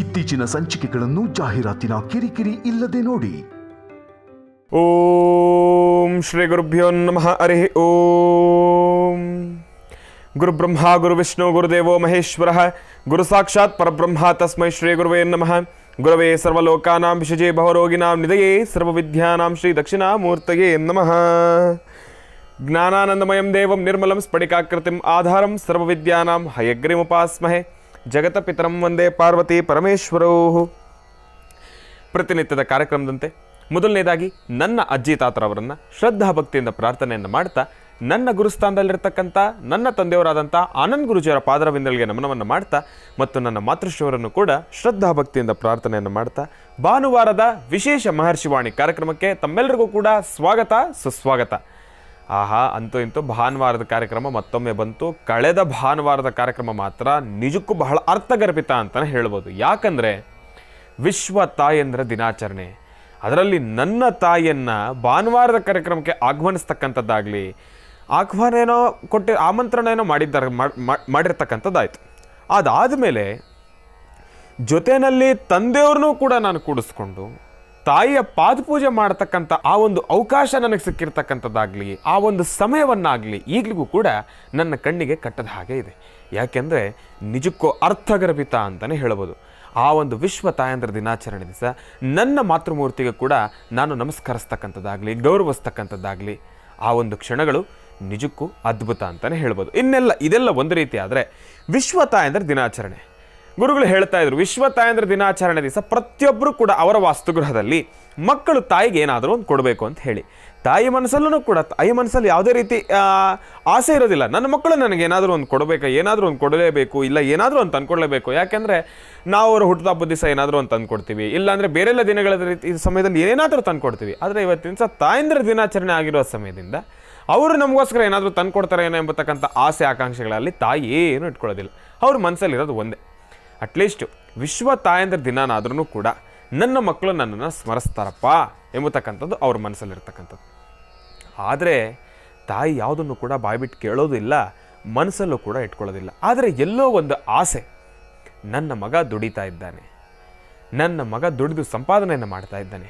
ಇತ್ತೀಚಿನ ಸಂಚಿಕೆಗಳನ್ನು ಜಾಹೀರಾತಿನ ಕಿರಿಕಿರಿ ಇಲ್ಲದೆ ನೋಡಿ. ಓಂ ಶ್ರೀ ಗುರುಭ್ಯೋ ನಮಃ. ಹರಿ ಓಂ. ಗುರು ಬ್ರಹ್ಮ ಗುರು ವಿಷ್ಣು ಗುರುದೇವೋ ಮಹೇಶ್ವರ ಗುರು ಸಾಕ್ಷಾತ್ ಪರಬ್ರಹ್ಮ ತಸ್ಮೈ ಶ್ರೀ ಗುರುವೇ ನಮಃ. ಗುರವೇ ಸರ್ವಲೋಕಾನಾಂ ವಿಷಜೇ ಭವರೋಗಿನಾಂ ನಿಧಯೇ ಸರ್ವವಿದ್ಯಾನಾಂ ಶ್ರೀ ದಕ್ಷಿಣಾಮೂರ್ತಯೇ ನಮಃ. ಜ್ಞಾನಾನಂದಮಯಂ ದೇವಂ ನಿರ್ಮಲಂ ಸ್ಫಟಿಕಾಕೃತಿಂ ಆಧಾರಂ ಸರ್ವವಿದ್ಯಾನಾಂ ಹಯಗ್ರೀಮುಪಾಸ್ಮಹೆ. ಜಗತಪಿತರಂ ವಂದೇ ಪಾರ್ವತಿ ಪರಮೇಶ್ವರೋ. ಪ್ರತಿನಿತ್ಯದ ಕಾರ್ಯಕ್ರಮದಂತೆ ಮೊದಲನೇದಾಗಿ ನನ್ನ ಅಜ್ಜಿ ತಾತರವರನ್ನು ಶ್ರದ್ಧಾ ಭಕ್ತಿಯಿಂದ ಪ್ರಾರ್ಥನೆಯನ್ನು ಮಾಡ್ತಾ, ನನ್ನ ಗುರುಸ್ಥಾನದಲ್ಲಿರ್ತಕ್ಕಂಥ ನನ್ನ ತಂದೆಯವರಾದಂಥ ಆನಂದ್ ಗುರುಜಿಯವರ ಪಾದರವಿಂದಗಳಿಗೆ ನಮನವನ್ನು ಮಾಡ್ತಾ, ಮತ್ತು ನನ್ನ ಮಾತೃಶ್ರೀಯವರನ್ನು ಕೂಡ ಶ್ರದ್ಧಾ ಭಕ್ತಿಯಿಂದ ಪ್ರಾರ್ಥನೆಯನ್ನು ಮಾಡ್ತಾ, ಭಾನುವಾರದ ವಿಶೇಷ ಮಹರ್ಷಿವಾಣಿ ಕಾರ್ಯಕ್ರಮಕ್ಕೆ ತಮ್ಮೆಲ್ಲರಿಗೂ ಕೂಡ ಸ್ವಾಗತ ಸುಸ್ವಾಗತ. ಆಹಾ, ಅಂತೂ ಇಂತೂ ಭಾನುವಾರದ ಕಾರ್ಯಕ್ರಮ ಮತ್ತೊಮ್ಮೆ ಬಂತು. ಕಳೆದ ಭಾನುವಾರದ ಕಾರ್ಯಕ್ರಮ ಮಾತ್ರ ನಿಜಕ್ಕೂ ಬಹಳ ಅರ್ಥಗರ್ಭಿತ ಅಂತಲೇ ಹೇಳ್ಬೋದು. ಯಾಕಂದರೆ ವಿಶ್ವ ತಾಯಂದ್ರ ದಿನಾಚರಣೆ, ಅದರಲ್ಲಿ ನನ್ನ ತಾಯಿಯನ್ನು ಭಾನುವಾರದ ಕಾರ್ಯಕ್ರಮಕ್ಕೆ ಆಹ್ವಾನಿಸ್ತಕ್ಕಂಥದ್ದಾಗಲಿ, ಆಮಂತ್ರಣ ಏನೋ ಮಾಡಿರ್ತಕ್ಕಂಥದ್ದಾಯಿತು. ಅದಾದಮೇಲೆ ಜೊತೆಯಲ್ಲಿ ತಂದೆಯವ್ರನ್ನೂ ಕೂಡ ನಾನು ಕೂಡಿಸ್ಕೊಂಡು ತಾಯಿಯ ಪಾದಪೂಜೆ ಮಾಡತಕ್ಕಂಥ ಆ ಒಂದು ಅವಕಾಶ ನನಗೆ ಸಿಕ್ಕಿರ್ತಕ್ಕಂಥದ್ದಾಗಲಿ, ಆ ಒಂದು ಸಮಯವನ್ನಾಗಲಿ ಈಗಲಿಗೂ ಕೂಡ ನನ್ನ ಕಣ್ಣಿಗೆ ಕಟ್ಟದ ಹಾಗೆ ಇದೆ. ಯಾಕೆಂದರೆ ನಿಜಕ್ಕೂ ಅರ್ಥಗರ್ಭಿತ ಅಂತಲೇ ಹೇಳ್ಬೋದು. ಆ ಒಂದು ವಿಶ್ವ ತಾಯಂದ್ರ ದಿನಾಚರಣೆ ದಿವಸ ನನ್ನ ಮಾತೃಮೂರ್ತಿಗೆ ಕೂಡ ನಾನು ನಮಸ್ಕರಿಸ್ತಕ್ಕಂಥದ್ದಾಗಲಿ, ಗೌರವಿಸ್ತಕ್ಕಂಥದ್ದಾಗಲಿ, ಆ ಒಂದು ಕ್ಷಣಗಳು ನಿಜಕ್ಕೂ ಅದ್ಭುತ ಅಂತಲೇ ಹೇಳ್ಬೋದು. ಇದೆಲ್ಲ ಒಂದು ರೀತಿ ಆದರೆ ವಿಶ್ವ ತಾಯಂದ್ರ ದಿನಾಚರಣೆ ಗುರುಗಳು ಹೇಳ್ತಾ ಇದ್ರು, ವಿಶ್ವ ತಾಯಂದ್ರ ದಿನಾಚರಣೆ ದಿವಸ ಪ್ರತಿಯೊಬ್ಬರು ಕೂಡ ಅವರ ವಾಸ್ತುಗೃಹದಲ್ಲಿ ಮಕ್ಕಳು ತಾಯಿಗೆ ಏನಾದರೂ ಒಂದು ಕೊಡಬೇಕು ಅಂತ ಹೇಳಿ, ತಾಯಿ ಮನಸ್ಸಲ್ಲೂ ಕೂಡ ತಾಯಿ ಮನಸ್ಸಲ್ಲಿ ಯಾವುದೇ ರೀತಿ ಆಸೆ ಇರೋದಿಲ್ಲ, ನನ್ನ ಮಕ್ಕಳು ನನಗೆ ಏನಾದರೂ ಒಂದು ಕೊಡಬೇಕು, ಏನಾದರೂ ಒಂದು ಕೊಡಲೇಬೇಕು, ಇಲ್ಲ ಏನಾದರೂ ಒಂದು ತಂದ್ಕೊಡ್ಲೇಬೇಕು. ಯಾಕೆಂದರೆ ನಾವು ಅವ್ರ ಹುಟ್ಟುಹಬ್ಬದ ದಿವಸ ಏನಾದರೂ ಒಂದು ತಂದುಕೊಡ್ತೀವಿ, ಇಲ್ಲಾಂದರೆ ಬೇರೆಲ್ಲ ದಿನಗಳ ರೀತಿ ಸಮಯದಲ್ಲಿ ಏನಾದರೂ ತಂದುಕೊಡ್ತೀವಿ. ಆದರೆ ಇವತ್ತಿನ ದಿವಸ ತಾಯಂದ್ರ ದಿನಾಚರಣೆ ಆಗಿರೋ ಸಮಯದಿಂದ ಅವರು ನಮಗೋಸ್ಕರ ಏನಾದರೂ ತಂದುಕೊಡ್ತಾರೆ ಏನೋ ಎಂಬತಕ್ಕಂಥ ಆಸೆ ಆಕಾಂಕ್ಷೆಗಳಲ್ಲಿ ತಾಯಿ ಏನು ಇಟ್ಕೊಳ್ಳೋದಿಲ್ಲ. ಅವ್ರ ಮನಸ್ಸಲ್ಲಿರೋದು ಒಂದೇ, ಅಟ್ಲೀಸ್ಟ್ ವಿಶ್ವ ತಾಯಂದ್ರ ದಿನಾನಾದ್ರೂ ಕೂಡ ನನ್ನ ಮಕ್ಕಳು ನನ್ನನ್ನು ಸ್ಮರಿಸ್ತಾರಪ್ಪ ಎಂಬತಕ್ಕಂಥದ್ದು ಅವ್ರ ಮನಸ್ಸಲ್ಲಿರ್ತಕ್ಕಂಥದ್ದು. ಆದರೆ ತಾಯಿ ಯಾವುದನ್ನು ಕೂಡ ಬಾಯ್ಬಿಟ್ಟು ಕೇಳೋದಿಲ್ಲ, ಮನಸ್ಸಲ್ಲೂ ಕೂಡ ಇಟ್ಕೊಳ್ಳೋದಿಲ್ಲ. ಆದರೆ ಎಲ್ಲೋ ಒಂದು ಆಸೆ, ನನ್ನ ಮಗ ದುಡಿತಾ ಇದ್ದಾನೆ, ನನ್ನ ಮಗ ದುಡಿದು ಸಂಪಾದನೆಯನ್ನು ಮಾಡ್ತಾ ಇದ್ದಾನೆ,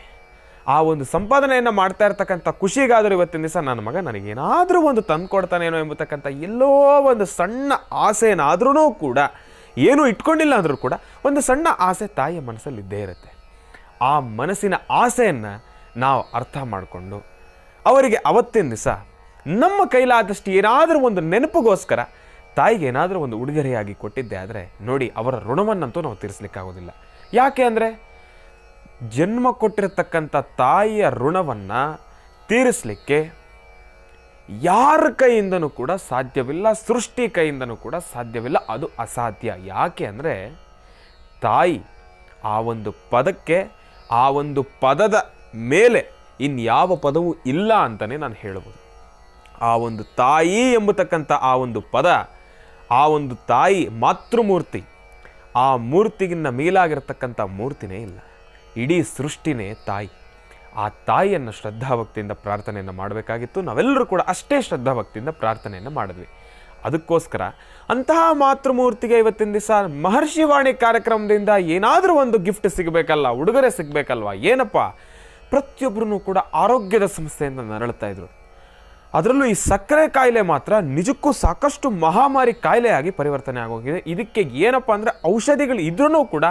ಆ ಒಂದು ಸಂಪಾದನೆಯನ್ನು ಮಾಡ್ತಾ ಇರ್ತಕ್ಕಂಥ ಖುಷಿಗಾದರೂ ಇವತ್ತಿನ ದಿವಸ ನನ್ನ ಮಗ ನನಗೇನಾದರೂ ಒಂದು ತಂದು ಕೊಡ್ತಾನೇನೋ ಎಂಬತಕ್ಕಂಥ ಎಲ್ಲೋ ಒಂದು ಸಣ್ಣ ಆಸೆನಾದ್ರೂ ಕೂಡ, ಏನೂ ಇಟ್ಕೊಂಡಿಲ್ಲ ಅಂದರೂ ಕೂಡ ಒಂದು ಸಣ್ಣ ಆಸೆ ತಾಯಿಯ ಮನಸ್ಸಲ್ಲಿ ಇದ್ದೇ ಇರುತ್ತೆ. ಆ ಮನಸ್ಸಿನ ಆಸೆಯನ್ನು ನಾವು ಅರ್ಥ ಮಾಡಿಕೊಂಡು ಅವರಿಗೆ ಅವತ್ತಿನ ದಿವಸ ನಮ್ಮ ಕೈಲಾದಷ್ಟು ಏನಾದರೂ ಒಂದು ನೆನಪಿಗೋಸ್ಕರ ತಾಯಿಗೆ ಏನಾದರೂ ಒಂದು ಉಡುಗೊರೆಯಾಗಿ ಕೊಟ್ಟಿದ್ದೆ ಆದರೆ ನೋಡಿ, ಅವರ ಋಣವನ್ನಂತೂ ನಾವು ತೀರಿಸಲಿಕ್ಕಾಗೋದಿಲ್ಲ. ಯಾಕೆ ಅಂದರೆ ಜನ್ಮ ಕೊಟ್ಟಿರತಕ್ಕಂಥ ತಾಯಿಯ ಋಣವನ್ನು ತೀರಿಸಲಿಕ್ಕೆ ಯಾರ ಕೈಯಿಂದನೂ ಕೂಡ ಸಾಧ್ಯವಿಲ್ಲ, ಸೃಷ್ಟಿ ಕೈಯಿಂದನೂ ಕೂಡ ಸಾಧ್ಯವಿಲ್ಲ, ಅದು ಅಸಾಧ್ಯ. ಯಾಕೆ ಅಂದರೆ ತಾಯಿ ಆ ಒಂದು ಪದಕ್ಕೆ, ಆ ಒಂದು ಪದದ ಮೇಲೆ ಇನ್ಯಾವ ಪದವೂ ಇಲ್ಲ ಅಂತಲೇ ನಾನು ಹೇಳ್ಬೋದು. ಆ ಒಂದು ತಾಯಿ ಎಂಬತಕ್ಕಂಥ ಆ ಒಂದು ಪದ, ಆ ಒಂದು ತಾಯಿ ಮಾತೃಮೂರ್ತಿ, ಆ ಮೂರ್ತಿಗಿನ್ನ ಮೇಲಾಗಿರ್ತಕ್ಕಂಥ ಮೂರ್ತಿನೇ ಇಲ್ಲ, ಇಡೀ ಸೃಷ್ಟಿನೇ ತಾಯಿ. ಆ ತಾಯಿಯನ್ನು ಶ್ರದ್ಧಾಭಕ್ತಿಯಿಂದ ಪ್ರಾರ್ಥನೆಯನ್ನು ಮಾಡಬೇಕಾಗಿತ್ತು. ನಾವೆಲ್ಲರೂ ಕೂಡ ಅಷ್ಟೇ ಶ್ರದ್ಧಾಭಕ್ತಿಯಿಂದ ಪ್ರಾರ್ಥನೆಯನ್ನು ಮಾಡಿದ್ವಿ. ಅದಕ್ಕೋಸ್ಕರ ಅಂತಹ ಮಾತೃಮೂರ್ತಿಗೆ ಇವತ್ತಿನ ದಿವಸ ಮಹರ್ಷಿವಾಣಿ ಕಾರ್ಯಕ್ರಮದಿಂದ ಏನಾದರೂ ಒಂದು ಗಿಫ್ಟ್ ಸಿಗಬೇಕಲ್ಲ, ಉಡುಗೊರೆ ಸಿಗಬೇಕಲ್ವ. ಏನಪ್ಪ, ಪ್ರತಿಯೊಬ್ಬರೂ ಕೂಡ ಆರೋಗ್ಯದ ಸಮಸ್ಯೆಯಿಂದ ನರಳುತ್ತಾ ಇದ್ರು. ಅದರಲ್ಲೂ ಈ ಸಕ್ಕರೆ ಕಾಯಿಲೆ ಮಾತ್ರ ನಿಜಕ್ಕೂ ಸಾಕಷ್ಟು ಮಹಾಮಾರಿ ಕಾಯಿಲೆಯಾಗಿ ಪರಿವರ್ತನೆ ಆಗೋಗಿದೆ. ಇದಕ್ಕೆ ಏನಪ್ಪ ಅಂದರೆ ಔಷಧಿಗಳು ಇದ್ರೂ ಕೂಡ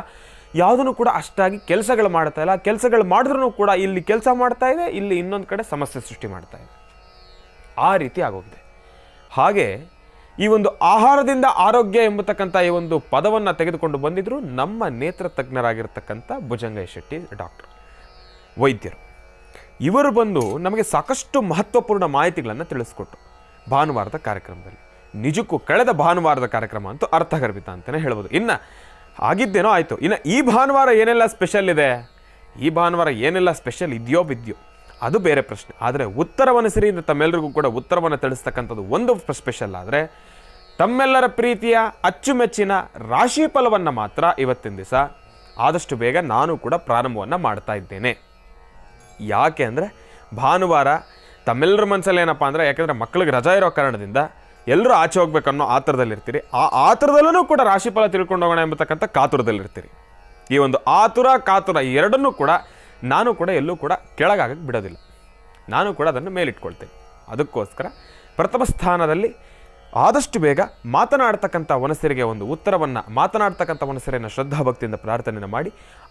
ಯಾವುದನ್ನು ಕೂಡ ಅಷ್ಟಾಗಿ ಕೆಲಸಗಳು ಮಾಡ್ತಾ ಇಲ್ಲ. ಕೆಲಸಗಳು ಮಾಡಿದ್ರೂ ಕೂಡ ಇಲ್ಲಿ ಕೆಲಸ ಮಾಡ್ತಾ ಇದೆ, ಇಲ್ಲಿ ಇನ್ನೊಂದು ಕಡೆ ಸಮಸ್ಯೆ ಸೃಷ್ಟಿ ಮಾಡ್ತಾ ಇದೆ. ಆ ರೀತಿ ಆಗೋಗಿದೆ. ಹಾಗೆ ಈ ಒಂದು ಆಹಾರದಿಂದ ಆರೋಗ್ಯ ಎಂಬತಕ್ಕಂಥ ಈ ಒಂದು ಪದವನ್ನು ತೆಗೆದುಕೊಂಡು ಬಂದಿದ್ರು ನಮ್ಮ ನೇತ್ರ ತಜ್ಞರಾಗಿರ್ತಕ್ಕಂಥ ಭುಜಂಗಯ್ಯ ಶೆಟ್ಟಿ ಡಾಕ್ಟರ್, ವೈದ್ಯರು. ಇವರು ಬಂದು ನಮಗೆ ಸಾಕಷ್ಟು ಮಹತ್ವಪೂರ್ಣ ಮಾಹಿತಿಗಳನ್ನು ತಿಳಿಸ್ಕೊಟ್ರು ಭಾನುವಾರದ ಕಾರ್ಯಕ್ರಮದಲ್ಲಿ. ನಿಜಕ್ಕೂ ಕಳೆದ ಭಾನುವಾರದ ಕಾರ್ಯಕ್ರಮ ಅಂತೂ ಅರ್ಥಗರ್ಭಿತ ಅಂತಲೇ ಹೇಳ್ಬೋದು. ಇನ್ನು ಆಗಿದ್ದೇನೋ ಆಯಿತು. ಇನ್ನು ಈ ಭಾನುವಾರ ಏನೆಲ್ಲ ಸ್ಪೆಷಲ್ ಇದೆ, ಈ ಭಾನುವಾರ ಏನೆಲ್ಲ ಸ್ಪೆಷಲ್ ಇದೆಯೋ ಬಿದ್ಯೋ ಅದು ಬೇರೆ ಪ್ರಶ್ನೆ. ಆದರೆ ಉತ್ತರವನ್ನು ಸಿರಿಯಿಂದ ತಮ್ಮೆಲ್ಲರಿಗೂ ಕೂಡ ಉತ್ತರವನ್ನು ತಿಳಿಸ್ತಕ್ಕಂಥದ್ದು ಒಂದು ಸ್ಪೆಷಲ್. ಆದರೆ ತಮ್ಮೆಲ್ಲರ ಪ್ರೀತಿಯ ಅಚ್ಚುಮೆಚ್ಚಿನ ರಾಶಿ ಫಲವನ್ನು ಮಾತ್ರ ಇವತ್ತಿನ ದಿವಸ ಆದಷ್ಟು ಬೇಗ ನಾನು ಕೂಡ ಪ್ರಾರಂಭವನ್ನು ಮಾಡ್ತಾ ಇದ್ದೇನೆ. ಯಾಕೆ ಅಂದರೆ ಭಾನುವಾರ ತಮ್ಮೆಲ್ಲರ ಮನಸ್ಸಲ್ಲಿ ಏನಪ್ಪ ಅಂದರೆ, ಯಾಕೆಂದರೆ ಮಕ್ಕಳಿಗೆ ರಜಾ ಇರೋ ಕಾರಣದಿಂದ ಎಲ್ಲರೂ ಆಚೆ ಹೋಗ್ಬೇಕನ್ನೋ ಆತುರದಲ್ಲಿರ್ತೀರಿ. ಆ ಆತುರದಲ್ಲೂ ಕೂಡ ರಾಶಿಫಲ ತಿಳ್ಕೊಂಡು ಹೋಗೋಣ ಎಂಬತಕ್ಕಂಥ ಕಾತುರದಲ್ಲಿರ್ತೀರಿ. ಈ ಒಂದು ಆತುರ ಕಾತುರ ಎರಡನ್ನೂ ಕೂಡ ನಾನು ಕೂಡ ಎಲ್ಲೂ ಕೂಡ ಕೆಳಗಾಗಕ್ಕೆ ಬಿಡೋದಿಲ್ಲ, ನಾನು ಕೂಡ ಅದನ್ನು ಮೇಲಿಟ್ಕೊಳ್ತೇನೆ. ಅದಕ್ಕೋಸ್ಕರ ಪ್ರಥಮ ಸ್ಥಾನದಲ್ಲಿ ಆದಷ್ಟು ಬೇಗ ಮಾತನಾಡ್ತಕ್ಕಂಥ ವನಸರಿಗೆ ಒಂದು ಉತ್ತರವನ್ನು, ಮಾತನಾಡ್ತಕ್ಕಂಥ ವನಸರಿಯನ್ನು ಶ್ರದ್ಧಾಭಕ್ತಿಯಿಂದ ಪ್ರಾರ್ಥನೆಯನ್ನು ಮಾಡಿ,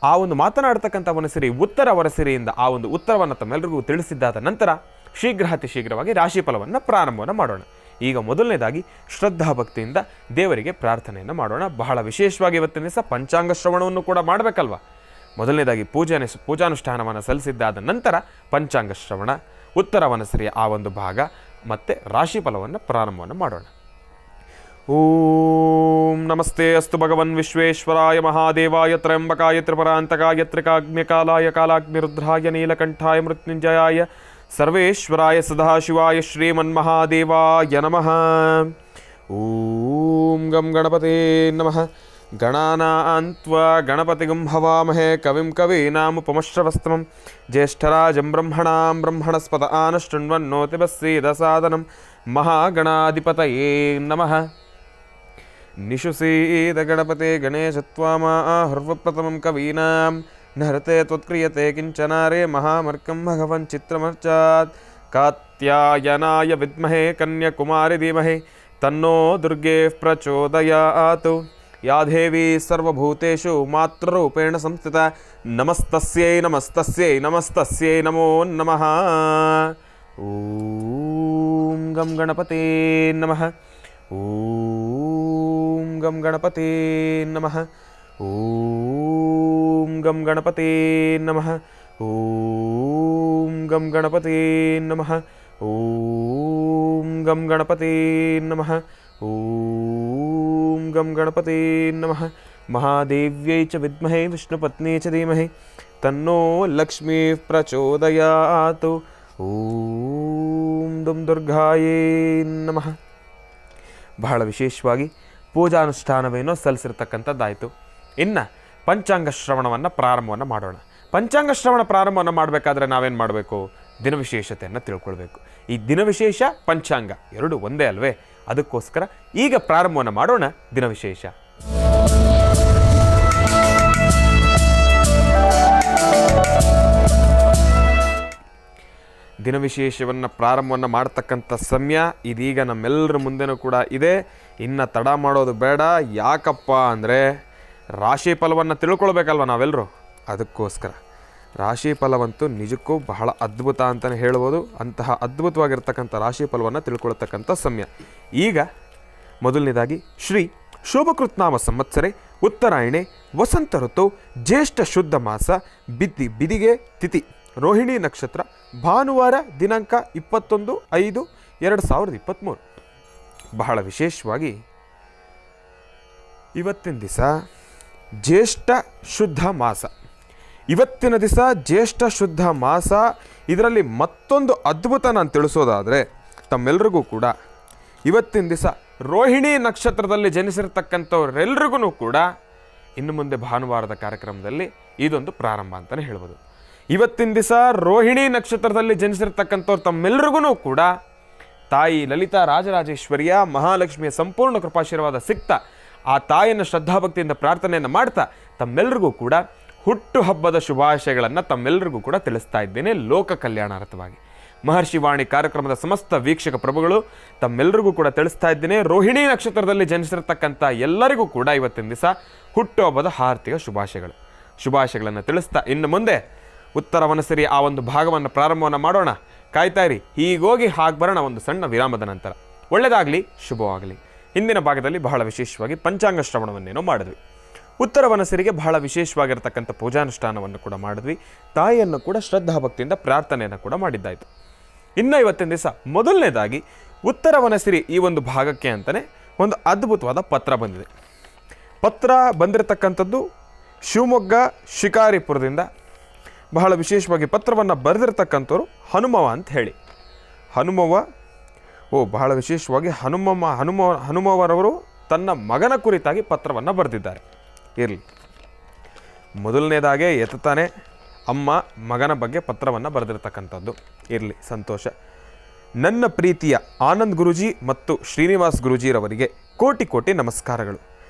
ಆ ಒಂದು ಮಾತನಾಡ್ತಕ್ಕಂಥ ವನಸರಿ ಉತ್ತರ ವನಸರಿಯಿಂದ ಆ ಒಂದು ಉತ್ತರವನ್ನು ತಮ್ಮೆಲ್ಲರಿಗೂ ತಿಳಿಸಿದ್ದಾದ ನಂತರ ಶೀಘ್ರಾತಿ ಶೀಘ್ರವಾಗಿ ರಾಶಿಫಲವನ್ನು ಪ್ರಾರಂಭವನ್ನು ಮಾಡೋಣ. ಈಗ ಮೊದಲನೇದಾಗಿ ಶ್ರದ್ಧಾಭಕ್ತಿಯಿಂದ ದೇವರಿಗೆ ಪ್ರಾರ್ಥನೆಯನ್ನು ಮಾಡೋಣ. ಬಹಳ ವಿಶೇಷವಾಗಿ ಇವತ್ತಿನ ದಿವಸ ಪಂಚಾಂಗ ಶ್ರವಣವನ್ನು ಕೂಡ ಮಾಡಬೇಕಲ್ವ. ಮೊದಲನೇದಾಗಿ ಪೂಜಾನುಷ್ಠಾನವನ್ನು ಸಲ್ಲಿಸಿದ್ದಾದ ನಂತರ ಪಂಚಾಂಗ ಶ್ರವಣ, ಉತ್ತರ ವನಸರಿಯ ಆ ಒಂದು ಭಾಗ ಮತ್ತು ರಾಶಿಫಲವನ್ನು ಪ್ರಾರಂಭವನ್ನು ಮಾಡೋಣ. ಓಂ ನಮಸ್ತೆ ಅಸ್ತು ಭಗವನ್ ವಿಶ್ವೇಶ್ವರಾಯ ಮಹಾದೇವಾಯ ತ್ರ್ಯಂಬಕಾಯ ತ್ರಿಪರಾಂತಕಾಯ ತ್ರಿಕಾಗ್ನಿಕಾಲಾಯ ಕಾಲಾಗ್ನಿರುದ್ರಾಯ ನೀಲಕಂಠಾಯ ಮೃತ್ಯುಂಜಯಾಯ ಸರ್ವೇಶ್ವರಾಯ ಸದಾಶಿವಾಯ ಶ್ರೀಮನ್ಮಹಾದೇವಾಯ ನಮಃ. ಓಂ ಗಂ ಗಣಪತೇ ನಮಃ. ಗಣಾನಾನ್ತ್ವಾ ಗಣಪತಿಗಂ ಹವಾಮಹೇ ಕವಿಂ ಕವೀನಾಮುಪಮಶ್ರವಸ್ತಮಂ ಜ್ಯೇಷ್ಠರಾಜಂ ಬ್ರಹ್ಮಣಾಂ ಬ್ರಹ್ಮಣಸ್ಪತ ಆನಶೃಣ್ವನ್ನೋತಿಭಸ್ಸೀದಸಾದನಂ ಮಹಾಗಣಾಧಿಪತಯೇ ನಮಃ. ನಿಶುಸೀದ ಗಣಪತೆ ಗಣೇಶತ್ವಾಮಾಹುರ್ವಪ್ರಥಮಂ ಕವೀನಾಂ ನಹೃತೆ ತ್ವತ್ಕ್ರಿಯತೆ ಕಿಂಚನಾರೇ ಮಹಾಮರ್ಕಂ ಭಗವನ್ ಚಿತ್ರಮರ್ಚಾತ್ ಕಾತ್ಯಾಯನಾಯ ವಿದ್ಮಹೇ ಕನ್ಯಾಕುಮಾರಿ ಧೀಮಹಿ ತನ್ನೋ ದುರ್ಗೆ ಪ್ರಚೋದಯಾತ್. ಯಾ ದೇವಿ ಸರ್ವಭೂತೇಷು ಮಾತೃರೂಪೇಣ ಸಂಸ್ಥಿತ ನಮಸ್ತಸ್ಯೈ ನಮಸ್ತಸ್ಯೈ ನಮಸ್ತಸ್ಯೈ ನಮೋ ನಮಃ. ಓಂ ಗಂ ಗಣಪತೇ ನಮಃ. ಓಂ ಗಂ ಗಣಪತೇ ನಮಃ. ಓಂ ಗಂ ಗಣಪತೇ ನಮಃ. ಓಂ ಗಂ ಗಣಪತೇ ನಮಃ. ಓಂ ಗಂ ಗಣಪತೇ ನಮಃ. ಓಂ ಗಂ ಗಣಪತೇ ನಮಃ. ಮಹಾದೇವ್ಯೈ ಚ ವಿದ್ಮಹೇ ವಿಷ್ಣುಪತ್ನೇ ಚ ಧೀಮಹಿ ತನ್ನೋ ಲಕ್ಷ್ಮೀ ಪ್ರಚೋದಯಾತ್. ಓಂ ದುಂ ದುರ್ಗಾಯೇ ನಮಃ. ಬಹಳ ವಿಶೇಷವಾಗಿ ಪೂಜಾನುಷ್ಠಾನವೇನೋ ಸಲ್ಲಿಸಿರ್ತಕ್ಕಂಥದ್ದಾಯಿತು. ಇನ್ನು ಪಂಚಾಂಗ ಶ್ರವಣವನ್ನು ಪ್ರಾರಂಭವನ್ನು ಮಾಡೋಣ. ಪಂಚಾಂಗ ಶ್ರವಣ ಪ್ರಾರಂಭವನ್ನು ಮಾಡಬೇಕಾದ್ರೆ ನಾವೇನು ಮಾಡಬೇಕು? ದಿನವಿಶೇಷತೆಯನ್ನು ತಿಳ್ಕೊಳ್ಬೇಕು. ಈ ದಿನವಿಶೇಷ ಪಂಚಾಂಗ ಎರಡು ಒಂದೇ ಅಲ್ವೇ? ಅದಕ್ಕೋಸ್ಕರ ಈಗ ಪ್ರಾರಂಭವನ್ನು ಮಾಡೋಣ ದಿನವಿಶೇಷ. ದಿನವಿಶೇಷವನ್ನು ಪ್ರಾರಂಭವನ್ನು ಮಾಡ್ತಕ್ಕಂಥ ಸಮಯ ಇದೀಗ ನಮ್ಮೆಲ್ಲರ ಮುಂದೆನೂ ಕೂಡ ಇದೆ. ಇನ್ನು ತಡ ಮಾಡೋದು ಬೇಡ. ಯಾಕಪ್ಪ ಅಂದರೆ ರಾಶಿ ಫಲವನ್ನು ತಿಳ್ಕೊಳ್ಬೇಕಲ್ವ ನಾವೆಲ್ಲರೂ. ಅದಕ್ಕೋಸ್ಕರ ರಾಶಿ ಫಲವಂತೂ ನಿಜಕ್ಕೂ ಬಹಳ ಅದ್ಭುತ ಅಂತಲೇ ಹೇಳ್ಬೋದು. ಅಂತಹ ಅದ್ಭುತವಾಗಿರ್ತಕ್ಕಂಥ ರಾಶಿ ಫಲವನ್ನು ತಿಳ್ಕೊಳ್ತಕ್ಕಂಥ ಸಮಯ. ಈಗ ಮೊದಲನೇದಾಗಿ ಶ್ರೀ ಶೋಭಕೃತ್ನಾಮ ಸಂವತ್ಸರೆ ಉತ್ತರಾಯಣೆ ವಸಂತ ಋತು ಜ್ಯೇಷ್ಠ ಶುದ್ಧ ಮಾಸ ಬಿದಿಗೆ ತಿಥಿ ರೋಹಿಣಿ ನಕ್ಷತ್ರ ಭಾನುವಾರ ದಿನಾಂಕ 21/5/2023. ಬಹಳ ವಿಶೇಷವಾಗಿ ಇವತ್ತಿನ ದಿವಸ ಜ್ಯೇಷ್ಠ ಶುದ್ಧ ಮಾಸ. ಇವತ್ತಿನ ದಿವಸ ಜ್ಯೇಷ್ಠ ಶುದ್ಧ ಮಾಸ. ಇದರಲ್ಲಿ ಮತ್ತೊಂದು ಅದ್ಭುತ ನಾನು ತಿಳಿಸೋದಾದರೆ ತಮ್ಮೆಲ್ಲರಿಗೂ ಕೂಡ ಇವತ್ತಿನ ದಿವಸ ರೋಹಿಣಿ ನಕ್ಷತ್ರದಲ್ಲಿ ಜನಿಸಿರ್ತಕ್ಕಂಥವ್ರೆಲ್ರಿಗೂ ಕೂಡ ಇನ್ನು ಮುಂದೆ ಭಾನುವಾರದ ಕಾರ್ಯಕ್ರಮದಲ್ಲಿ ಇದೊಂದು ಪ್ರಾರಂಭ ಅಂತಲೇ ಹೇಳ್ಬೋದು. ಇವತ್ತಿನ ದಿವಸ ರೋಹಿಣಿ ನಕ್ಷತ್ರದಲ್ಲಿ ಜನಿಸಿರ್ತಕ್ಕಂಥವ್ರು ತಮ್ಮೆಲ್ಲರಿಗೂ ಕೂಡ ತಾಯಿ ಲಲಿತಾ ರಾಜರಾಜೇಶ್ವರಿಯ ಮಹಾಲಕ್ಷ್ಮಿಯ ಸಂಪೂರ್ಣ ಕೃಪಾಶೀರ್ವಾದ ಸಿಗ್ತಾ ಆ ತಾಯಿಯನ್ನು ಶ್ರದ್ಧಾಭಕ್ತಿಯಿಂದ ಪ್ರಾರ್ಥನೆಯನ್ನು ಮಾಡ್ತಾ ತಮ್ಮೆಲ್ಲರಿಗೂ ಕೂಡ ಹುಟ್ಟುಹಬ್ಬದ ಶುಭಾಶಯಗಳನ್ನು ತಮ್ಮೆಲ್ಲರಿಗೂ ಕೂಡ ತಿಳಿಸ್ತಾ ಇದ್ದೇನೆ ಲೋಕ ಕಲ್ಯಾಣಾರ್ಥವಾಗಿ. ಮಹರ್ಷಿ ವಾಣಿ ಕಾರ್ಯಕ್ರಮದ ಸಮಸ್ತ ವೀಕ್ಷಕ ಪ್ರಭುಗಳು ತಮ್ಮೆಲ್ಲರಿಗೂ ಕೂಡ ತಿಳಿಸ್ತಾ ಇದ್ದೇನೆ. ರೋಹಿಣಿ ನಕ್ಷತ್ರದಲ್ಲಿ ಜನಿಸಿರ್ತಕ್ಕಂಥ ಎಲ್ಲರಿಗೂ ಕೂಡ ಇವತ್ತಿನ ದಿವಸ ಹುಟ್ಟುಹಬ್ಬದ ಹಾರ್ದಿಕ ಶುಭಾಶಯಗಳನ್ನು ತಿಳಿಸ್ತಾ ಇನ್ನು ಮುಂದೆ ಉತ್ತರ ವನಸರಿ ಆ ಒಂದು ಭಾಗವನ್ನು ಪ್ರಾರಂಭವನ್ನು ಮಾಡೋಣ. ಕಾಯ್ತಾ ಇರಿ. ಹೀಗೋಗಿ ಹಾಗೆ ಬರೋಣ ಒಂದು ಸಣ್ಣ ವಿರಾಮದ ನಂತರ. ಒಳ್ಳೆಯದಾಗಲಿ, ಶುಭವಾಗಲಿ. ಹಿಂದಿನ ಭಾಗದಲ್ಲಿ ಬಹಳ ವಿಶೇಷವಾಗಿ ಪಂಚಾಂಗ ಶ್ರವಣವನ್ನೇನೋ ಮಾಡಿದ್ವಿ. ಉತ್ತರ ವನಸರಿಗೆ ಬಹಳ ವಿಶೇಷವಾಗಿರ್ತಕ್ಕಂಥ ಪೂಜಾನುಷ್ಠಾನವನ್ನು ಕೂಡ ಮಾಡಿದ್ವಿ. ತಾಯಿಯನ್ನು ಕೂಡ ಶ್ರದ್ಧಾಭಕ್ತಿಯಿಂದ ಪ್ರಾರ್ಥನೆಯನ್ನು ಕೂಡ ಮಾಡಿದ್ದಾಯಿತು. ಇನ್ನು ಇವತ್ತಿನ ದಿವಸ ಮೊದಲನೇದಾಗಿ ಉತ್ತರ ವನಸಿರಿ ಈ ಒಂದು ಭಾಗಕ್ಕೆ ಅಂತಲೇ ಒಂದು ಅದ್ಭುತವಾದ ಪತ್ರ ಬಂದಿದೆ. ಪತ್ರ ಬಂದಿರತಕ್ಕಂಥದ್ದು ಶಿವಮೊಗ್ಗ ಶಿಕಾರಿಪುರದಿಂದ. ಬಹಳ ವಿಶೇಷವಾಗಿ ಪತ್ರವನ್ನು ಬರೆದಿರ್ತಕ್ಕಂಥವ್ರು ಹನುಮವ ಅಂತ ಹೇಳಿ. ಬಹಳ ವಿಶೇಷವಾಗಿ ಹನುಮವರವರು ತನ್ನ ಮಗನ ಕುರಿತಾಗಿ ಪತ್ರವನ್ನು ಬರೆದಿದ್ದಾರೆ. ಇರಲಿ, ಮೊದಲನೇದಾಗೆ ಎತ್ತಾನೆ ಅಮ್ಮ ಮಗನ ಬಗ್ಗೆ ಪತ್ರವನ್ನು ಬರೆದಿರ್ತಕ್ಕಂಥದ್ದು. ಇರಲಿ, ಸಂತೋಷ. ನನ್ನ ಪ್ರೀತಿಯ ಆನಂದ್ ಗುರೂಜಿ ಮತ್ತು ಶ್ರೀನಿವಾಸ್ ಗುರೂಜಿರವರಿಗೆ ಕೋಟಿ ಕೋಟಿ ನಮಸ್ಕಾರಗಳು.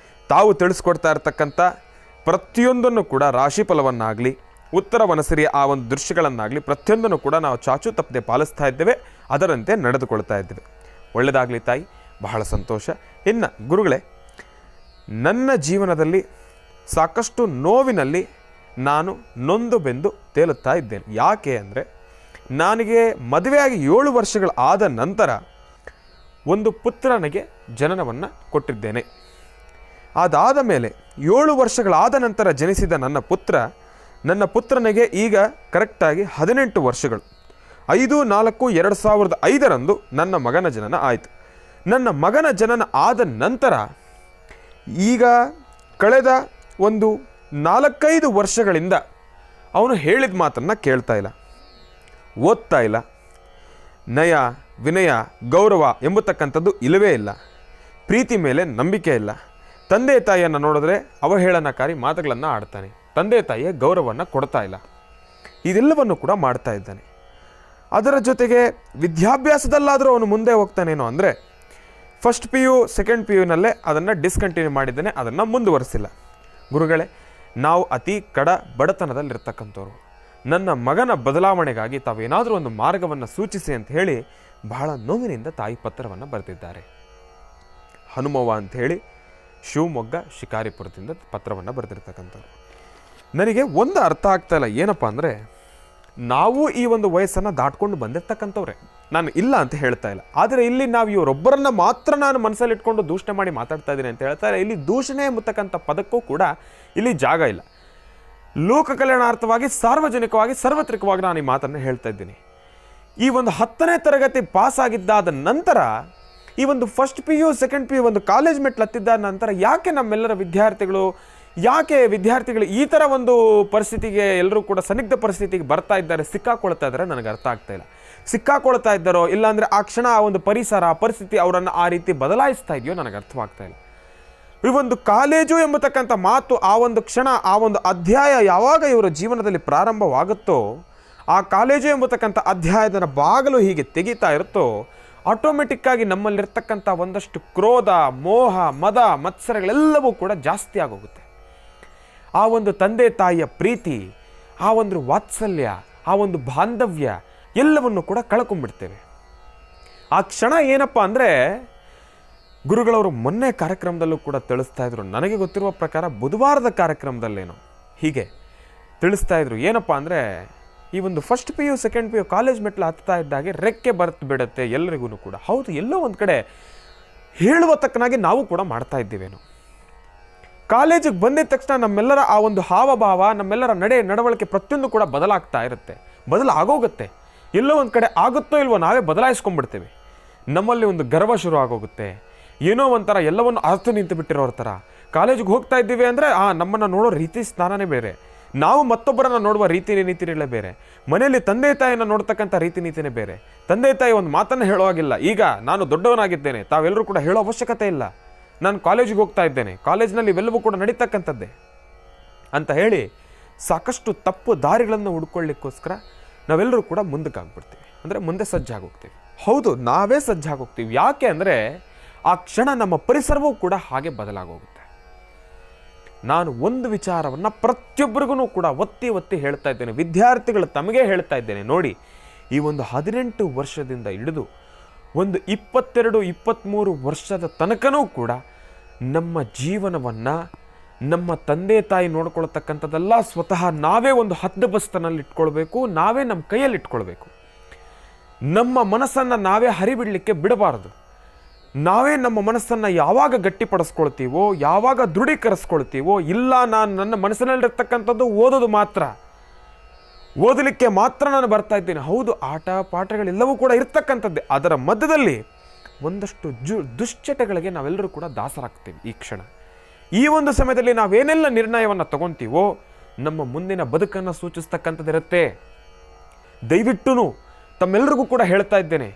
ತಾವು ತಿಳಿಸ್ಕೊಡ್ತಾ ಇರ್ತಕ್ಕಂಥ ಪ್ರತಿಯೊಂದನ್ನು ಕೂಡ ರಾಶಿಫಲವನ್ನಾಗಲಿ ಉತ್ತರ ವನಸಿರಿಯ ಆ ಒಂದು ದೃಶ್ಯಗಳನ್ನಾಗಲಿ ಪ್ರತಿಯೊಂದನ್ನು ಕೂಡ ನಾವು ಚಾಚು ತಪ್ಪದೆ ಪಾಲಿಸ್ತಾ ಇದ್ದೇವೆ, ಅದರಂತೆ ನಡೆದುಕೊಳ್ತಾ ಇದ್ದೇವೆ. ಒಳ್ಳೆಯದಾಗಲಿ ತಾಯಿ, ಬಹಳ ಸಂತೋಷ. ಇನ್ನು ಗುರುಗಳೇ, ನನ್ನ ಜೀವನದಲ್ಲಿ ಸಾಕಷ್ಟು ನೋವಿನಲ್ಲಿ ನಾನು ನೊಂದು ಬೆಂದು ತೇಲುತ್ತಾ ಇದ್ದೇನೆ. ಯಾಕೆ ಅಂದರೆ, ನನಗೆ ಮದುವೆಯಾಗಿ 7 ವರ್ಷಗಳು ಆದ ನಂತರ ಒಂದು ಪುತ್ರನಿಗೆ ಜನನವನ್ನು ಕೊಟ್ಟಿದ್ದೇನೆ. ಅದಾದ ಮೇಲೆ 7 ವರ್ಷಗಳಾದ ನಂತರ ಜನಿಸಿದ ನನ್ನ ಪುತ್ರನಿಗೆ ಈಗ ಕರೆಕ್ಟಾಗಿ 18 ವರ್ಷಗಳು. 5/4/2005 ನನ್ನ ಮಗನ ಜನನ ಆಯಿತು. ನನ್ನ ಮಗನ ಜನನ ಆದ ನಂತರ ಈಗ ಕಳೆದ ಒಂದು 4-5 ವರ್ಷಗಳಿಂದ ಅವನು ಹೇಳಿದ ಮಾತನ್ನು ಕೇಳ್ತಾ ಇಲ್ಲ, ಓದ್ತಾ ಇಲ್ಲ. ನಯ, ವಿನಯ, ಗೌರವ ಎಂಬತಕ್ಕಂಥದ್ದು ಇಲ್ಲವೇ ಇಲ್ಲ. ಪ್ರೀತಿ ಮೇಲೆ ನಂಬಿಕೆ ಇಲ್ಲ. ತಂದೆ ತಾಯಿಯನ್ನು ನೋಡಿದ್ರೆ ಅವಹೇಳನಕಾರಿ ಮಾತುಗಳನ್ನು ಆಡ್ತಾನೆ. ತಂದೆ ತಾಯಿಯ ಗೌರವವನ್ನು ಕೊಡ್ತಾ ಇಲ್ಲ. ಇದೆಲ್ಲವನ್ನು ಕೂಡ ಮಾಡ್ತಾ ಇದ್ದಾನೆ. ಅದರ ಜೊತೆಗೆ ವಿದ್ಯಾಭ್ಯಾಸದಲ್ಲಾದರೂ ಅವನು ಮುಂದೆ ಹೋಗ್ತಾನೇನೋ ಅಂದರೆ ಫಸ್ಟ್ PU ಸೆಕೆಂಡ್ PUನಲ್ಲೇ ಅದನ್ನು ಡಿಸ್ಕಂಟಿನ್ಯೂ ಮಾಡಿದ್ದಾನೆ, ಅದನ್ನು ಮುಂದುವರಿಸಿಲ್ಲ. ಗುರುಗಳೇ, ನಾವು ಅತಿ ಬಡತನದಲ್ಲಿರ್ತಕ್ಕಂಥವ್ರು. ನನ್ನ ಮಗನ ಬದಲಾವಣೆಗಾಗಿ ತಾವೇನಾದರೂ ಒಂದು ಮಾರ್ಗವನ್ನು ಸೂಚಿಸಿ ಅಂತ ಹೇಳಿ ಬಹಳ ನೋವಿನಿಂದ ತಾಯಿ ಪತ್ರವನ್ನು ಬರೆದಿದ್ದಾರೆ. ಹನುಮವ್ವ ಅಂತ ಹೇಳಿ ಶಿವಮೊಗ್ಗ ಶಿಕಾರಿಪುರದಿಂದ ಪತ್ರವನ್ನು ಬರೆದಿರ್ತಕ್ಕಂಥವ್ರು. ನನಗೆ ಒಂದು ಅರ್ಥ ಆಗ್ತಾ ಇಲ್ಲ, ಏನಪ್ಪ ಅಂದರೆ, ನಾವು ಈ ಒಂದು ವಯಸ್ಸನ್ನು ದಾಟ್ಕೊಂಡು ಬಂದಿರ್ತಕ್ಕಂಥವ್ರೆ, ನಾನು ಇಲ್ಲ ಅಂತ ಹೇಳ್ತಾ ಇಲ್ಲ. ಆದರೆ ಇಲ್ಲಿ ನಾವು ಇವರೊಬ್ಬರನ್ನ ಮಾತ್ರ ನಾನು ಮನಸ್ಸಲ್ಲಿ ಇಟ್ಕೊಂಡು ದೂಷಣೆ ಮಾಡಿ ಮಾತಾಡ್ತಾ ಇದ್ದೀನಿ ಅಂತ ಹೇಳ್ತಾರೆ. ಇಲ್ಲಿ ದೂಷಣೆ ಎಂಬತಕ್ಕಂಥ ಪದಕ್ಕೂ ಕೂಡ ಇಲ್ಲಿ ಜಾಗ ಇಲ್ಲ. ಲೋಕ ಕಲ್ಯಾಣಾರ್ಥವಾಗಿ ಸಾರ್ವಜನಿಕವಾಗಿ ಸಾರ್ವತ್ರಿಕವಾಗಿ ನಾನು ಈ ಮಾತನ್ನು ಹೇಳ್ತಾ ಇದ್ದೀನಿ. ಈ ಒಂದು 10ನೇ ತರಗತಿ ಪಾಸ್ ಆಗಿದ್ದಾದ ನಂತರ ಈ ಒಂದು ಫಸ್ಟ್ PU ಸೆಕೆಂಡ್ PU ಒಂದು ಕಾಲೇಜ್ ಮೆಟ್ಲು ಹತ್ತಿದ್ದಾದ ನಂತರ ಯಾಕೆ ನಮ್ಮೆಲ್ಲರ ವಿದ್ಯಾರ್ಥಿಗಳು ಈ ಥರ ಒಂದು ಪರಿಸ್ಥಿತಿಗೆ ಎಲ್ಲರೂ ಕೂಡ ಸನ್ನಿಗ್ಧ ಪರಿಸ್ಥಿತಿಗೆ ಬರ್ತಾ ಇದ್ದಾರೆ, ಸಿಕ್ಕಾಕೊಳ್ತಾ ಇದ್ದಾರೆ, ನನಗೆ ಅರ್ಥ ಆಗ್ತಾ ಇಲ್ಲ. ಸಿಕ್ಕಾಕೊಳ್ತಾ ಇದ್ದಾರೋ ಇಲ್ಲಾಂದರೆ ಆ ಕ್ಷಣ ಆ ಒಂದು ಪರಿಸರ ಆ ಪರಿಸ್ಥಿತಿ ಅವರನ್ನು ಆ ರೀತಿ ಬದಲಾಯಿಸ್ತಾ ಇದೆಯೋ ನನಗೆ ಅರ್ಥವಾಗ್ತಾ ಇಲ್ಲ. ಈ ಒಂದು ಕಾಲೇಜು ಎಂಬತಕ್ಕಂಥ ಮಾತು, ಆ ಒಂದು ಕ್ಷಣ, ಆ ಒಂದು ಅಧ್ಯಾಯ ಯಾವಾಗ ಇವರ ಜೀವನದಲ್ಲಿ ಪ್ರಾರಂಭವಾಗುತ್ತೋ, ಆ ಕಾಲೇಜು ಎಂಬತಕ್ಕಂಥ ಅಧ್ಯಾಯದ ಬಾಗಿಲು ಹೀಗೆ ತೆಗಿತಾ ಇರುತ್ತೋ, ಆಟೋಮೆಟಿಕ್ಕಾಗಿ ನಮ್ಮಲ್ಲಿರ್ತಕ್ಕಂಥ ಒಂದಷ್ಟು ಕ್ರೋಧ, ಮೋಹ, ಮದ, ಮತ್ಸರಗಳೆಲ್ಲವೂ ಕೂಡ ಜಾಸ್ತಿ ಆಗೋಗುತ್ತೆ. ಆ ಒಂದು ತಂದೆ ತಾಯಿಯ ಪ್ರೀತಿ, ಆ ಒಂದು ವಾತ್ಸಲ್ಯ, ಆ ಒಂದು ಬಾಂಧವ್ಯ ಎಲ್ಲವನ್ನು ಕೂಡ ಕಳ್ಕೊಂಡ್ಬಿಡ್ತೇವೆ. ಆ ಕ್ಷಣ ಏನಪ್ಪ ಅಂದರೆ, ಗುರುಗಳವರು ಮೊನ್ನೆ ಕಾರ್ಯಕ್ರಮದಲ್ಲೂ ಕೂಡ ತಿಳಿಸ್ತಾ ಇದ್ರು, ನನಗೆ ಗೊತ್ತಿರುವ ಪ್ರಕಾರ ಬುಧವಾರದ ಕಾರ್ಯಕ್ರಮದಲ್ಲೇನೋ ಹೀಗೆ ತಿಳಿಸ್ತಾ ಇದ್ರು. ಏನಪ್ಪ ಅಂದರೆ, ಈ ಒಂದು first PU second PU college ಮೆಟ್ಲು ಹತ್ತಾ ಇದ್ದಾಗೆ ರೆಕ್ಕೆ ಬರ್ತು ಬಿಡುತ್ತೆ ಎಲ್ಲರಿಗೂ ಕೂಡ. ಹೌದು, ಎಲ್ಲೋ ಒಂದು ಕಡೆ ಹೇಳುವ ತಕ್ಕನಾಗಿ ನಾವು ಕೂಡ ಮಾಡ್ತಾ ಇದ್ದೀವೇನೋ. ಕಾಲೇಜಿಗೆ ಬಂದಿದ ತಕ್ಷಣ ನಮ್ಮೆಲ್ಲರ ಆ ಒಂದು ಹಾವಭಾವ, ನಮ್ಮೆಲ್ಲರ ನಡವಳಿಕೆ ಪ್ರತಿಯೊಂದು ಕೂಡ ಬದಲಾಗ್ತಾ ಇರುತ್ತೆ, ಬದಲಾಗೋಗುತ್ತೆ. ಎಲ್ಲೋ ಒಂದು ಕಡೆ ಆಗುತ್ತೋ ಇಲ್ವೋ ನಾವೇ ಬದಲಾಯಿಸ್ಕೊಂಡ್ಬಿಡ್ತೇವೆ. ನಮ್ಮಲ್ಲಿ ಒಂದು ಗರ್ವ ಶುರು ಆಗೋಗುತ್ತೆ. ಏನೋ ಒಂಥರ ಎಲ್ಲವನ್ನು ಅರ್ಥ ನಿಂತು ಬಿಟ್ಟಿರೋರ ಥರ ಕಾಲೇಜಿಗೆ ಹೋಗ್ತಾ ಇದ್ದೀವಿ ಅಂದರೆ ನಮ್ಮನ್ನು ನೋಡೋ ರೀತಿ ಸ್ಥಾನನೇ ಬೇರೆ, ನಾವು ಮತ್ತೊಬ್ಬರನ್ನು ನೋಡುವ ರೀತಿ ನೀತಿಗಳೇ ಬೇರೆ, ಮನೆಯಲ್ಲಿ ತಂದೆ ತಾಯಿಯನ್ನು ನೋಡ್ತಕ್ಕಂಥ ರೀತಿ ನೀತಿನೇ ಬೇರೆ. ತಂದೆ ತಾಯಿ ಒಂದು ಮಾತನ್ನು ಹೇಳುವಾಗಿಲ್ಲ, ಈಗ ನಾನು ದೊಡ್ಡವನಾಗಿದ್ದೇನೆ, ತಾವೆಲ್ಲರೂ ಕೂಡ ಹೇಳೋ ಅವಶ್ಯಕತೆ ಇಲ್ಲ, ನಾನು ಕಾಲೇಜಿಗೆ ಹೋಗ್ತಾ ಇದ್ದೇನೆ, ಕಾಲೇಜಿನಲ್ಲಿ ಇವೆಲ್ಲವೂ ಕೂಡ ನಡೀತಕ್ಕಂಥದ್ದೇ ಅಂತ ಹೇಳಿ ಸಾಕಷ್ಟು ತಪ್ಪು ದಾರಿಗಳನ್ನು ಹುಡ್ಕೊಳ್ಳಿಕ್ಕೋಸ್ಕರ ನಾವೆಲ್ಲರೂ ಕೂಡ ಮುಂದಕ್ಕಾಗ್ಬಿಡ್ತೀವಿ, ಅಂದರೆ ಮುಂದೆ ಸಜ್ಜಾಗೋಗ್ತೀವಿ. ಹೌದು, ನಾವೇ ಸಜ್ಜಾಗೋಗ್ತೀವಿ. ಯಾಕೆ ಅಂದರೆ ಆ ಕ್ಷಣ ನಮ್ಮ ಪರಿಸರವೂ ಕೂಡ ಹಾಗೆ ಬದಲಾಗೋಗುತ್ತೆ. ನಾನು ಒಂದು ವಿಚಾರವನ್ನು ಪ್ರತಿಯೊಬ್ಬರಿಗೂ ಕೂಡ ಒತ್ತಿ ಹೇಳ್ತಾ ಇದ್ದೇನೆ, ವಿದ್ಯಾರ್ಥಿಗಳು ತಮಗೆ ಹೇಳ್ತಾ ಇದ್ದೇನೆ. ನೋಡಿ, ಈ ಒಂದು 18 ವರ್ಷದಿಂದ ಹಿಡಿದು ಒಂದು 22-23 ವರ್ಷದ ತನಕನೂ ಕೂಡ ನಮ್ಮ ಜೀವನವನ್ನು ನಮ್ಮ ತಂದೆ ತಾಯಿ ನೋಡ್ಕೊಳ್ತಕ್ಕಂಥದ್ದೆಲ್ಲ ಸ್ವತಃ ನಾವೇ ಒಂದು ಹದ್ದುಬಸ್ತನಲ್ಲಿ ಇಟ್ಕೊಳ್ಬೇಕು, ನಾವೇ ನಮ್ಮ ಕೈಯಲ್ಲಿ ಇಟ್ಕೊಳ್ಬೇಕು. ನಮ್ಮ ಮನಸ್ಸನ್ನು ನಾವೇ ಹರಿಬಿಡಲಿಕ್ಕೆ ಬಿಡಬಾರದು. ನಾವೇ ನಮ್ಮ ಮನಸ್ಸನ್ನು ಯಾವಾಗ ಗಟ್ಟಿಪಡಿಸ್ಕೊಳ್ತೀವೋ, ಯಾವಾಗ ದೃಢೀಕರಿಸ್ಕೊಳ್ತೀವೋ, ಇಲ್ಲ ನಾನು ನನ್ನ ಮನಸ್ಸಿನಲ್ಲಿರ್ತಕ್ಕಂಥದ್ದು ಓದೋದು ಮಾತ್ರ, ಓದಲಿಕ್ಕೆ ಮಾತ್ರ ನಾನು ಬರ್ತಾ ಇದ್ದೇನೆ. ಹೌದು, ಆಟ ಪಾಠಗಳೆಲ್ಲವೂ ಕೂಡ ಇರ್ತಕ್ಕಂಥದ್ದೇ. ಅದರ ಮಧ್ಯದಲ್ಲಿ ಒಂದಷ್ಟು ದುಶ್ಚಟಗಳಿಗೆ ನಾವೆಲ್ಲರೂ ಕೂಡ ದಾಸರಾಗ್ತೀವಿ. ಈ ಕ್ಷಣ, ಈ ಒಂದು ಸಮಯದಲ್ಲಿ ನಾವೇನೆಲ್ಲ ನಿರ್ಣಯವನ್ನು ತಗೊತೀವೋ ನಮ್ಮ ಮುಂದಿನ ಬದುಕನ್ನು ಸೂಚಿಸ್ತಕ್ಕಂಥದ್ದಿರುತ್ತೆ. ದಯವಿಟ್ಟು ತಮ್ಮೆಲ್ಲರಿಗೂ ಕೂಡ ಹೇಳ್ತಾ ಇದ್ದೇನೆ,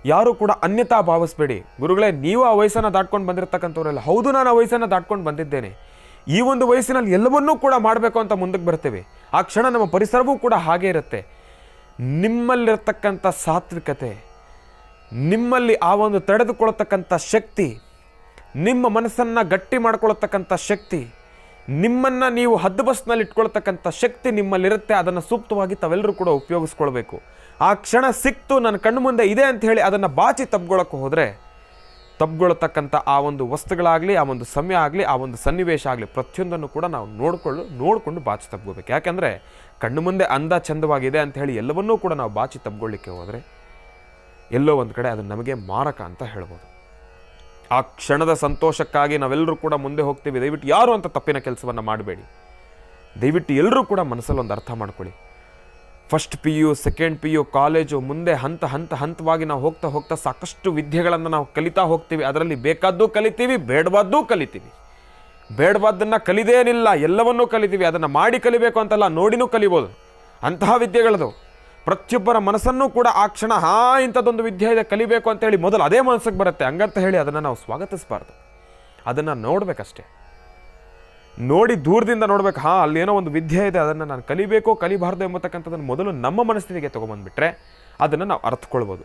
ಯಾರು ಕೂಡ ಅನ್ಯತಾ ಭಾವಿಸ್ಬೇಡಿ. ಗುರುಗಳೇ, ನೀವು ಆ ವಯಸ್ಸನ್ನು ದಾಟ್ಕೊಂಡು ಬಂದಿರತಕ್ಕಂಥವ್ರಲ್ಲ. ಹೌದು, ನಾನು ಆ ವಯಸ್ಸನ್ನು ದಾಟ್ಕೊಂಡು ಬಂದಿದ್ದೇನೆ. ಈ ಒಂದು ವಯಸ್ಸಿನಲ್ಲಿ ಎಲ್ಲವನ್ನೂ ಕೂಡ ಮಾಡಬೇಕು ಅಂತ ಮುಂದಕ್ಕೆ ಬರ್ತೇವೆ. ಆ ಕ್ಷಣ ನಮ್ಮ ಪರಿಸರವೂ ಕೂಡ ಹಾಗೇ ಇರುತ್ತೆ. ನಿಮ್ಮಲ್ಲಿರ್ತಕ್ಕಂಥ ಸಾತ್ವಿಕತೆ, ನಿಮ್ಮಲ್ಲಿ ಆ ಒಂದು ತಡೆದುಕೊಳ್ಳತಕ್ಕಂಥ ಶಕ್ತಿ, ನಿಮ್ಮ ಮನಸ್ಸನ್ನು ಗಟ್ಟಿ ಮಾಡ್ಕೊಳ್ತಕ್ಕಂಥ ಶಕ್ತಿ, ನಿಮ್ಮನ್ನು ನೀವು ಹದ್ದುಬಸ್ನಲ್ಲಿ ಇಟ್ಕೊಳ್ತಕ್ಕಂಥ ಶಕ್ತಿ ನಿಮ್ಮಲ್ಲಿರುತ್ತೆ. ಅದನ್ನು ಸೂಕ್ತವಾಗಿ ತಾವೆಲ್ಲರೂ ಕೂಡ ಉಪಯೋಗಿಸ್ಕೊಳ್ಬೇಕು. ಆ ಕ್ಷಣ ಸಿಕ್ತು, ನನ್ನ ಕಣ್ಣು ಮುಂದೆ ಇದೆ ಅಂತ ಹೇಳಿ ಅದನ್ನು ಬಾಚಿ ತಬ್ಗೊಳಕ್ಕೆ ಹೋದರೆ ತಬ್ಗೊಳ್ತಕ್ಕಂಥ ಆ ಒಂದು ವಸ್ತುಗಳಾಗಲಿ, ಆ ಒಂದು ಸಮಯ ಆಗಲಿ, ಆ ಒಂದು ಸನ್ನಿವೇಶ ಆಗಲಿ, ಪ್ರತಿಯೊಂದನ್ನು ಕೂಡ ನಾವು ನೋಡಿಕೊಂಡು ಬಾಚಿ ತಬ್ಕೋಬೇಕು. ಯಾಕೆಂದರೆ ಕಣ್ಣು ಮುಂದೆ ಅಂದ ಚಂದವಾಗಿದೆ ಅಂತ ಹೇಳಿ ಎಲ್ಲವನ್ನೂ ಕೂಡ ನಾವು ಬಾಚಿ ತಬ್ಗೊಳ್ಳಿಕ್ಕೆ ಹೋದರೆ ಎಲ್ಲೋ ಒಂದು ಕಡೆ ಅದು ನಮಗೆ ಮಾರಕ ಅಂತ ಹೇಳ್ಬೋದು. ಆ ಕ್ಷಣದ ಸಂತೋಷಕ್ಕಾಗಿ ನಾವೆಲ್ಲರೂ ಕೂಡ ಮುಂದೆ ಹೋಗ್ತೀವಿ. ದಯವಿಟ್ಟು ಯಾರು ಅಂತ ತಪ್ಪಿನ ಕೆಲಸವನ್ನು ಮಾಡಬೇಡಿ. ದಯವಿಟ್ಟು ಎಲ್ಲರೂ ಕೂಡ ಮನಸ್ಸಲ್ಲಿ ಒಂದು ಅರ್ಥ ಮಾಡ್ಕೊಳ್ಳಿ. First PU, second PU, college, ಮುಂದೆ ಹಂತವಾಗಿ ನಾವು ಹೋಗ್ತಾ ಸಾಕಷ್ಟು ವಿದ್ಯೆಗಳನ್ನು ನಾವು ಕಲಿತಾ ಹೋಗ್ತೀವಿ. ಅದರಲ್ಲಿ ಬೇಕಾದ್ದು ಕಲಿತೀವಿ, ಬೇಡವಾದ್ದೂ ಕಲಿತೀವಿ. ಬೇಡವಾದ್ದನ್ನು ಕಲಿದೇನಿಲ್ಲ, ಎಲ್ಲವನ್ನೂ ಕಲಿತೀವಿ. ಅದನ್ನು ಮಾಡಿ ಕಲಿಬೇಕು ಅಂತಲ್ಲ, ನೋಡಿನೂ ಕಲಿಬೋದು. ಅಂತಹ ವಿದ್ಯೆಗಳದು ಪ್ರತಿಯೊಬ್ಬರ ಮನಸ್ಸನ್ನು ಕೂಡ ಆ ಕ್ಷಣ ಇಂಥದ್ದೊಂದು ವಿದ್ಯೆ ಇದೆ ಕಲಿಬೇಕು ಅಂತೇಳಿ ಮೊದಲು ಅದೇ ಮನಸ್ಸಿಗೆ ಬರುತ್ತೆ. ಹಂಗಂತ ಹೇಳಿ ಅದನ್ನು ನಾವು ಸ್ವಾಗತಿಸಬಾರ್ದು. ಅದನ್ನು ನೋಡಬೇಕಷ್ಟೇ. ನೋಡಿ ದೂರದಿಂದ ನೋಡ್ಬೇಕು, ಅಲ್ಲಿ ಏನೋ ಒಂದು ವಿದ್ಯೆ ಇದೆ, ಅದನ್ನು ನಾನು ಕಲಿಬೇಕೋ ಕಲಿಬಾರ್ದು ಎಂಬತಕ್ಕಂಥದ್ದನ್ನು ಮೊದಲು ನಮ್ಮ ಮನಸ್ಥಿತಿಗೆ ತೊಗೊಂಬಂದ್ಬಿಟ್ರೆ ಅದನ್ನು ನಾವು ಅರ್ಥಕೊಳ್ಬೋದು.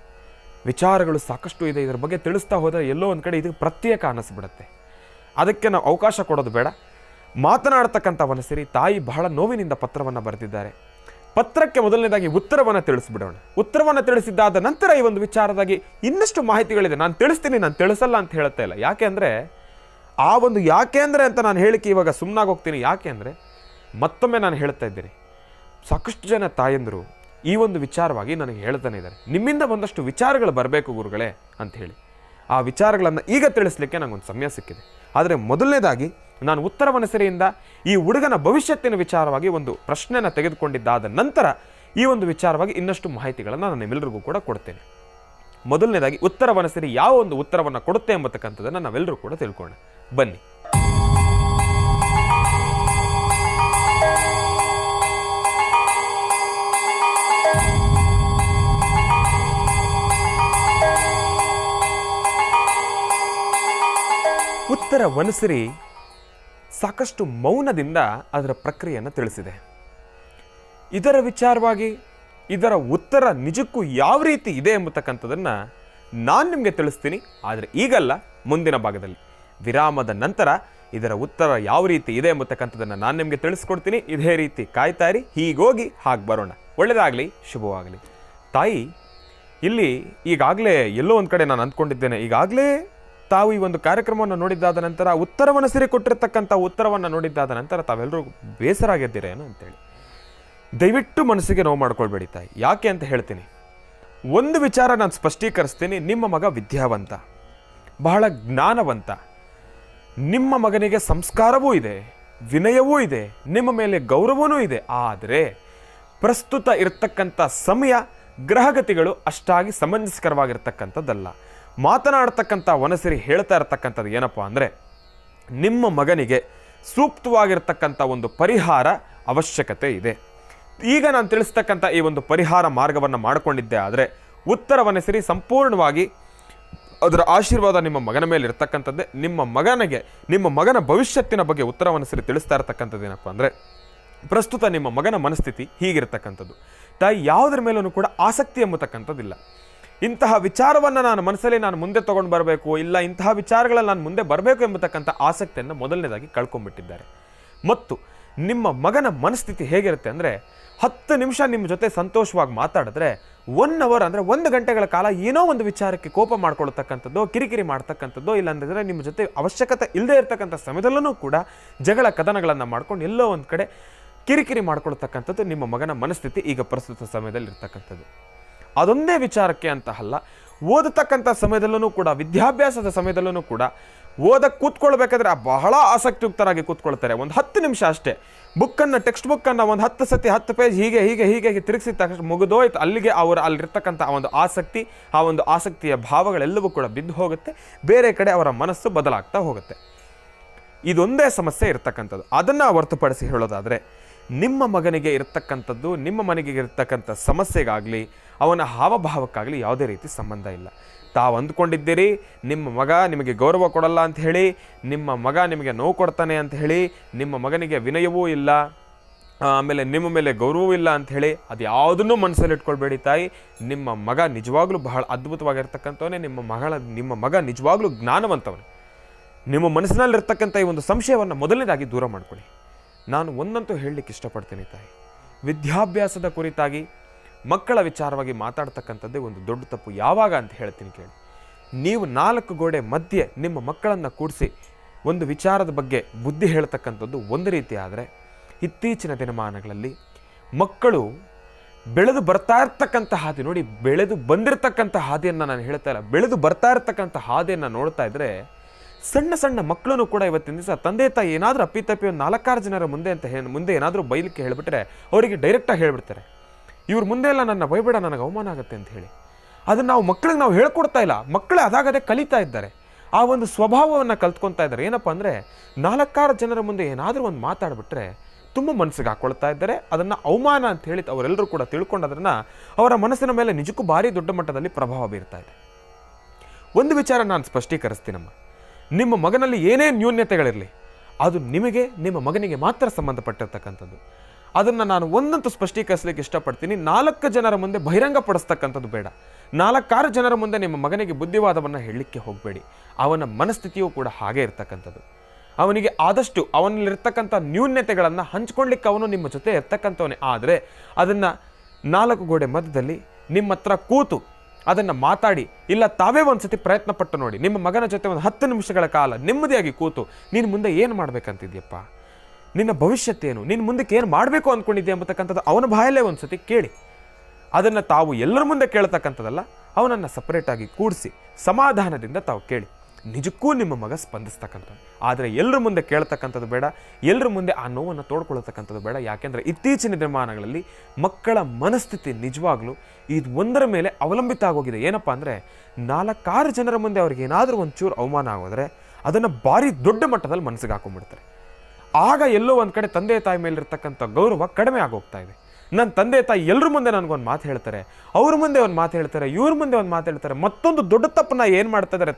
ವಿಚಾರಗಳು ಸಾಕಷ್ಟು ಇದೆ, ಇದರ ಬಗ್ಗೆ ತಿಳಿಸ್ತಾ ಹೋದರೆ ಎಲ್ಲೋ ಒಂದು ಕಡೆ ಇದು ಪ್ರತ್ಯೇಕ ಅನ್ನಿಸ್ಬಿಡುತ್ತೆ. ಅದಕ್ಕೆ ನಾವು ಅವಕಾಶ ಕೊಡೋದು ಬೇಡ. ಮಾತನಾಡ್ತಕ್ಕಂಥ ಮನಸ್ಸಿರಿ. ತಾಯಿ ಬಹಳ ನೋವಿನಿಂದ ಪತ್ರವನ್ನು ಬರೆದಿದ್ದಾರೆ. ಪತ್ರಕ್ಕೆ ಮೊದಲನೇದಾಗಿ ಉತ್ತರವನ್ನು ತಿಳಿಸ್ಬಿಡೋಣ. ಉತ್ತರವನ್ನು ತಿಳಿಸಿದ್ದಾದ ನಂತರ ಈ ಒಂದು ವಿಚಾರದಾಗಿ ಇನ್ನಷ್ಟು ಮಾಹಿತಿಗಳಿದೆ. ನಾನು ತಿಳಿಸ್ತೀನಿ, ನಾನು ತಿಳಿಸಲ್ಲ ಅಂತ ಹೇಳ್ತಾ ಇಲ್ಲ. ಯಾಕೆ ಅಂದರೆ ಆ ಒಂದು ಯಾಕೆ ಅಂದರೆ ಅಂತ ನಾನು ಹೇಳಿಕೆ ಇವಾಗ ಸುಮ್ಮನಾಗಿ ಹೋಗ್ತೀನಿ. ಯಾಕೆ ಅಂದರೆ ಮತ್ತೊಮ್ಮೆ ನಾನು ಹೇಳ್ತಾ ಇದ್ದೀನಿ, ಸಾಕಷ್ಟು ಜನ ತಾಯಂದರು ಈ ಒಂದು ವಿಚಾರವಾಗಿ ನನಗೆ ಹೇಳ್ತಾನೆ ಇದ್ದಾರೆ, ನಿಮ್ಮಿಂದ ಒಂದಷ್ಟು ವಿಚಾರಗಳು ಬರಬೇಕು ಗುರುಗಳೇ ಅಂಥೇಳಿ. ಆ ವಿಚಾರಗಳನ್ನು ಈಗ ತಿಳಿಸ್ಲಿಕ್ಕೆ ನನಗೊಂದು ಸಮಯ ಸಿಕ್ಕಿದೆ. ಆದರೆ ಮೊದಲನೇದಾಗಿ ನಾನು ಉತ್ತರವನ ಸೆರೆಯಿಂದ ಈ ಹುಡುಗನ ಭವಿಷ್ಯತ್ತಿನ ವಿಚಾರವಾಗಿ ಒಂದು ಪ್ರಶ್ನೆನ ತೆಗೆದುಕೊಂಡಿದ್ದಾದ ನಂತರ ಈ ಒಂದು ವಿಚಾರವಾಗಿ ಇನ್ನಷ್ಟು ಮಾಹಿತಿಗಳನ್ನು ನಾನು ನಿಮ್ಮೆಲ್ಲರಿಗೂ ಕೂಡ ಕೊಡ್ತೇನೆ. ಮೊದಲನೇದಾಗಿ ಉತ್ತರವನ ಸೆರೆ ಯಾವ ಒಂದು ಉತ್ತರವನ್ನು ಕೊಡುತ್ತೆ ಎಂಬತಕ್ಕಂಥದ್ದನ್ನು ನಾವೆಲ್ಲರೂ ಕೂಡ ತಿಳ್ಕೊಳ್ಳೋಣ ಬನ್ನಿ. ಉತ್ತರ ವನಸಿರಿ ಸಾಕಷ್ಟು ಮೌನದಿಂದ ಅದರ ಪ್ರಕ್ರಿಯೆಯನ್ನು ತಿಳಿಸಿದೆ. ಇದರ ವಿಚಾರವಾಗಿ ಇದರ ಉತ್ತರ ನಿಜಕ್ಕೂ ಯಾವ ರೀತಿ ಇದೆ ಎಂಬತಕ್ಕಂಥದ್ದನ್ನು ನಾನು ನಿಮಗೆ ತಿಳಿಸ್ತೀನಿ. ಆದರೆ ಈಗಲ್ಲ, ಮುಂದಿನ ಭಾಗದಲ್ಲಿ ವಿರಾಮದ ನಂತರ ಇದರ ಉತ್ತರ ಯಾವ ರೀತಿ ಇದೆ ಎಂಬತಕ್ಕಂಥದ್ದನ್ನು ನಾನು ನಿಮಗೆ ತಿಳಿಸ್ಕೊಡ್ತೀನಿ. ಇದೇ ರೀತಿ ಕಾಯ್ತಾ ಇರಿ. ಹೀಗೋಗಿ ಹಾಗೆ ಬರೋಣ. ಒಳ್ಳೆಯದಾಗಲಿ, ಶುಭವಾಗಲಿ. ತಾಯಿ ಇಲ್ಲಿ ಈಗಾಗಲೇ ಎಲ್ಲೋ ಒಂದು ಕಡೆ ನಾನು ಅಂದ್ಕೊಂಡಿದ್ದೇನೆ, ಈಗಾಗಲೇ ತಾವು ಈ ಒಂದು ಕಾರ್ಯಕ್ರಮವನ್ನು ನೋಡಿದ್ದಾದ ನಂತರ ಉತ್ತರವನ್ನು ಸಿರಿ ಕೊಟ್ಟಿರ್ತಕ್ಕಂಥ ಉತ್ತರವನ್ನು ನೋಡಿದ್ದಾದ ನಂತರ ತಾವೆಲ್ಲರೂ ಬೇಸರ ಆಗಿದ್ದೀರೇನೋ ಅಂತೇಳಿ ದಯವಿಟ್ಟು ಮನಸ್ಸಿಗೆ ನೋವು ಮಾಡ್ಕೊಳ್ಬೇಡಿ ತಾಯಿ. ಯಾಕೆ ಅಂತ ಹೇಳ್ತೀನಿ. ಒಂದು ವಿಚಾರ ನಾನು ಸ್ಪಷ್ಟೀಕರಿಸ್ತೀನಿ. ನಿಮ್ಮ ಮಗ ವಿದ್ಯಾವಂತ, ಬಹಳ ಜ್ಞಾನವಂತ. ನಿಮ್ಮ ಮಗನಿಗೆ ಸಂಸ್ಕಾರವೂ ಇದೆ, ವಿನಯವೂ ಇದೆ, ನಿಮ್ಮ ಮೇಲೆ ಗೌರವವೂ ಇದೆ. ಆದರೆ ಪ್ರಸ್ತುತ ಇರತಕ್ಕಂಥ ಸಮಯ ಗ್ರಹಗತಿಗಳು ಅಷ್ಟಾಗಿ ಸಮಂಜಸಕರವಾಗಿರ್ತಕ್ಕಂಥದ್ದಲ್ಲ. ಮಾತನಾಡ್ತಕ್ಕಂಥ ವನಸಿರಿ ಹೇಳ್ತಾ ಇರತಕ್ಕಂಥದ್ದು ಏನಪ್ಪ ಅಂದರೆ, ನಿಮ್ಮ ಮಗನಿಗೆ ಸೂಕ್ತವಾಗಿರ್ತಕ್ಕಂಥ ಒಂದು ಪರಿಹಾರ ಅವಶ್ಯಕತೆ ಇದೆ. ಈಗ ನಾನು ತಿಳಿಸ್ತಕ್ಕಂಥ ಈ ಒಂದು ಪರಿಹಾರ ಮಾರ್ಗವನ್ನು ಮಾಡಿಕೊಂಡಿದ್ದೆ ಆದರೆ ಉತ್ತರ ವನಸಿರಿ ಸಂಪೂರ್ಣವಾಗಿ ಅದರ ಆಶೀರ್ವಾದ ನಿಮ್ಮ ಮಗನ ಮೇಲೆ ಇರ್ತಕ್ಕಂಥದ್ದೇ. ನಿಮ್ಮ ಮಗನ ಭವಿಷ್ಯತ್ತಿನ ಬಗ್ಗೆ ಉತ್ತರ ವನಸಿರಿ ತಿಳಿಸ್ತಾ ಇರತಕ್ಕಂಥದ್ದು ಏನಪ್ಪ ಅಂದರೆ, ಪ್ರಸ್ತುತ ನಿಮ್ಮ ಮಗನ ಮನಸ್ಥಿತಿ ಹೀಗಿರ್ತಕ್ಕಂಥದ್ದು. ತಾಯಿ ಯಾವುದರ ಮೇಲೂ ಕೂಡ ಆಸಕ್ತಿ ಎಂಬತಕ್ಕಂಥದ್ದಿಲ್ಲ. ಇಂತಹ ವಿಚಾರವನ್ನು ನಾನು ಮನಸ್ಸಲ್ಲಿ ನಾನು ಮುಂದೆ ತೊಗೊಂಡು ಬರಬೇಕು, ಇಲ್ಲ ಇಂತಹ ವಿಚಾರಗಳಲ್ಲಿ ನಾನು ಮುಂದೆ ಬರಬೇಕು ಎಂಬತಕ್ಕಂಥ ಆಸಕ್ತಿಯನ್ನು ಮೊದಲನೇದಾಗಿ ಕಳ್ಕೊಂಡ್ಬಿಟ್ಟಿದ್ದಾರೆ. ಮತ್ತು ನಿಮ್ಮ ಮಗನ ಮನಸ್ಥಿತಿ ಹೇಗಿರುತ್ತೆ ಅಂದರೆ, 10 ನಿಮಿಷ ನಿಮ್ಮ ಜೊತೆ ಸಂತೋಷವಾಗಿ ಮಾತಾಡಿದ್ರೆ 1 ಅವರ್ ಅಂದರೆ 1 ಗಂಟೆಗಳ ಕಾಲ ಏನೋ ಒಂದು ವಿಚಾರಕ್ಕೆ ಕೋಪ ಮಾಡ್ಕೊಳ್ತಕ್ಕಂಥದ್ದು, ಕಿರಿಕಿರಿ ಮಾಡ್ತಕ್ಕಂಥದ್ದು, ಇಲ್ಲಾಂದರೆ ನಿಮ್ಮ ಜೊತೆ ಅವಶ್ಯಕತೆ ಇಲ್ಲದೆ ಇರತಕ್ಕಂಥ ಸಮಯದಲ್ಲೂ ಕೂಡ ಜಗಳ ಕದನಗಳನ್ನು ಮಾಡ್ಕೊಂಡು ಎಲ್ಲೋ ಒಂದು ಕಡೆ ಕಿರಿಕಿರಿ ಮಾಡ್ಕೊಳ್ತಕ್ಕಂಥದ್ದು ನಿಮ್ಮ ಮಗನ ಮನಸ್ಥಿತಿ ಈಗ ಪ್ರಸ್ತುತ ಸಮಯದಲ್ಲಿ ಇರ್ತಕ್ಕಂಥದ್ದು. ಅದೊಂದೇ ವಿಚಾರಕ್ಕೆ ಅಂತ ಅಲ್ಲ, ಓದತಕ್ಕಂಥ ಸಮಯದಲ್ಲೂ ಕೂಡ, ವಿದ್ಯಾಭ್ಯಾಸದ ಸಮಯದಲ್ಲೂ ಕೂಡ ಓದಕ್ಕೆ ಕೂತ್ಕೊಳ್ಬೇಕಾದ್ರೆ ಬಹಳ ಆಸಕ್ತಿಯುಕ್ತರಾಗಿ ಕೂತ್ಕೊಳ್ತಾರೆ. ಒಂದು 10 ನಿಮಿಷ ಅಷ್ಟೇ ಬುಕ್ಕನ್ನು, ಟೆಕ್ಸ್ಟ್ ಬುಕ್ಕನ್ನು ಒಂದು 10 ಸತಿ 10 ಪೇಜ್ ಹೀಗೆ ತಿರುಗಿಸಿದ ತಕ್ಷಣ ಮುಗಿದೋಯ್ತು. ಅಲ್ಲಿಗೆ ಅಲ್ಲಿರ್ತಕ್ಕಂಥ ಆ ಒಂದು ಆಸಕ್ತಿ, ಆ ಒಂದು ಆಸಕ್ತಿಯ ಭಾವಗಳೆಲ್ಲವೂ ಕೂಡ ಬಿದ್ದು ಹೋಗುತ್ತೆ. ಬೇರೆ ಕಡೆ ಅವರ ಮನಸ್ಸು ಬದಲಾಗ್ತಾ ಹೋಗುತ್ತೆ. ಇದೊಂದೇ ಸಮಸ್ಯೆ ಇರ್ತಕ್ಕಂಥದ್ದು. ಅದನ್ನು ಹೊರತುಪಡಿಸಿ ಹೇಳೋದಾದರೆ, ನಿಮ್ಮ ಮಗನಿಗೆ ಇರತಕ್ಕಂಥದ್ದು, ನಿಮ್ಮ ಮನೆಗೆ ಇರತಕ್ಕಂಥ ಸಮಸ್ಯೆಗಾಗಲಿ ಅವನ ಹಾವಭಾವಕ್ಕಾಗಲಿ ಯಾವುದೇ ರೀತಿ ಸಂಬಂಧ ಇಲ್ಲ. ತಾವು ಅಂದ್ಕೊಂಡಿದ್ದೀರಿ ನಿಮ್ಮ ಮಗ ನಿಮಗೆ ಗೌರವ ಕೊಡಲ್ಲ ಅಂತ ಹೇಳಿ, ನಿಮ್ಮ ಮಗ ನಿಮಗೆ ನೋವು ಕೊಡ್ತಾನೆ ಅಂತ ಹೇಳಿ, ನಿಮ್ಮ ಮಗನಿಗೆ ವಿನಯವೂ ಇಲ್ಲ, ಆಮೇಲೆ ನಿಮ್ಮ ಮೇಲೆ ಗೌರವವೂ ಇಲ್ಲ ಅಂತ ಹೇಳಿ ಅದು ಯಾವುದನ್ನೂ ಮನಸ್ಸಲ್ಲಿ ಇಟ್ಕೊಳ್ಬೇಡಿ ತಾಯಿ. ನಿಮ್ಮ ಮಗ ನಿಜವಾಗ್ಲೂ ಬಹಳ ಅದ್ಭುತವಾಗಿರ್ತಕ್ಕಂಥವನೇ. ನಿಮ್ಮ ಮಗ ನಿಜವಾಗ್ಲೂ ಜ್ಞಾನವಂತವನೇ. ನಿಮ್ಮ ಮನಸ್ಸಿನಲ್ಲಿರ್ತಕ್ಕಂಥ ಈ ಒಂದು ಸಂಶಯವನ್ನು ಮೊದಲನೇದಾಗಿ ದೂರ ಮಾಡ್ಕೊಳ್ಳಿ. ನಾನು ಒಂದಂತೂ ಹೇಳಲಿಕ್ಕೆ ಇಷ್ಟಪಡ್ತೀನಿ ತಾಯಿ, ವಿದ್ಯಾಭ್ಯಾಸದ ಕುರಿತಾಗಿ ಮಕ್ಕಳ ವಿಚಾರವಾಗಿ ಮಾತಾಡ್ತಕ್ಕಂಥದ್ದೇ ಒಂದು ದೊಡ್ಡ ತಪ್ಪು. ಯಾವಾಗ ಅಂತ ಹೇಳ್ತೀನಿ ಕೇಳಿ. ನೀವು 4 ಗೋಡೆ ಮಧ್ಯೆ ನಿಮ್ಮ ಮಕ್ಕಳನ್ನು ಕೂಡಿಸಿ ಒಂದು ವಿಚಾರದ ಬಗ್ಗೆ ಬುದ್ಧಿ ಹೇಳ್ತಕ್ಕಂಥದ್ದು ಒಂದು ರೀತಿ ಆದರೆ, ಇತ್ತೀಚಿನ ದಿನಮಾನಗಳಲ್ಲಿ ಮಕ್ಕಳು ಬೆಳೆದು ಬರ್ತಾ ಇರ್ತಕ್ಕಂಥ ಹಾದಿ ನೋಡಿ, ಬೆಳೆದು ಬಂದಿರತಕ್ಕಂಥ ಹಾದಿಯನ್ನು ನಾನು ಹೇಳ್ತಾ ಇಲ್ಲ, ಬೆಳೆದು ಬರ್ತಾ ಇರ್ತಕ್ಕಂಥ ಹಾದಿಯನ್ನು ನೋಡ್ತಾ ಇದ್ರೆ ಸಣ್ಣ ಸಣ್ಣ ಮಕ್ಕಳು ಕೂಡ ಇವತ್ತಿನ ದಿವಸ ತಂದೆ ತಾಯಿ ಏನಾದರೂ ಅಪ್ಪಿತಪ್ಪಿ ಒಂದು 4-6 ಜನರ ಮುಂದೆ ಏನಾದರೂ ಬೈಲಿಕ್ಕೆ ಹೇಳಿಬಿಟ್ರೆ ಅವರಿಗೆ ಡೈರೆಕ್ಟಾಗಿ ಹೇಳ್ಬಿಡ್ತಾರೆ, ಇವ್ರ ಮುಂದೆ ಎಲ್ಲ ನನ್ನ ಬೈಬೇಡ, ನನಗೆ ಅವಮಾನ ಆಗುತ್ತೆ ಅಂತ ಹೇಳಿ. ಅದನ್ನು ನಾವು ಮಕ್ಕಳಿಗೆ ನಾವು ಹೇಳ್ಕೊಡ್ತಾ ಇಲ್ಲ, ಮಕ್ಕಳೇ ಅದಾಗದೇ ಕಲಿತಾ ಇದ್ದಾರೆ. ಆ ಒಂದು ಸ್ವಭಾವವನ್ನು ಕಲ್ತ್ಕೊತಾ ಇದ್ದಾರೆ. ಏನಪ್ಪ ಅಂದರೆ 4-6 ಜನರ ಮುಂದೆ ಏನಾದರೂ ಒಂದು ಮಾತಾಡ್ಬಿಟ್ರೆ ತುಂಬ ಮನಸ್ಸಿಗೆ ಹಾಕ್ಕೊಳ್ತಾ ಇದ್ದಾರೆ. ಅದನ್ನು ಅವಮಾನ ಅಂತ ಹೇಳಿ ಅವರೆಲ್ಲರೂ ಕೂಡ ತಿಳ್ಕೊಂಡು ಅದನ್ನು ಅವರ ಮನಸ್ಸಿನ ಮೇಲೆ ನಿಜಕ್ಕೂ ಭಾರಿ ದೊಡ್ಡ ಮಟ್ಟದಲ್ಲಿ ಪ್ರಭಾವ ಬೀರ್ತಾ ಇದೆ. ಒಂದು ವಿಚಾರ ನಾನು ಸ್ಪಷ್ಟೀಕರಿಸ್ತೀನಮ್ಮ, ನಿಮ್ಮ ಮಗನಲ್ಲಿ ಏನೇ ನ್ಯೂನ್ಯತೆಗಳಿರಲಿ ಅದು ನಿಮಗೆ ನಿಮ್ಮ ಮಗನಿಗೆ ಮಾತ್ರ ಸಂಬಂಧಪಟ್ಟಿರ್ತಕ್ಕಂಥದ್ದು. ಅದನ್ನು ನಾನು ಒಂದಂತೂ ಸ್ಪಷ್ಟೀಕರಿಸಲಿಕ್ಕೆ ಇಷ್ಟಪಡ್ತೀನಿ. 4 ಜನರ ಮುಂದೆ ಬಹಿರಂಗ ಪಡಿಸ್ತಕ್ಕಂಥದ್ದು ಬೇಡ. 4-6 ಜನರ ಮುಂದೆ ನಿಮ್ಮ ಮಗನಿಗೆ ಬುದ್ಧಿವಾದವನ್ನು ಹೇಳಲಿಕ್ಕೆ ಹೋಗಬೇಡಿ. ಅವನ ಮನಸ್ಥಿತಿಯೂ ಕೂಡ ಹಾಗೆ ಇರ್ತಕ್ಕಂಥದ್ದು. ಅವನಿಗೆ ಆದಷ್ಟು ಅವನಲ್ಲಿರ್ತಕ್ಕಂಥ ನ್ಯೂನ್ಯತೆಗಳನ್ನು ಹಂಚ್ಕೊಳ್ಳಿಕ್ಕೆ ಅವನು ನಿಮ್ಮ ಜೊತೆ ಇರ್ತಕ್ಕಂಥವನೇ. ಆದರೆ ಅದನ್ನು 4 ಗೋಡೆ ಮಧ್ಯದಲ್ಲಿ ನಿಮ್ಮ ಹತ್ರ ಕೂತು ಅದನ್ನು ಮಾತಾಡಿ, ಇಲ್ಲ ತಾವೇ ಒಂದ್ಸತಿ ಪ್ರಯತ್ನ ಪಟ್ಟು ನೋಡಿ. ನಿಮ್ಮ ಮಗನ ಜೊತೆ ಒಂದು 10 ನಿಮಿಷಗಳ ಕಾಲ ನೆಮ್ಮದಿಯಾಗಿ ಕೂತು, ನೀನು ಮುಂದೆ ಏನು ಮಾಡ್ಬೇಕಂತಿದ್ಯಪ್ಪ, ನಿನ್ನ ಭವಿಷ್ಯತ್ತೇನು, ನೀನು ಮುಂದಕ್ಕೆ ಏನು ಮಾಡಬೇಕು ಅಂದ್ಕೊಂಡಿದ್ಯಾ ಎಂಬತಕ್ಕಂಥದ್ದು ಅವನ ಬಾಯಲ್ಲೇ ಒಂದ್ಸತಿ ಕೇಳಿ. ಅದನ್ನು ತಾವು ಎಲ್ಲರ ಮುಂದೆ ಕೇಳ್ತಕ್ಕಂಥದ್ದಲ್ಲ, ಅವನನ್ನು ಸಪರೇಟಾಗಿ ಕೂಡಿಸಿ ಸಮಾಧಾನದಿಂದ ತಾವು ಕೇಳಿ. ನಿಜಕ್ಕೂ ನಿಮ್ಮ ಮಗ ಸ್ಪಂದಿಸ್ತಕ್ಕಂಥದ್ದು. ಆದರೆ ಎಲ್ಲರ ಮುಂದೆ ಕೇಳ್ತಕ್ಕಂಥದ್ದು ಬೇಡ, ಎಲ್ಲರ ಮುಂದೆ ಆ ನೋವನ್ನು ತೋಡ್ಕೊಳ್ತಕ್ಕಂಥದ್ದು ಬೇಡ. ಯಾಕೆಂದರೆ ಇತ್ತೀಚಿನ ದಿನಮಾನಗಳಲ್ಲಿ ಮಕ್ಕಳ ಮನಸ್ಥಿತಿ ನಿಜವಾಗ್ಲೂ ಇದು ಒಂದರ ಮೇಲೆ ಅವಲಂಬಿತ ಆಗೋಗಿದೆ. ಏನಪ್ಪ ಅಂದರೆ 4-6 ಜನರ ಮುಂದೆ ಅವ್ರಿಗೆ ಏನಾದರೂ ಒಂಚೂರು ಅವಮಾನ ಆಗೋದ್ರೆ ಅದನ್ನು ಭಾರಿ ದೊಡ್ಡ ಮಟ್ಟದಲ್ಲಿ ಮನಸ್ಸಿಗೆ ಹಾಕೊಂಡ್ಬಿಡ್ತಾರೆ. ಆಗ ಎಲ್ಲೋ ಒಂದು ಕಡೆ ತಂದೆ ತಾಯಿ ಮೇಲಿರ್ತಕ್ಕಂಥ ಗೌರವ ಕಡಿಮೆ ಆಗೋಗ್ತಾ ಇದೆ. ನನ್ನ ತಂದೆ ತಾಯಿ ಎಲ್ಲರ ಮುಂದೆ ನನಗೊಂದು ಮಾತು ಹೇಳ್ತಾರೆ, ಅವ್ರ ಮುಂದೆ ಒಂದು ಮಾತು ಹೇಳ್ತಾರೆ, ಇವ್ರ ಮುಂದೆ ಒಂದು ಮಾತು ಹೇಳ್ತಾರೆ. ಮತ್ತೊಂದು ದೊಡ್ಡ ತಪ್ಪನ್ನ ಏನು ಮಾಡ್ತಾ ಇದ್ದಾರೆ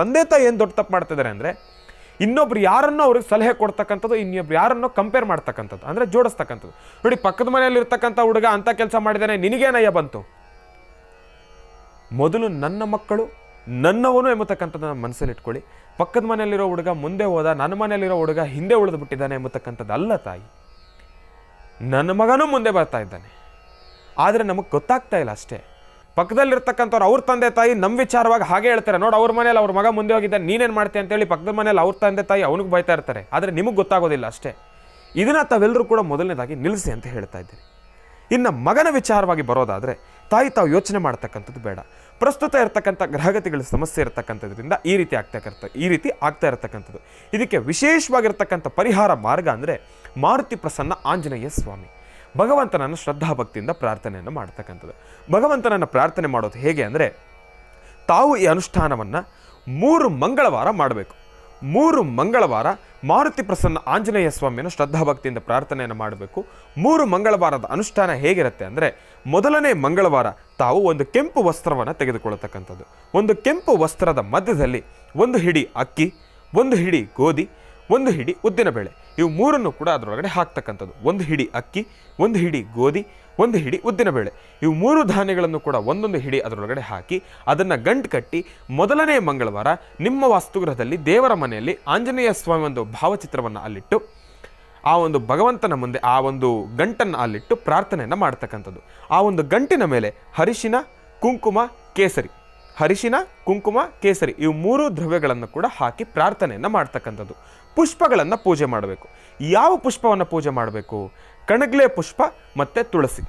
ತಂದೆ ತಾಯಿ ಏನು ದೊಡ್ಡ ತಪ್ಪು ಮಾಡ್ತಿದ್ದಾರೆ ಅಂದರೆ, ಇನ್ನೊಬ್ರು ಯಾರನ್ನೋ ಅವ್ರಿಗೆ ಸಲಹೆ ಕೊಡ್ತಕ್ಕಂಥದ್ದು, ಇನ್ನೊಬ್ರು ಯಾರನ್ನೋ ಕಂಪೇರ್ ಮಾಡ್ತಕ್ಕಂಥದ್ದು, ಅಂದರೆ ಜೋಡಿಸ್ತಕ್ಕಂಥದ್ದು. ನೋಡಿ, ಪಕ್ಕದ ಮನೆಯಲ್ಲಿರ್ತಕ್ಕಂಥ ಹುಡುಗ ಅಂಥ ಕೆಲಸ ಮಾಡಿದ್ದಾನೆ, ನಿನಗೇನಯ್ಯ ಬಂತು? ಮೊದಲು ನನ್ನ ಮಕ್ಕಳು ನನ್ನವನು ಎಂಬತಕ್ಕಂಥದ್ದನ್ನು ಮನಸ್ಸಲ್ಲಿ ಇಟ್ಕೊಳ್ಳಿ. ಪಕ್ಕದ ಮನೆಯಲ್ಲಿರೋ ಹುಡುಗ ಮುಂದೆ ಹೋದ, ನನ್ನ ಮನೆಯಲ್ಲಿರೋ ಹುಡುಗ ಹಿಂದೆ ಉಳಿದು ಬಿಟ್ಟಿದ್ದಾನೆ ಎಂಬತಕ್ಕಂಥದ್ದು ಅಲ್ಲ ತಾಯಿ. ನನ್ನ ಮಗನೂ ಮುಂದೆ ಬರ್ತಾ ಇದ್ದಾನೆ, ಆದರೆ ನಮಗೆ ಗೊತ್ತಾಗ್ತಾ ಇಲ್ಲ ಅಷ್ಟೇ. ಪಕ್ಕದಲ್ಲಿರ್ತಕ್ಕಂಥವ್ರು ಅವ್ರ ತಂದೆ ತಾಯಿ ನಮ್ಮ ವಿಚಾರವಾಗಿ ಹಾಗೆ ಹೇಳ್ತಾರೆ, ನೋಡಿ ಅವ್ರ ಮನೇಲಿ ಅವ್ರ ಮಗ ಮುಂದೆ ಹೋಗಿದ್ದಾನೆ, ನೀನೇನು ಮಾಡ್ತೀಯ ಅಂತೇಳಿ ಪಕ್ಕದ ಮನೇಲಿ ಅವ್ರ ತಂದೆ ತಾಯಿ ಅವನಿಗೆ ಬೈತಾ ಇರ್ತಾರೆ. ಆದರೆ ನಿಮಗೆ ಗೊತ್ತಾಗೋದಿಲ್ಲ ಅಷ್ಟೇ. ಇದನ್ನು ತಾವೆಲ್ಲರೂ ಕೂಡ ಮೊದಲನೇದಾಗಿ ನಿಲ್ಲಿಸಿ ಅಂತ ಹೇಳ್ತಾ ಇದ್ದೀನಿ. ಇನ್ನು ಮಗನ ವಿಚಾರವಾಗಿ ಬರೋದಾದರೆ ತಾವು ಯೋಚನೆ ಮಾಡ್ತಕ್ಕಂಥದ್ದು ಬೇಡ. ಪ್ರಸ್ತುತ ಇರತಕ್ಕಂಥ ಗ್ರಹಗತಿಗಳ ಸಮಸ್ಯೆ ಇರತಕ್ಕಂಥದ್ರಿಂದ ಈ ರೀತಿ ಆಗ್ತಾ ಇರತಕ್ಕಂಥದ್ದು. ಇದಕ್ಕೆ ವಿಶೇಷವಾಗಿರ್ತಕ್ಕಂಥ ಪರಿಹಾರ ಮಾರ್ಗ ಅಂದರೆ ಮಾರುತಿ ಪ್ರಸನ್ನ ಆಂಜನೇಯ ಸ್ವಾಮಿ. ಭಗವಂತನನ್ನು ಶ್ರದ್ಧಾಭಕ್ತಿಯಿಂದ ಪ್ರಾರ್ಥನೆಯನ್ನು ಮಾಡ್ತಕ್ಕಂಥದ್ದು. ಭಗವಂತನನ್ನು ಪ್ರಾರ್ಥನೆ ಮಾಡೋದು ಹೇಗೆ ಅಂದರೆ, ತಾವು ಈ ಅನುಷ್ಠಾನವನ್ನು 3 ಮಂಗಳವಾರ ಮಾಡಬೇಕು. 3 ಮಂಗಳವಾರ ಮಾರುತಿ ಪ್ರಸನ್ನ ಆಂಜನೇಯ ಸ್ವಾಮಿಯನ್ನು ಶ್ರದ್ಧಾಭಕ್ತಿಯಿಂದ ಪ್ರಾರ್ಥನೆಯನ್ನು ಮಾಡಬೇಕು. 3 ಮಂಗಳವಾರದ ಅನುಷ್ಠಾನ ಹೇಗಿರುತ್ತೆ ಅಂದರೆ, ಮೊದಲನೇ ಮಂಗಳವಾರ ತಾವು ಒಂದು ಕೆಂಪು ವಸ್ತ್ರವನ್ನು ತೆಗೆದುಕೊಳ್ಳತಕ್ಕಂಥದ್ದು. ಒಂದು ಕೆಂಪು ವಸ್ತ್ರದ ಮಧ್ಯದಲ್ಲಿ 1 ಹಿಡಿ ಅಕ್ಕಿ, 1 ಹಿಡಿ ಗೋಧಿ, 1 ಹಿಡಿ ಉದ್ದಿನಬೇಳೆ, ಇವು 3 ಕೂಡ ಅದರೊಳಗಡೆ ಹಾಕ್ತಕ್ಕಂಥದ್ದು. 1 ಹಿಡಿ ಅಕ್ಕಿ, 1 ಹಿಡಿ ಗೋಧಿ, 1 ಹಿಡಿ ಉದ್ದಿನಬೇಳೆ, ಇವು 3 ಧಾನ್ಯಗಳನ್ನು ಕೂಡ ಒಂದೊಂದು ಹಿಡಿ ಅದರೊಳಗಡೆ ಹಾಕಿ ಅದನ್ನು ಗಂಟು ಕಟ್ಟಿ ಮೊದಲನೇ ಮಂಗಳವಾರ ನಿಮ್ಮ ವಾಸ್ತುಗೃಹದಲ್ಲಿ ದೇವರ ಮನೆಯಲ್ಲಿ ಆಂಜನೇಯ ಸ್ವಾಮಿ ಒಂದು ಭಾವಚಿತ್ರವನ್ನು ಅಲ್ಲಿಟ್ಟು ಆ ಒಂದು ಭಗವಂತನ ಮುಂದೆ ಆ ಒಂದು ಗಂಟನ್ನು ಅಲ್ಲಿಟ್ಟು ಪ್ರಾರ್ಥನೆಯನ್ನು ಮಾಡ್ತಕ್ಕಂಥದ್ದು. ಆ ಒಂದು ಗಂಟಿನ ಮೇಲೆ ಅರಿಶಿನ, ಕುಂಕುಮ, ಕೇಸರಿ, ಅರಿಶಿನ, ಕುಂಕುಮ, ಕೇಸರಿ ಇವು 3 ದ್ರವ್ಯಗಳನ್ನು ಕೂಡ ಹಾಕಿ ಪ್ರಾರ್ಥನೆಯನ್ನು ಮಾಡ್ತಕ್ಕಂಥದ್ದು. ಪುಷ್ಪಗಳನ್ನು ಪೂಜೆ ಮಾಡಬೇಕು. ಯಾವ ಪುಷ್ಪವನ್ನು ಪೂಜೆ ಮಾಡಬೇಕು? ಕಣಗ್ಲೆ ಪುಷ್ಪ ಮತ್ತು ತುಳಸಿ.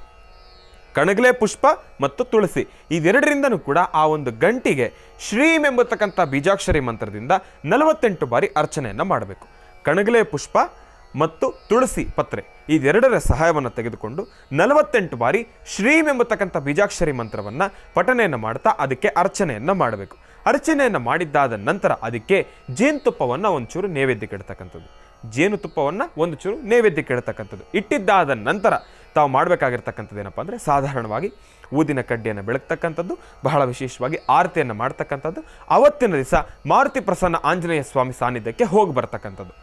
ಕಣಗ್ಲೆ ಪುಷ್ಪ ಮತ್ತು ತುಳಸಿ ಇವೆರಡರಿಂದನೂ ಕೂಡ ಆ ಒಂದು ಗಂಟಿಗೆ ಶ್ರೀಂ ಎಂಬತಕ್ಕಂಥ ಬೀಜಾಕ್ಷರಿ ಮಂತ್ರದಿಂದ 48 ಬಾರಿ ಅರ್ಚನೆಯನ್ನು ಮಾಡಬೇಕು. ಕಣಗ್ಲೆ ಪುಷ್ಪ ಮತ್ತು ತುಳಸಿ ಪತ್ರೆ ಇದೆರಡರ ಸಹಾಯವನ್ನು ತೆಗೆದುಕೊಂಡು 48 ಬಾರಿ ಶ್ರೀಂ ಎಂಬತಕ್ಕಂಥ ಬೀಜಾಕ್ಷರಿ ಮಂತ್ರವನ್ನು ಪಠನೆಯನ್ನು ಮಾಡ್ತಾ ಅದಕ್ಕೆ ಅರ್ಚನೆಯನ್ನು ಮಾಡಬೇಕು. ಅರ್ಚನೆಯನ್ನು ಮಾಡಿದ್ದಾದ ನಂತರ ಅದಕ್ಕೆ ಜೇನುತುಪ್ಪವನ್ನು ಒಂಚೂರು ನೈವೇದ್ಯಕ್ಕೆ ಇಡ್ತಕ್ಕಂಥದ್ದು. ಜೇನುತುಪ್ಪವನ್ನು ಒಂದು ಚೂರು ನೈವೇದ್ಯಕ್ಕೆ ಇಡ್ತಕ್ಕಂಥದ್ದು. ಇಟ್ಟಿದ್ದಾದ ನಂತರ ತಾವು ಮಾಡಬೇಕಾಗಿರ್ತಕ್ಕಂಥದ್ದು ಏನಪ್ಪ ಅಂದರೆ, ಸಾಧಾರಣವಾಗಿ ಊದಿನ ಕಡ್ಡಿಯನ್ನು ಬೆಳಗ್ತಕ್ಕಂಥದ್ದು, ಬಹಳ ವಿಶೇಷವಾಗಿ ಆರತಿಯನ್ನು ಮಾಡ್ತಕ್ಕಂಥದ್ದು, ಅವತ್ತಿನ ದಿವಸ ಮಾರುತಿ ಪ್ರಸನ್ನ ಆಂಜನೇಯ ಸ್ವಾಮಿ ಸಾನ್ನಿಧ್ಯಕ್ಕೆ ಹೋಗಿ ಬರ್ತಕ್ಕಂಥದ್ದು.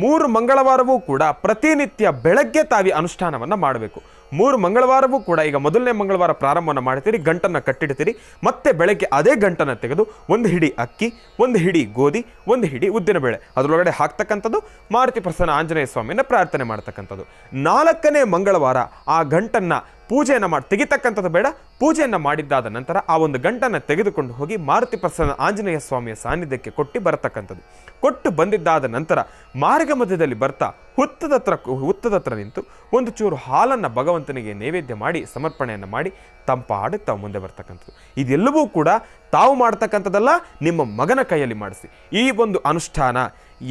3 ಮಂಗಳವಾರವೂ ಕೂಡ ಪ್ರತಿನಿತ್ಯ ಬೆಳಗ್ಗೆ ತಾವಿ ಅನುಷ್ಠಾನವನ್ನು ಮಾಡಬೇಕು. 3 ಮಂಗಳವಾರವೂ ಕೂಡ, ಈಗ ಮೊದಲನೇ ಮಂಗಳವಾರ ಪ್ರಾರಂಭವನ್ನು ಮಾಡ್ತೀರಿ, ಗಂಟನ್ನು ಕಟ್ಟಿಡ್ತೀರಿ, ಮತ್ತೆ ಬೆಳಗ್ಗೆ ಅದೇ ಗಂಟನ್ನು ತೆಗೆದು 1 ಹಿಡಿ ಅಕ್ಕಿ, 1 ಹಿಡಿ ಗೋಧಿ, 1 ಹಿಡಿ ಉದ್ದಿನಬೇಳೆ ಅದರೊಳಗಡೆ ಹಾಕ್ತಕ್ಕಂಥದ್ದು, ಮಾರುತಿ ಪ್ರಸನ್ನ ಆಂಜನೇಯ ಸ್ವಾಮಿಯನ್ನು ಪ್ರಾರ್ಥನೆ ಮಾಡ್ತಕ್ಕಂಥದ್ದು. 4ನೇ ಮಂಗಳವಾರ ಆ ಗಂಟನ್ನು ಪೂಜೆಯನ್ನು ತೆಗಿತಕ್ಕಂಥದ್ದು ಬೇಡ, ಪೂಜೆಯನ್ನು ಮಾಡಿದ್ದಾದ ನಂತರ ಆ ಒಂದು ಗಂಟನ್ನು ತೆಗೆದುಕೊಂಡು ಹೋಗಿ ಮಾರುತಿ ಪ್ರಸನ್ನ ಆಂಜನೇಯ ಸ್ವಾಮಿಯ ಸಾನ್ನಿಧ್ಯಕ್ಕೆ ಕೊಟ್ಟು ಬರತಕ್ಕಂಥದ್ದು. ಕೊಟ್ಟು ಬಂದಿದ್ದಾದ ನಂತರ ಮಾರ್ಗ ಮಧ್ಯದಲ್ಲಿ ಬರ್ತಾ ಹುತ್ತದತ್ರ ನಿಂತು ಒಂದು ಚೂರು ಹಾಲನ್ನು ಭಗವಂತನಿಗೆ ನೈವೇದ್ಯ ಮಾಡಿ ಸಮರ್ಪಣೆಯನ್ನು ಮಾಡಿ ತಂಪಾಡಿ ತಾವು ಮುಂದೆ ಬರ್ತಕ್ಕಂಥದ್ದು. ಇದೆಲ್ಲವೂ ಕೂಡ ತಾವು ಮಾಡ್ತಕ್ಕಂಥದ್ದಲ್ಲ, ನಿಮ್ಮ ಮಗನ ಕೈಯಲ್ಲಿ ಮಾಡಿಸಿ. ಈ ಒಂದು ಅನುಷ್ಠಾನ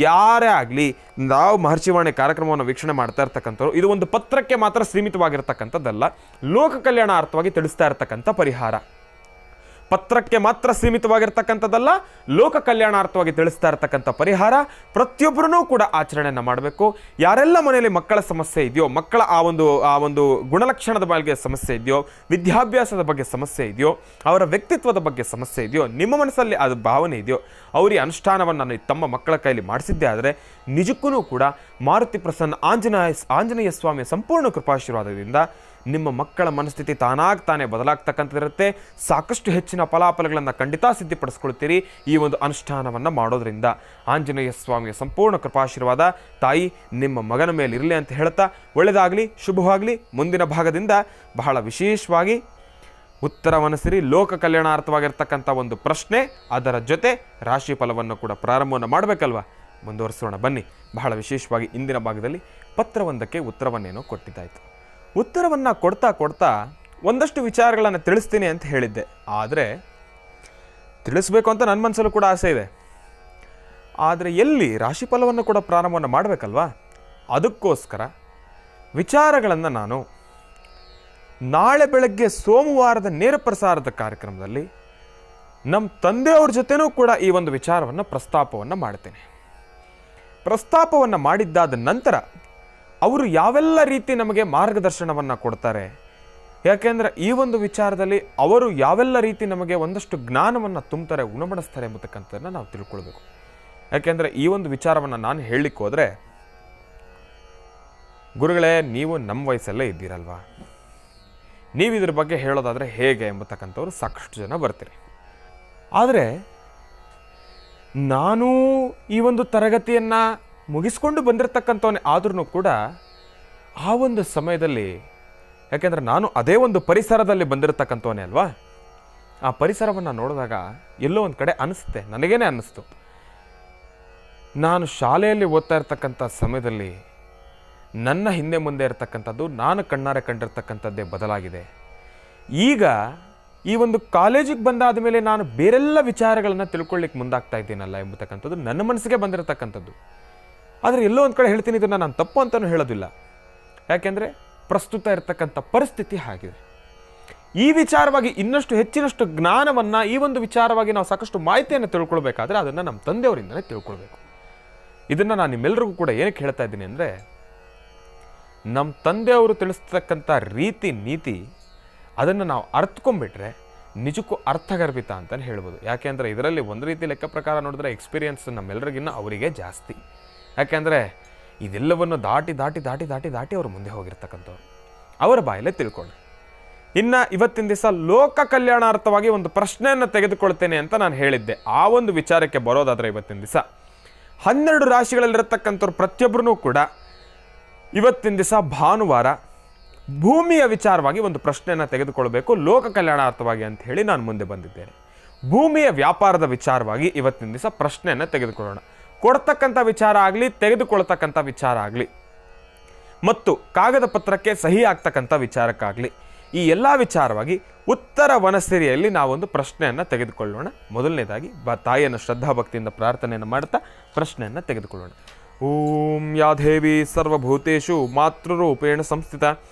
ಯಾರೇ ಆಗಲಿ, ನಾವು ಮಹರ್ಷಿವಾಣಿ ಕಾರ್ಯಕ್ರಮವನ್ನು ವೀಕ್ಷಣೆ ಮಾಡ್ತಾ ಇರ್ತಕ್ಕಂಥವ್ರು, ಇದು ಒಂದು ಪತ್ರಕ್ಕೆ ಮಾತ್ರ ಸೀಮಿತವಾಗಿರ್ತಕ್ಕಂಥದ್ದಲ್ಲ, ಲೋಕ ಕಲ್ಯಾಣಾರ್ಥವಾಗಿ ತಿಳಿಸ್ತಾ ಇರ್ತಕ್ಕಂಥ ಪರಿಹಾರ. ಪತ್ರಕ್ಕೆ ಮಾತ್ರ ಸೀಮಿತವಾಗಿರ್ತಕ್ಕಂಥದ್ದಲ್ಲ, ಲೋಕ ಕಲ್ಯಾಣಾರ್ಥವಾಗಿ ತಿಳಿಸ್ತಾ ಇರ್ತಕ್ಕಂಥ ಪರಿಹಾರ. ಪ್ರತಿಯೊಬ್ಬರೂ ಕೂಡ ಆಚರಣೆಯನ್ನು ಮಾಡಬೇಕು. ಯಾರೆಲ್ಲ ಮನೆಯಲ್ಲಿ ಮಕ್ಕಳ ಸಮಸ್ಯೆ ಇದೆಯೋ, ಮಕ್ಕಳ ಆ ಒಂದು ಗುಣಲಕ್ಷಣದ ಬಗ್ಗೆ ಸಮಸ್ಯೆ ಇದೆಯೋ, ವಿದ್ಯಾಭ್ಯಾಸದ ಬಗ್ಗೆ ಸಮಸ್ಯೆ ಇದೆಯೋ, ಅವರ ವ್ಯಕ್ತಿತ್ವದ ಬಗ್ಗೆ ಸಮಸ್ಯೆ ಇದೆಯೋ, ನಿಮ್ಮ ಮನಸ್ಸಲ್ಲಿ ಅದು ಭಾವನೆ ಇದೆಯೋ, ಅವರಿಗೆ ಅನುಷ್ಠಾನವನ್ನು ತಮ್ಮ ಮಕ್ಕಳ ಕೈಲಿ ಮಾಡಿಸಿದ್ದೇ ಆದರೆ ನಿಜಕ್ಕೂ ಕೂಡ ಮಾರುತಿ ಪ್ರಸನ್ನ ಆಂಜನೇಯ ಸ್ವಾಮಿಯ ಸಂಪೂರ್ಣ ಕೃಪಾಶೀರ್ವಾದದಿಂದ ನಿಮ್ಮ ಮಕ್ಕಳ ಮನಸ್ಥಿತಿ ತಾನೇ ಬದಲಾಗ್ತಕ್ಕಂಥದ್ದಿರುತ್ತೆ. ಸಾಕಷ್ಟು ಹೆಚ್ಚಿನ ಫಲಾಫಲಗಳನ್ನು ಖಂಡಿತ ಸಿದ್ಧಿಪಡಿಸ್ಕೊಳ್ತೀರಿ ಈ ಒಂದು ಅನುಷ್ಠಾನವನ್ನು ಮಾಡೋದ್ರಿಂದ. ಆಂಜನೇಯ ಸ್ವಾಮಿಯ ಸಂಪೂರ್ಣ ಕೃಪಾಶೀರ್ವಾದ ತಾಯಿ ನಿಮ್ಮ ಮಗನ ಮೇಲೆ ಇರಲಿ ಅಂತ ಹೇಳ್ತಾ, ಒಳ್ಳೆಯದಾಗಲಿ, ಶುಭವಾಗಲಿ. ಮುಂದಿನ ಭಾಗದಿಂದ ಬಹಳ ವಿಶೇಷವಾಗಿ ಉತ್ತರವನಸಿರಿ ಲೋಕ ಕಲ್ಯಾಣಾರ್ಥವಾಗಿರ್ತಕ್ಕಂಥ ಒಂದು ಪ್ರಶ್ನೆ, ಅದರ ಜೊತೆ ರಾಶಿ ಫಲವನ್ನು ಕೂಡ ಪ್ರಾರಂಭವನ್ನು ಮಾಡಬೇಕಲ್ವ, ಮುಂದುವರಿಸೋಣ ಬನ್ನಿ. ಬಹಳ ವಿಶೇಷವಾಗಿ ಇಂದಿನ ಭಾಗದಲ್ಲಿ ಪತ್ರವೊಂದಕ್ಕೆ ಉತ್ತರವನ್ನೇನೋ ಕೊಟ್ಟಿದ್ದಾಯಿತು. ಉತ್ತರವನ್ನು ಕೊಡ್ತಾ ಒಂದಷ್ಟು ವಿಚಾರಗಳನ್ನು ತಿಳಿಸ್ತೀನಿ ಅಂತ ಹೇಳಿದ್ದೆ, ಆದರೆ ತಿಳಿಸ್ಬೇಕು ಅಂತ ನನ್ನ ಮನಸ್ಸಲ್ಲೂ ಕೂಡ ಆಸೆ ಇದೆ. ಆದರೆ ಎಲ್ಲಿ ರಾಶಿಫಲವನ್ನು ಕೂಡ ಪ್ರಾರಂಭವನ್ನು ಮಾಡಬೇಕಲ್ವಾ, ಅದಕ್ಕೋಸ್ಕರ ವಿಚಾರಗಳನ್ನು ನಾನು ನಾಳೆ ಬೆಳಗ್ಗೆ ಸೋಮವಾರದ ನೇರ ಪ್ರಸಾರದ ಕಾರ್ಯಕ್ರಮದಲ್ಲಿ ನಮ್ಮ ತಂದೆಯವ್ರ ಜೊತೆನೂ ಕೂಡ ಈ ಒಂದು ವಿಚಾರವನ್ನು ಪ್ರಸ್ತಾಪವನ್ನು ಮಾಡ್ತೇನೆ. ಪ್ರಸ್ತಾಪವನ್ನು ಮಾಡಿದ್ದಾದ ನಂತರ ಅವರು ಯಾವೆಲ್ಲ ರೀತಿ ನಮಗೆ ಮಾರ್ಗದರ್ಶನವನ್ನು ಕೊಡ್ತಾರೆ, ಯಾಕೆಂದರೆ ಈ ಒಂದು ವಿಚಾರದಲ್ಲಿ ಅವರು ಯಾವೆಲ್ಲ ರೀತಿ ನಮಗೆ ಒಂದಷ್ಟು ಜ್ಞಾನವನ್ನು ತುಂಬ್ತಾರೆ, ಉಣಬಡಿಸ್ತಾರೆ ಎಂಬತಕ್ಕಂಥದ್ದನ್ನು ನಾವು ತಿಳ್ಕೊಳ್ಬೇಕು. ಯಾಕೆಂದರೆ ಈ ಒಂದು ವಿಚಾರವನ್ನು ನಾನು ಹೇಳಲಿಕ್ಕೆ ಹೋದರೆ, ಗುರುಗಳೇ ನೀವು ನಮ್ಮ ವಯಸ್ಸಲ್ಲೇ ಇದ್ದೀರಲ್ವಾ, ನೀವು ಇದ್ರ ಬಗ್ಗೆ ಹೇಳೋದಾದರೆ ಹೇಗೆ ಎಂಬತಕ್ಕಂಥವ್ರು ಸಾಕಷ್ಟು ಜನ ಬರ್ತೀರಿ. ಆದರೆ ನಾನು ಈ ಒಂದು ತರಗತಿಯನ್ನು ಮುಗಿಸ್ಕೊಂಡು ಬಂದಿರತಕ್ಕಂಥವನೇ ಆದ್ರೂ ಕೂಡ ಆ ಒಂದು ಸಮಯದಲ್ಲಿ, ಯಾಕೆಂದರೆ ನಾನು ಅದೇ ಒಂದು ಪರಿಸರದಲ್ಲಿ ಬಂದಿರತಕ್ಕಂಥವನೇ ಅಲ್ವಾ, ಆ ಪರಿಸರವನ್ನು ನೋಡಿದಾಗ ಎಲ್ಲೋ ಒಂದು ಕಡೆ ಅನಿಸುತ್ತೆ, ನನಗೇನೆ ಅನ್ನಿಸ್ತು, ನಾನು ಶಾಲೆಯಲ್ಲಿ ಓದ್ತಾ ಇರ್ತಕ್ಕಂಥ ಸಮಯದಲ್ಲಿ ನನ್ನ ಹಿಂದೆ ಮುಂದೆ ಇರತಕ್ಕಂಥದ್ದು ನಾನು ಕಣ್ಣಾರೆ ಕಂಡಿರ್ತಕ್ಕಂಥದ್ದೇ ಬದಲಾಗಿದೆ. ಈಗ ಈ ಒಂದು ಕಾಲೇಜಿಗೆ ಬಂದಾದ ಮೇಲೆ ನಾನು ಬೇರೆಲ್ಲ ವಿಚಾರಗಳನ್ನು ತಿಳ್ಕೊಳ್ಳಿಕ್ಕೆ ಮುಂದಾಗ್ತಾ ಇದ್ದೀನಲ್ಲ ಎಂಬತಕ್ಕಂಥದ್ದು ನನ್ನ ಮನಸ್ಸಿಗೆ ಬಂದಿರತಕ್ಕಂಥದ್ದು. ಆದರೆ ಎಲ್ಲೋ ಒಂದು ಕಡೆ ಹೇಳ್ತೀನಿ, ಇದನ್ನು ನಾನು ತಪ್ಪು ಅಂತಲೂ ಹೇಳೋದಿಲ್ಲ, ಯಾಕೆಂದರೆ ಪ್ರಸ್ತುತ ಇರತಕ್ಕಂಥ ಪರಿಸ್ಥಿತಿ ಹಾಗಿದೆ. ಈ ವಿಚಾರವಾಗಿ ಇನ್ನಷ್ಟು ಹೆಚ್ಚಿನಷ್ಟು ಜ್ಞಾನವನ್ನು, ಈ ಒಂದು ವಿಚಾರವಾಗಿ ನಾವು ಸಾಕಷ್ಟು ಮಾಹಿತಿಯನ್ನು ತಿಳ್ಕೊಳ್ಬೇಕಾದ್ರೆ ಅದನ್ನು ನಮ್ಮ ತಂದೆಯವರಿಂದಲೇ ತಿಳ್ಕೊಳ್ಬೇಕು. ಇದನ್ನು ನಾನು ನಿಮ್ಮೆಲ್ಲರಿಗೂ ಕೂಡ ಏನಕ್ಕೆ ಹೇಳ್ತಾ ಇದ್ದೀನಿ ಅಂದರೆ, ನಮ್ಮ ತಂದೆಯವರು ತಿಳಿಸ್ತಕ್ಕಂಥ ರೀತಿ ನೀತಿ ಅದನ್ನು ನಾವು ಅರ್ಥಕೊಂಡ್ಬಿಟ್ರೆ ನಿಜಕ್ಕೂ ಅರ್ಥಗರ್ಭಿತ ಅಂತಲೇ ಹೇಳ್ಬೋದು. ಯಾಕೆಂದರೆ ಇದರಲ್ಲಿ ಒಂದು ರೀತಿ ಲೆಕ್ಕ ಪ್ರಕಾರ ನೋಡಿದ್ರೆ ಎಕ್ಸ್ಪೀರಿಯನ್ಸ್ ನಮ್ಮೆಲ್ಲರಿಗಿನ್ನ ಅವರಿಗೆ ಜಾಸ್ತಿ. ಯಾಕೆಂದರೆ ಇದೆಲ್ಲವನ್ನು ದಾಟಿ ಅವರು ಮುಂದೆ ಹೋಗಿರ್ತಕ್ಕಂಥವ್ರು, ಅವರ ಬಾಯಲ್ಲೇ ತಿಳ್ಕೊಳ್ಳಿ. ಇನ್ನು ಇವತ್ತಿನ ದಿವಸ ಲೋಕ ಕಲ್ಯಾಣಾರ್ಥವಾಗಿ ಒಂದು ಪ್ರಶ್ನೆಯನ್ನು ತೆಗೆದುಕೊಳ್ತೇನೆ ಅಂತ ನಾನು ಹೇಳಿದ್ದೆ. ಆ ಒಂದು ವಿಚಾರಕ್ಕೆ ಬರೋದಾದರೆ ಇವತ್ತಿನ ದಿವಸ 12 ರಾಶಿಗಳಲ್ಲಿರತಕ್ಕಂಥವ್ರು ಪ್ರತಿಯೊಬ್ಬರೂ ಕೂಡ ಇವತ್ತಿನ ದಿವಸ ಭಾನುವಾರ ಭೂಮಿಯ ವಿಚಾರವಾಗಿ ಒಂದು ಪ್ರಶ್ನೆಯನ್ನು ತೆಗೆದುಕೊಳ್ಬೇಕು ಲೋಕ ಕಲ್ಯಾಣಾರ್ಥವಾಗಿ ಅಂತ ಹೇಳಿ ನಾನು ಮುಂದೆ ಬಂದಿದ್ದೇನೆ. ಭೂಮಿಯ ವ್ಯಾಪಾರದ ವಿಚಾರವಾಗಿ ಇವತ್ತಿನ ದಿವಸ ಪ್ರಶ್ನೆಯನ್ನು ತೆಗೆದುಕೊಳ್ಳೋಣ. ಕೊಡ್ತಕ್ಕಂಥ ವಿಚಾರ ಆಗಲಿ, ತೆಗೆದುಕೊಳ್ತಕ್ಕಂಥ ವಿಚಾರ ಆಗಲಿ, ಮತ್ತು ಕಾಗದ ಪತ್ರಕ್ಕೆ ಸಹಿ ಆಗ್ತಕ್ಕಂಥ ವಿಚಾರಕ್ಕಾಗಲಿ, ಈ ಎಲ್ಲ ವಿಚಾರವಾಗಿ ಉತ್ತರ ವನಸಿರಿಯಲ್ಲಿ ನಾವೊಂದು ಪ್ರಶ್ನೆಯನ್ನು ತೆಗೆದುಕೊಳ್ಳೋಣ. ಮೊದಲನೇದಾಗಿ ತಾಯಿಯನ್ನು ಶ್ರದ್ಧಾಭಕ್ತಿಯಿಂದ ಪ್ರಾರ್ಥನೆಯನ್ನು ಮಾಡ್ತಾ ಪ್ರಶ್ನೆಯನ್ನು ತೆಗೆದುಕೊಳ್ಳೋಣ. ಓಂ ಯಾ ದೇವಿ ಸರ್ವಭೂತೇಷು ಮಾತೃರೂಪೇಣ ಸಂಸ್ಥಿತ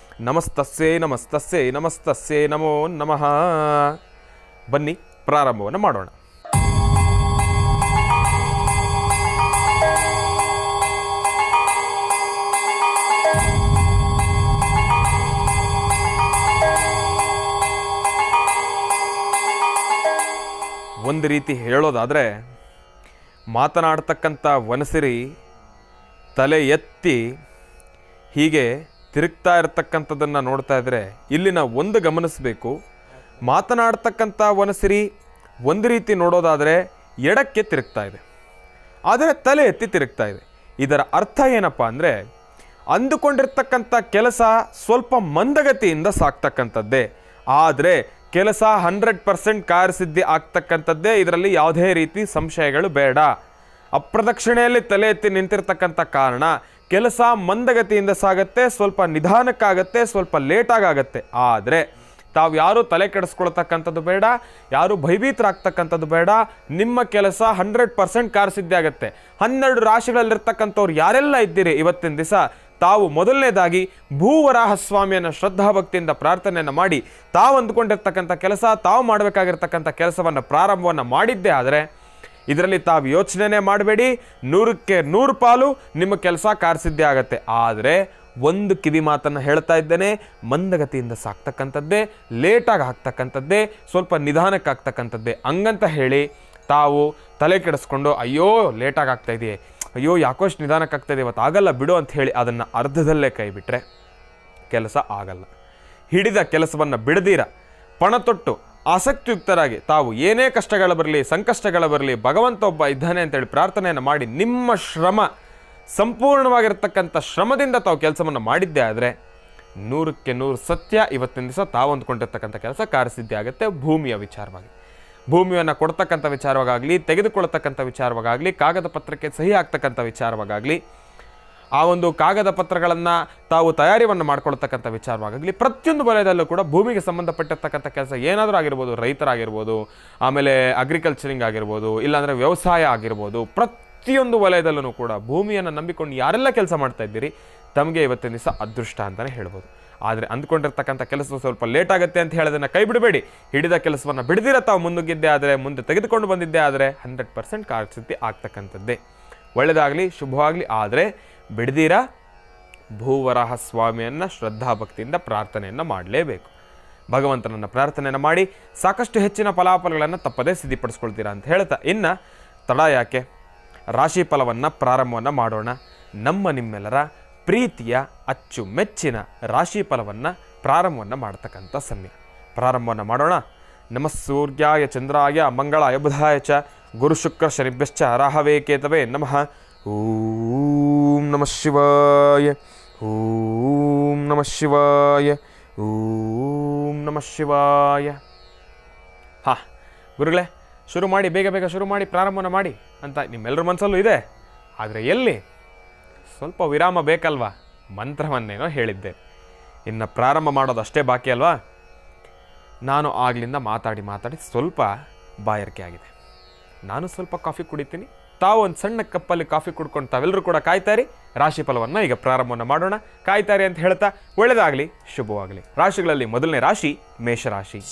ನಮಸ್ತಸ್ಯೈ ನಮಸ್ತಸ್ಯೈ ನಮಸ್ತಸ್ಯೈ ನಮೋ ನಮಃ. ಬನ್ನಿ ಪ್ರಾರಂಭವನ್ನು ಮಾಡೋಣ. ಒಂದು ರೀತಿ ಹೇಳೋದಾದರೆ, ಮಾತನಾಡ್ತಕ್ಕಂಥ ವನಸಿರಿ ತಲೆ ಎತ್ತಿ ಹೀಗೆ ತಿರುಗ್ತಾ ಇರತಕ್ಕಂಥದ್ದನ್ನು ನೋಡ್ತಾ ಇದ್ದರೆ ಇಲ್ಲಿ ನಾವು ಒಂದು ಗಮನಿಸಬೇಕು, ಮಾತನಾಡ್ತಕ್ಕಂಥ ವನಸಿರಿ ಒಂದು ರೀತಿ ನೋಡೋದಾದರೆ ಎಡಕ್ಕೆ ತಿರುಗ್ತಾ ಇದೆ, ಆದರೆ ತಲೆ ಎತ್ತಿ ತಿರುಗ್ತಾ ಇದೆ. ಇದರ ಅರ್ಥ ಏನಪ್ಪ ಅಂದರೆ, ಅಂದುಕೊಂಡಿರ್ತಕ್ಕಂಥ ಕೆಲಸ ಸ್ವಲ್ಪ ಮಂದಗತಿಯಿಂದ ಸಾಕ್ತಕ್ಕಂಥದ್ದೇ, ಆದರೆ ಕೆಲಸ 100% ಕಾರ್ಯಸಿದ್ಧಿ ಆಗ್ತಕ್ಕಂಥದ್ದೇ. ಇದರಲ್ಲಿ ಯಾವುದೇ ರೀತಿ ಸಂಶಯಗಳು ಬೇಡ. ಅಪ್ರದಕ್ಷಿಣೆಯಲ್ಲಿ ತಲೆ ಎತ್ತಿ ನಿಂತಿರ್ತಕ್ಕಂಥ ಕಾರಣ ಕೆಲಸ ಮಂದಗತಿಯಿಂದ ಸಾಗತ್ತೆ, ಸ್ವಲ್ಪ ನಿಧಾನಕ್ಕಾಗತ್ತೆ, ಸ್ವಲ್ಪ ಲೇಟಾಗತ್ತೆ. ಆದರೆ ತಾವು ಯಾರೂ ತಲೆ ಕೆಡಿಸ್ಕೊಳ್ತಕ್ಕಂಥದ್ದು ಬೇಡ, ಯಾರೂ ಭಯಭೀತರಾಗ್ತಕ್ಕಂಥದ್ದು ಬೇಡ. ನಿಮ್ಮ ಕೆಲಸ 100% ಕಾರ್ಯಸಿದ್ಧಿ ಆಗುತ್ತೆ. 12 ರಾಶಿಗಳಲ್ಲಿರ್ತಕ್ಕಂಥವ್ರು ಯಾರೆಲ್ಲ ಇದ್ದೀರಿ ಇವತ್ತಿನ ದಿವಸ, ತಾವು ಮೊದಲನೇದಾಗಿ ಭೂವರಾಹ ಸ್ವಾಮಿಯನ್ನು ಶ್ರದ್ಧಾಭಕ್ತಿಯಿಂದ ಪ್ರಾರ್ಥನೆಯನ್ನು ಮಾಡಿ ತಾವು ಅಂದುಕೊಂಡಿರ್ತಕ್ಕಂಥ ಕೆಲಸ, ತಾವು ಮಾಡಬೇಕಾಗಿರ್ತಕ್ಕಂಥ ಕೆಲಸವನ್ನು ಪ್ರಾರಂಭವನ್ನು ಮಾಡಿದ್ದೇ ಆದರೆ ಇದರಲ್ಲಿ ತಾವು ಯೋಚನೆ ಮಾಡಬೇಡಿ, 100ಕ್ಕೆ 100 ಪಾಲು ನಿಮ್ಮ ಕೆಲಸ ಕಾರ್ಯಸಿದ್ಧಿ ಆಗುತ್ತೆ. ಆದರೆ ಒಂದು ಕಿವಿ ಮಾತನ್ನು ಹೇಳ್ತಾ ಇದ್ದೇನೆ, ಮಂದಗತಿಯಿಂದ ಸಾಕ್ತಕ್ಕಂಥದ್ದೇ, ಲೇಟಾಗಿ ಹಾಕ್ತಕ್ಕಂಥದ್ದೇ, ಸ್ವಲ್ಪ ನಿಧಾನಕ್ಕೆ ಆಗ್ತಕ್ಕಂಥದ್ದೇ. ಹಂಗಂತ ಹೇಳಿ ತಾವು ತಲೆ ಕೆಡಿಸ್ಕೊಂಡು ಅಯ್ಯೋ ಲೇಟಾಗಿ ಆಗ್ತಾ ಇದೆಯೇ, ಅಯ್ಯೋ ಯಾಕೋಷ್ಟು ನಿಧಾನಕ್ಕೆ ಆಗ್ತಾ ಇದೆ, ಇವತ್ತು ಆಗಲ್ಲ ಬಿಡು ಅಂತ ಹೇಳಿ ಅದನ್ನು ಅರ್ಧದಲ್ಲೇ ಕೈ ಬಿಟ್ಟರೆ ಕೆಲಸ ಆಗಲ್ಲ. ಹಿಡಿದ ಕೆಲಸವನ್ನು ಬಿಡದಿರ ಪಣತೊಟ್ಟು ಆಸಕ್ತಿಯುಕ್ತರಾಗಿ ತಾವು ಏನೇ ಕಷ್ಟಗಳು ಬರಲಿ, ಸಂಕಷ್ಟಗಳು ಬರಲಿ, ಭಗವಂತ ಒಬ್ಬ ಇದ್ದಾನೆ ಅಂತೇಳಿ ಪ್ರಾರ್ಥನೆಯನ್ನು ಮಾಡಿ ನಿಮ್ಮ ಶ್ರಮ ಸಂಪೂರ್ಣವಾಗಿರ್ತಕ್ಕಂಥ ಶ್ರಮದಿಂದ ತಾವು ಕೆಲಸವನ್ನು ಮಾಡಿದ್ದೇ ಆದರೆ 100ಕ್ಕೆ 100 ಸತ್ಯ ಇವತ್ತಿನ ದಿವಸ ತಾವು ಅಂದ್ಕೊಂಡಿರ್ತಕ್ಕಂಥ ಕೆಲಸ ಕಾರ್ಯಸಿದ್ಧಿ ಆಗುತ್ತೆ. ಭೂಮಿಯ ವಿಚಾರವಾಗಿ, ಭೂಮಿಯನ್ನು ಕೊಡ್ತಕ್ಕಂಥ ವಿಚಾರವಾಗಲಿ, ತೆಗೆದುಕೊಳ್ತಕ್ಕಂಥ ವಿಚಾರವಾಗಲಿ, ಕಾಗದ ಪತ್ರಕ್ಕೆ ಸಹಿ ಆಗ್ತಕ್ಕಂಥ ವಿಚಾರವಾಗಲಿ, ಆ ಒಂದು ಕಾಗದ ಪತ್ರಗಳನ್ನು ತಾವು ತಯಾರಿಯನ್ನು ಮಾಡ್ಕೊಳ್ತಕ್ಕಂಥ ವಿಚಾರವಾಗಲಿ, ಪ್ರತಿಯೊಂದು ವಲಯದಲ್ಲೂ ಕೂಡ ಭೂಮಿಗೆ ಸಂಬಂಧಪಟ್ಟಿರ್ತಕ್ಕಂಥ ಕೆಲಸ ಏನಾದರೂ ಆಗಿರ್ಬೋದು, ರೈತರಾಗಿರ್ಬೋದು, ಆಮೇಲೆ ಅಗ್ರಿಕಲ್ಚರಿಂಗ್ ಆಗಿರ್ಬೋದು, ಇಲ್ಲಾಂದರೆ ವ್ಯವಸಾಯ ಆಗಿರ್ಬೋದು, ಪ್ರತಿಯೊಂದು ವಲಯದಲ್ಲೂ ಕೂಡ ಭೂಮಿಯನ್ನು ನಂಬಿಕೊಂಡು ಯಾರೆಲ್ಲ ಕೆಲಸ ಮಾಡ್ತಾ ಇದ್ದೀರಿ ತಮಗೆ ಇವತ್ತಿನ ದಿವಸ ಅದೃಷ್ಟ ಅಂತಲೇ ಹೇಳ್ಬೋದು. ಆದರೆ ಅಂದ್ಕೊಂಡಿರ್ತಕ್ಕಂಥ ಕೆಲಸ ಸ್ವಲ್ಪ ಲೇಟ್ ಆಗುತ್ತೆ ಅಂತ ಹೇಳೋದನ್ನು ಕೈ ಬಿಡಬೇಡಿ. ಹಿಡಿದ ಕೆಲಸವನ್ನು ಬಿಡದಿರ ತಾವು ಮುನ್ನುಗ್ಗಿದ್ದೇ ಆದರೆ, ಮುಂದೆ ತೆಗೆದುಕೊಂಡು ಬಂದಿದ್ದೇ ಆದರೆ 100% ಕಾರ್ಯಸಿದ್ಧಿ ಆಗ್ತಕ್ಕಂಥದ್ದೇ. ಒಳ್ಳೆಯದಾಗಲಿ, ಶುಭವಾಗಲಿ. ಆದರೆ ಬಿಡದಿರ ಭೂವರಾಹ ಸ್ವಾಮಿಯನ್ನು ಶ್ರದ್ಧಾಭಕ್ತಿಯಿಂದ ಪ್ರಾರ್ಥನೆಯನ್ನು ಮಾಡಲೇಬೇಕು. ಭಗವಂತನನ್ನು ಪ್ರಾರ್ಥನೆಯನ್ನು ಮಾಡಿ ಸಾಕಷ್ಟು ಹೆಚ್ಚಿನ ಫಲಾಫಲಗಳನ್ನು ತಪ್ಪದೇ ಸಿದ್ಧಿಪಡಿಸ್ಕೊಳ್ತೀರಾ ಅಂತ ಹೇಳ್ತಾ, ಇನ್ನು ತಡ ಯಾಕೆ, ರಾಶಿ ಫಲವನ್ನು ಪ್ರಾರಂಭವನ್ನು ಮಾಡೋಣ. ನಮ್ಮ ನಿಮ್ಮೆಲ್ಲರ ಪ್ರೀತಿಯ ಅಚ್ಚುಮೆಚ್ಚಿನ ರಾಶಿ ಫಲವನ್ನು ಪ್ರಾರಂಭವನ್ನು ಮಾಡ್ತಕ್ಕಂಥ ಸಮಯ. ಪ್ರಾರಂಭವನ್ನು ಮಾಡೋಣ. ನಮಃ ಸೂರ್ಯಾಯ ಚಂದ್ರಾಯ ಮಂಗಳಾಯ ಬುಧಾಯ ಚ ಗುರು ಶುಕ್ರ ಶನಿಭ್ಯಶ್ಚ ರಾಹವೇ ಕೇತವೇ ನಮಃ. ಓಂ ನಮಃ ಶಿವಾಯ, ಓಂ ನಮಃ ಶಿವಾಯ, ಓಂ ನಮಃ ಶಿವಾಯ. ಹಾಂ ಗುರುಗಳೇ, ಶುರು ಮಾಡಿ, ಬೇಗ ಬೇಗ ಶುರು ಮಾಡಿ, ಪ್ರಾರಂಭನ ಮಾಡಿ ಅಂತ ನಿಮ್ಮೆಲ್ಲರ ಮನಸ್ಸಲ್ಲೂ ಇದೆ. ಆದರೆ ಎಲ್ಲಿ ಸ್ವಲ್ಪ ವಿರಾಮ ಬೇಕಲ್ವಾ? ಮಂತ್ರವನ್ನೇನೋ ಹೇಳಿದ್ದೆ, ಇನ್ನು ಪ್ರಾರಂಭ ಮಾಡೋದು ಅಷ್ಟೇ ಬಾಕಿ ಅಲ್ವಾ? ನಾನು ಆಗ್ಲಿಂದ ಮಾತಾಡಿ ಸ್ವಲ್ಪ ಬಾಯಾರಿಕೆ ಆಗಿದೆ. ನಾನು ಸ್ವಲ್ಪ ಕಾಫಿ ಕುಡಿತೀನಿ, ತಾವು ಒಂದು ಸಣ್ಣ ಕಪ್ಪಲ್ಲಿ ಕಾಫಿ ಕುಡ್ಕೊಂಡು ತಾವೆಲ್ಲರೂ ಕೂಡ ಕಾಯ್ತಾರಿ. ರಾಶಿ ಫಲವನ್ನು ಈಗ ಪ್ರಾರಂಭವನ್ನು ಮಾಡೋಣ. ಕಾಯ್ತಾರಿ ಅಂತ ಹೇಳ್ತಾ ಒಳ್ಳೆಯದಾಗಲಿ, ಶುಭವಾಗಲಿ. ರಾಶಿಗಳಲ್ಲಿ ಮೊದಲನೇ ರಾಶಿ ಮೇಷರಾಶಿ.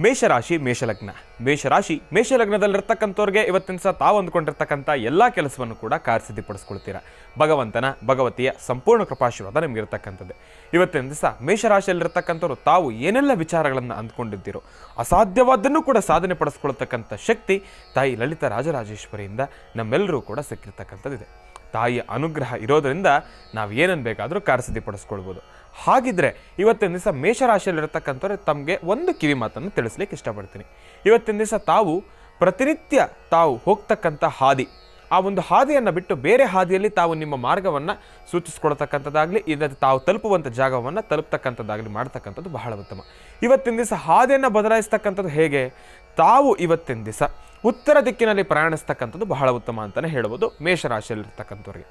ಮೇಷರಾಶಿ ಮೇಷಲಗ್ನ. ಮೇಷರಾಶಿ ಮೇಷಲಗ್ನದಲ್ಲಿರ್ತಕ್ಕಂಥವ್ರಿಗೆ ಇವತ್ತಿನ ಸಹ ತಾವು ಅಂದ್ಕೊಂಡಿರ್ತಕ್ಕಂಥ ಎಲ್ಲ ಕೆಲಸವನ್ನು ಕೂಡ ಕಾರ್ಯಸಿದ್ಧಿಪಡಿಸ್ಕೊಳ್ತೀರಾ. ಭಗವತಿಯ ಸಂಪೂರ್ಣ ಕೃಪಾಶೀರ್ವಾದ ನಿಮ್ಗೆ ಇರತಕ್ಕಂಥದ್ದೇ. ಇವತ್ತಿನ ದಿವಸ ಮೇಷರಾಶಿಯಲ್ಲಿರ್ತಕ್ಕಂಥವ್ರು ತಾವು ಏನೆಲ್ಲ ವಿಚಾರಗಳನ್ನು ಅಂದ್ಕೊಂಡಿದ್ದೀರೋ ಅಸಾಧ್ಯವಾದನ್ನು ಕೂಡ ಸಾಧನೆ ಪಡಿಸ್ಕೊಳ್ತಕ್ಕಂಥ ಶಕ್ತಿ ತಾಯಿ ಲಲಿತಾ ರಾಜರಾಜೇಶ್ವರಿಯಿಂದ ನಮ್ಮೆಲ್ಲರೂ ಕೂಡ ಸಿಕ್ಕಿರ್ತಕ್ಕಂಥದ್ದಿದೆ. ತಾಯಿಯ ಅನುಗ್ರಹ ಇರೋದರಿಂದ ನಾವು ಏನನ್ನು ಬೇಕಾದರೂ ಕಾರ್ಯಸಿದ್ಧಿಪಡಿಸ್ಕೊಳ್ಬೋದು. ಹಾಗಿದ್ರೆ ಇವತ್ತಿನ ದಿವಸ ಮೇಷರಾಶಿಯಲ್ಲಿರ್ತಕ್ಕಂಥವ್ರು ತಮಗೆ ಒಂದು ಕಿವಿ ಮಾತನ್ನು ತಿಳಿಸ್ಲಿಕ್ಕೆ ಇಷ್ಟಪಡ್ತೀನಿ. ಇವತ್ತಿನ ದಿವಸ ತಾವು ಪ್ರತಿನಿತ್ಯ ತಾವು ಹೋಗ್ತಕ್ಕಂಥ ಹಾದಿ, ಆ ಒಂದು ಹಾದಿಯನ್ನು ಬಿಟ್ಟು ಬೇರೆ ಹಾದಿಯಲ್ಲಿ ತಾವು ನಿಮ್ಮ ಮಾರ್ಗವನ್ನು ಸೂಚಿಸ್ಕೊಳ್ತಕ್ಕಂಥದ್ದಾಗಲಿ, ಇದಕ್ಕೆ ತಾವು ತಲುಪುವಂಥ ಜಾಗವನ್ನು ತಲುಪ್ತಕ್ಕಂಥದ್ದಾಗಲಿ ಮಾಡ್ತಕ್ಕಂಥದ್ದು ಬಹಳ ಉತ್ತಮ. ಇವತ್ತಿನ ದಿವಸ ಹಾದಿಯನ್ನು ಬದಲಾಯಿಸ್ತಕ್ಕಂಥದ್ದು ಹೇಗೆ? ತಾವು ಇವತ್ತಿನ ದಿವಸ ಉತ್ತರ ದಿಕ್ಕಿನಲ್ಲಿ ಪ್ರಯಾಣಿಸ್ತಕ್ಕಂಥದ್ದು ಬಹಳ ಉತ್ತಮ ಅಂತಲೇ ಹೇಳ್ಬೋದು ಮೇಷರಾಶಿಯಲ್ಲಿರ್ತಕ್ಕಂಥವ್ರಿಗೆ.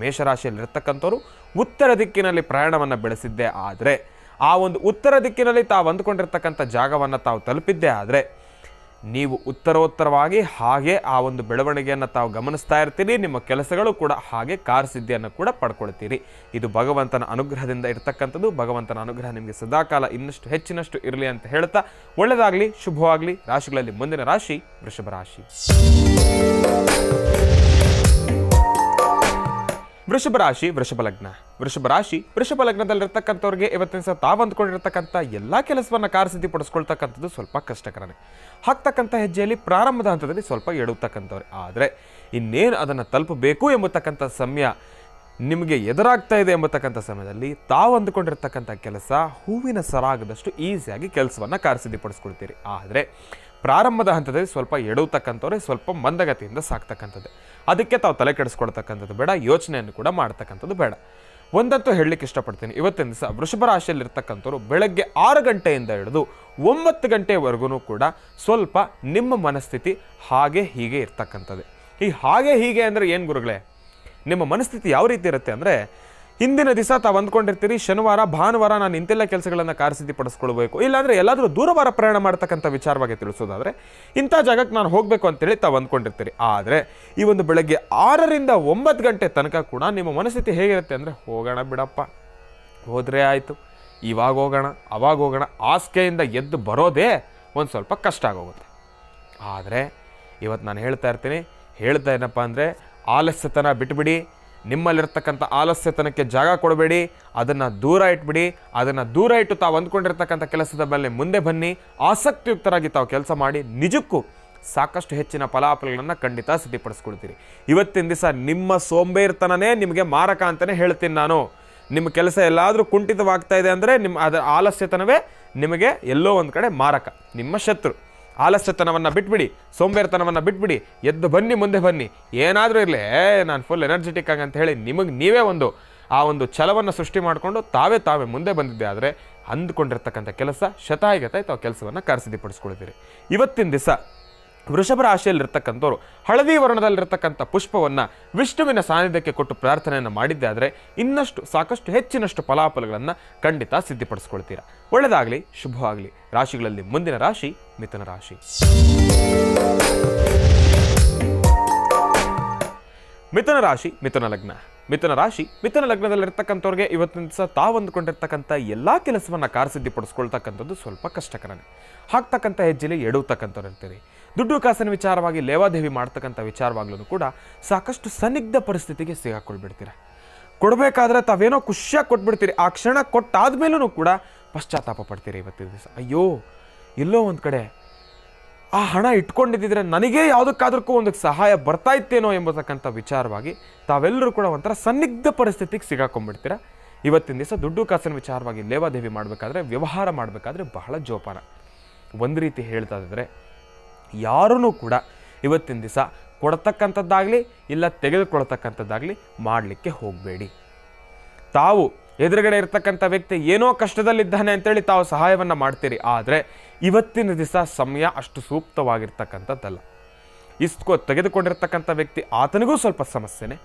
ಮೇಷರಾಶಿಯಲ್ಲಿರ್ತಕ್ಕಂಥವ್ರು ಉತ್ತರ ದಿಕ್ಕಿನಲ್ಲಿ ಪ್ರಯಾಣವನ್ನು ಬೆಳೆಸಿದ್ದೇ ಆದರೆ, ಆ ಒಂದು ಉತ್ತರ ದಿಕ್ಕಿನಲ್ಲಿ ತಾವು ಅಂದುಕೊಂಡಿರ್ತಕ್ಕಂಥ ಜಾಗವನ್ನು ತಾವು ತಲುಪಿದ್ದೇ ಆದರೆ, ನೀವು ಉತ್ತರೋತ್ತರವಾಗಿ ಹಾಗೆ ಆ ಒಂದು ಬೆಳವಣಿಗೆಯನ್ನು ತಾವು ಗಮನಿಸ್ತಾ ಇರ್ತೀರಿ. ನಿಮ್ಮ ಕೆಲಸಗಳು ಕೂಡ ಹಾಗೆ ಕಾರ್ಯಸಿದ್ಧಿಯನ್ನು ಕೂಡ ಪಡ್ಕೊಳ್ತೀರಿ. ಇದು ಭಗವಂತನ ಅನುಗ್ರಹದಿಂದ ಇರ್ತಕ್ಕಂಥದ್ದು. ಭಗವಂತನ ಅನುಗ್ರಹ ನಿಮಗೆ ಸದಾಕಾಲ ಇನ್ನಷ್ಟು ಹೆಚ್ಚಿನಷ್ಟು ಇರಲಿ ಅಂತ ಹೇಳ್ತಾ ಒಳ್ಳೆಯದಾಗಲಿ, ಶುಭವಾಗಲಿ. ರಾಶಿಗಳಲ್ಲಿ ಮುಂದಿನ ರಾಶಿ ವೃಷಭ ರಾಶಿ. ವೃಷಭ ರಾಶಿ, ವೃಷಭ ಲಗ್ನ. ವೃಷಭ ರಾಶಿ, ವೃಷಭ ಲಗ್ನದಲ್ಲಿರ್ತಕ್ಕಂಥವ್ರಿಗೆ ಇವತ್ತಿನ ಸಹ ತಾವು ಅಂದ್ಕೊಂಡಿರ್ತಕ್ಕಂಥ ಎಲ್ಲ ಕೆಲಸವನ್ನು ಕಾರ್ಯಸಿದ್ಧಿಪಡಿಸ್ಕೊಳ್ತಕ್ಕಂಥದ್ದು ಸ್ವಲ್ಪ ಕಷ್ಟಕರನೇ. ಹಾಕ್ತಕ್ಕಂಥ ಹೆಜ್ಜೆಯಲ್ಲಿ ಪ್ರಾರಂಭದ ಹಂತದಲ್ಲಿ ಸ್ವಲ್ಪ ಎಡುತ್ತಕ್ಕಂಥವ್ರೆ. ಆದರೆ ಇನ್ನೇನು ಅದನ್ನು ತಲುಪಬೇಕು ಎಂಬತಕ್ಕಂಥ ಸಮಯ ನಿಮಗೆ ಎದುರಾಗ್ತಾ ಇದೆ ಎಂಬತಕ್ಕಂಥ ಸಮಯದಲ್ಲಿ ತಾವು ಅಂದುಕೊಂಡಿರ್ತಕ್ಕಂಥ ಕೆಲಸ ಹೂವಿನ ಸರಾಗದಷ್ಟು ಈಸಿಯಾಗಿ ಕೆಲಸವನ್ನು ಕಾರ್ಯಸಿದ್ಧಿಪಡಿಸ್ಕೊಳ್ತೀರಿ. ಆದರೆ ಪ್ರಾರಂಭದ ಹಂತದಲ್ಲಿ ಸ್ವಲ್ಪ ಎಡುತ್ತಕ್ಕಂಥವ್ರೆ, ಸ್ವಲ್ಪ ಮಂದಗತಿಯಿಂದ ಸಾಕ್ತಕ್ಕಂಥದ್ದು. ಅದಕ್ಕೆ ತಾವು ತಲೆ ಕೆಡಿಸ್ಕೊಳ್ತಕ್ಕಂಥದ್ದು ಬೇಡ, ಯೋಚನೆಯನ್ನು ಕೂಡ ಮಾಡ್ತಕ್ಕಂಥದ್ದು ಬೇಡ. ಒಂದಂತೂ ಹೇಳಲಿಕ್ಕೆ ಇಷ್ಟಪಡ್ತೀನಿ, ಇವತ್ತಿನ ದಿವಸ ವೃಷಭ ರಾಶಿಯಲ್ಲಿರ್ತಕ್ಕಂಥವ್ರು ಬೆಳಗ್ಗೆ 6 ಗಂಟೆಯಿಂದ ಹಿಡಿದು 9 ಗಂಟೆವರೆಗೂ ಕೂಡ ಸ್ವಲ್ಪ ನಿಮ್ಮ ಮನಸ್ಥಿತಿ ಹಾಗೆ ಹೀಗೆ ಇರ್ತಕ್ಕಂಥದ್ದು. ಈ ಹಾಗೆ ಹೀಗೆ ಅಂದರೆ ಏನು ಗುರುಗಳೇ? ನಿಮ್ಮ ಮನಸ್ಥಿತಿ ಯಾವ ರೀತಿ ಇರುತ್ತೆ ಅಂದರೆ, ಹಿಂದಿನ ದಿವಸ ತಾವು ಅಂದ್ಕೊಂಡಿರ್ತೀರಿ ಶನಿವಾರ ಭಾನುವಾರ ನಾನು ಇಂತೆಲ್ಲ ಕೆಲಸಗಳನ್ನು ಕಾರ್ಯಸಿದ್ಧಿಪಡಿಸ್ಕೊಳ್ಬೇಕು, ಇಲ್ಲಾಂದರೆ ಎಲ್ಲಾದರೂ ದೂರವಾರ ಪ್ರಯಾಣ ಮಾಡ್ತಕ್ಕಂಥ ವಿಚಾರವಾಗಿ ತಿಳಿಸೋದಾದರೆ ಇಂಥ ಜಾಗಕ್ಕೆ ನಾನು ಹೋಗಬೇಕು ಅಂತೇಳಿ ತಾವು ಅಂದ್ಕೊಂಡಿರ್ತೀರಿ. ಆದರೆ ಈ ಒಂದು ಬೆಳಗ್ಗೆ 6ರಿಂದ 9 ಗಂಟೆ ತನಕ ಕೂಡ ನಿಮ್ಮ ಮನಸ್ಥಿತಿ ಹೇಗಿರುತ್ತೆ ಅಂದರೆ, ಹೋಗೋಣ ಬಿಡಪ್ಪ, ಹೋದರೆ ಆಯಿತು, ಇವಾಗ ಹೋಗೋಣ ಅವಾಗ ಹೋಗೋಣ, ಹಾಸಿಗೆಯಿಂದ ಎದ್ದು ಬರೋದೇ ಒಂದು ಸ್ವಲ್ಪ ಕಷ್ಟ ಆಗೋಗುತ್ತೆ. ಆದರೆ ಇವತ್ತು ನಾನು ಹೇಳ್ತಾ ಏನಪ್ಪ ಅಂದರೆ, ಆಲಸ್ಯತನ ಬಿಟ್ಬಿಡಿ. ನಿಮ್ಮಲ್ಲಿರ್ತಕ್ಕಂಥ ಆಲಸ್ಯತನಕ್ಕೆ ಜಾಗ ಕೊಡಬೇಡಿ, ಅದನ್ನು ದೂರ ಇಟ್ಬಿಡಿ. ಅದನ್ನು ದೂರ ಇಟ್ಟು ತಾವು ಅಂದ್ಕೊಂಡಿರ್ತಕ್ಕಂಥ ಕೆಲಸದ ಮೇಲೆ ಮುಂದೆ ಬನ್ನಿ. ಆಸಕ್ತಿಯುಕ್ತರಾಗಿ ತಾವು ಕೆಲಸ ಮಾಡಿ ನಿಜಕ್ಕೂ ಸಾಕಷ್ಟು ಹೆಚ್ಚಿನ ಫಲಾಫಲಗಳನ್ನು ಖಂಡಿತ ಸಿದ್ಧಪಡಿಸ್ಕೊಳ್ತೀರಿ. ಇವತ್ತಿನ ದಿವಸ ನಿಮ್ಮ ಸೋಂಬೇರ್ತನನೇ ನಿಮಗೆ ಮಾರಕ ಅಂತಲೇ ಹೇಳ್ತೀನಿ ನಾನು. ನಿಮ್ಮ ಕೆಲಸ ಎಲ್ಲಾದರೂ ಕುಂಠಿತವಾಗ್ತಾ ಇದೆ ಅಂದರೆ ಅದರ ಆಲಸ್ಯತನವೇ ನಿಮಗೆ ಎಲ್ಲೋ ಒಂದು ಕಡೆ ಮಾರಕ, ನಿಮ್ಮ ಶತ್ರು. ಆಲಸ್ಯತನವನ್ನು ಬಿಟ್ಬಿಡಿ, ಸೋಂಬೇರ್ತನವನ್ನು ಬಿಟ್ಬಿಡಿ, ಎದ್ದು ಬನ್ನಿ, ಮುಂದೆ ಬನ್ನಿ. ಏನಾದರೂ ಇರಲಿ, ನಾನು ಫುಲ್ ಎನರ್ಜೆಟಿಕ್ ಆಗಿ ಅಂತ ಹೇಳಿ ನಿಮಗೆ ನೀವೇ ಆ ಒಂದು ಛಲವನ್ನು ಸೃಷ್ಟಿ ಮಾಡಿಕೊಂಡು ತಾವೇ ಮುಂದೆ ಬಂದಿದ್ದೆ ಆದರೆ ಅಂದುಕೊಂಡಿರ್ತಕ್ಕಂಥ ಕೆಲಸ ಶತಾಯಿಗತೆ ತಾವು ಕೆಲಸವನ್ನು ಕಾರ್ಯಸಿದ್ಧಿಪಡಿಸ್ಕೊಳ್ತೀರಿ. ಇವತ್ತಿನ ದಿವಸ ವೃಷಭ ರಾಶಿಯಲ್ಲಿರ್ತಕ್ಕಂಥವ್ರು ಹಳದಿ ವರ್ಣದಲ್ಲಿರ್ತಕ್ಕಂಥ ಪುಷ್ಪವನ್ನು ವಿಷ್ಣುವಿನ ಸಾನ್ನಿಧ್ಯಕ್ಕೆ ಕೊಟ್ಟು ಪ್ರಾರ್ಥನೆಯನ್ನು ಮಾಡಿದ್ದೆ ಆದರೆ ಇನ್ನಷ್ಟು ಸಾಕಷ್ಟು ಹೆಚ್ಚಿನಷ್ಟು ಫಲಾಫಲಗಳನ್ನು ಖಂಡಿತ ಸಿದ್ಧಪಡಿಸ್ಕೊಳ್ತೀರಾ. ಒಳ್ಳೆಯದಾಗಲಿ, ಶುಭವಾಗಲಿ. ರಾಶಿಗಳಲ್ಲಿ ಮುಂದಿನ ರಾಶಿ ಮಿಥುನ ರಾಶಿ. ಮಿಥುನ ರಾಶಿ, ಮಿಥುನ ಲಗ್ನ. ಮಿಥುನ ರಾಶಿ, ಮಿಥುನ ಲಗ್ನದಲ್ಲಿರ್ತಕ್ಕಂಥವ್ರಿಗೆ ಇವತ್ತಿನ ದಿವಸ ತಾವು ಅಂದುಕೊಂಡಿರ್ತಕ್ಕಂಥ ಎಲ್ಲ ಕೆಲಸವನ್ನು ಕಾರ್ಯಸಿದ್ಧಿಪಡಿಸ್ಕೊಳ್ತಕ್ಕಂಥದ್ದು ಸ್ವಲ್ಪ ಕಷ್ಟಕರನೇ. ಹಾಕ್ತಕ್ಕಂಥ ಹೆಜ್ಜೆಲಿ ಎಡುತ್ತಕ್ಕಂಥವ್ರು ಇರ್ತೀರಿ. ದುಡ್ಡು ಕಾಸಿನ ವಿಚಾರವಾಗಿ ಲೇವಾದೇವಿ ಮಾಡ್ತಕ್ಕಂಥ ವಿಚಾರವಾಗ್ಲೂ ಕೂಡ ಸಾಕಷ್ಟು ಸನ್ನಿಗ್ಧ ಪರಿಸ್ಥಿತಿಗೆ ಸಿಗಾಕೊಳ್ಬಿಡ್ತೀರ. ಕೊಡಬೇಕಾದ್ರೆ ತಾವೇನೋ ಖುಷಿಯಾಗಿ ಕೊಟ್ಬಿಡ್ತೀರಿ, ಆ ಕ್ಷಣ ಕೊಟ್ಟಾದ್ಮೇಲೂ ಕೂಡ ಪಶ್ಚಾತ್ತಾಪ ಪಡ್ತೀರಿ. ಇವತ್ತಿನ ದಿವಸ ಅಯ್ಯೋ ಎಲ್ಲೋ ಒಂದು ಕಡೆ ಆ ಹಣ ಇಟ್ಕೊಂಡಿದ್ದಿದ್ರೆ ನನಗೇ ಯಾವುದಕ್ಕಾದ್ರೂ ಒಂದು ಸಹಾಯ ಬರ್ತಾ ಇತ್ತೇನೋ ಎಂಬತಕ್ಕಂಥ ವಿಚಾರವಾಗಿ ತಾವೆಲ್ಲರೂ ಕೂಡ ಒಂಥರ ಸನ್ನಿಗ್ಧ ಪರಿಸ್ಥಿತಿಗೆ ಸಿಗಾಕೊಂಡ್ಬಿಡ್ತೀರ. ಇವತ್ತಿನ ದಿವಸ ದುಡ್ಡು ಕಾಸಿನ ವಿಚಾರವಾಗಿ ಲೇವಾದೇವಿ ಮಾಡಬೇಕಾದ್ರೆ, ವ್ಯವಹಾರ ಮಾಡಬೇಕಾದ್ರೆ ಬಹಳ ಜೋಪಾನ. ಒಂದು ರೀತಿ ಹೇಳ್ತಾ ಇದ್ದರೆ ಯಾರೂ ಕೂಡ ಇವತ್ತಿನ ದಿವಸ ಕೊಡ್ತಕ್ಕಂಥದ್ದಾಗಲಿ ಇಲ್ಲ ತೆಗೆದುಕೊಳ್ತಕ್ಕಂಥದ್ದಾಗಲಿ ಮಾಡಲಿಕ್ಕೆ ಹೋಗಬೇಡಿ. ತಾವು ಎದುರುಗಡೆ ಇರ್ತಕ್ಕಂಥ ವ್ಯಕ್ತಿ ಏನೋ ಕಷ್ಟದಲ್ಲಿದ್ದಾನೆ ಅಂತೇಳಿ ತಾವು ಸಹಾಯವನ್ನು ಮಾಡ್ತೀರಿ. ಆದರೆ ಇವತ್ತಿನ ದಿವಸ ಸಮಯ ಅಷ್ಟು ಸೂಕ್ತವಾಗಿರ್ತಕ್ಕಂಥದ್ದಲ್ಲ. ತೆಗೆದುಕೊಂಡಿರ್ತಕ್ಕಂಥ ವ್ಯಕ್ತಿ ಆತನಿಗೂ ಸ್ವಲ್ಪ ಸಮಸ್ಯೆನೇ,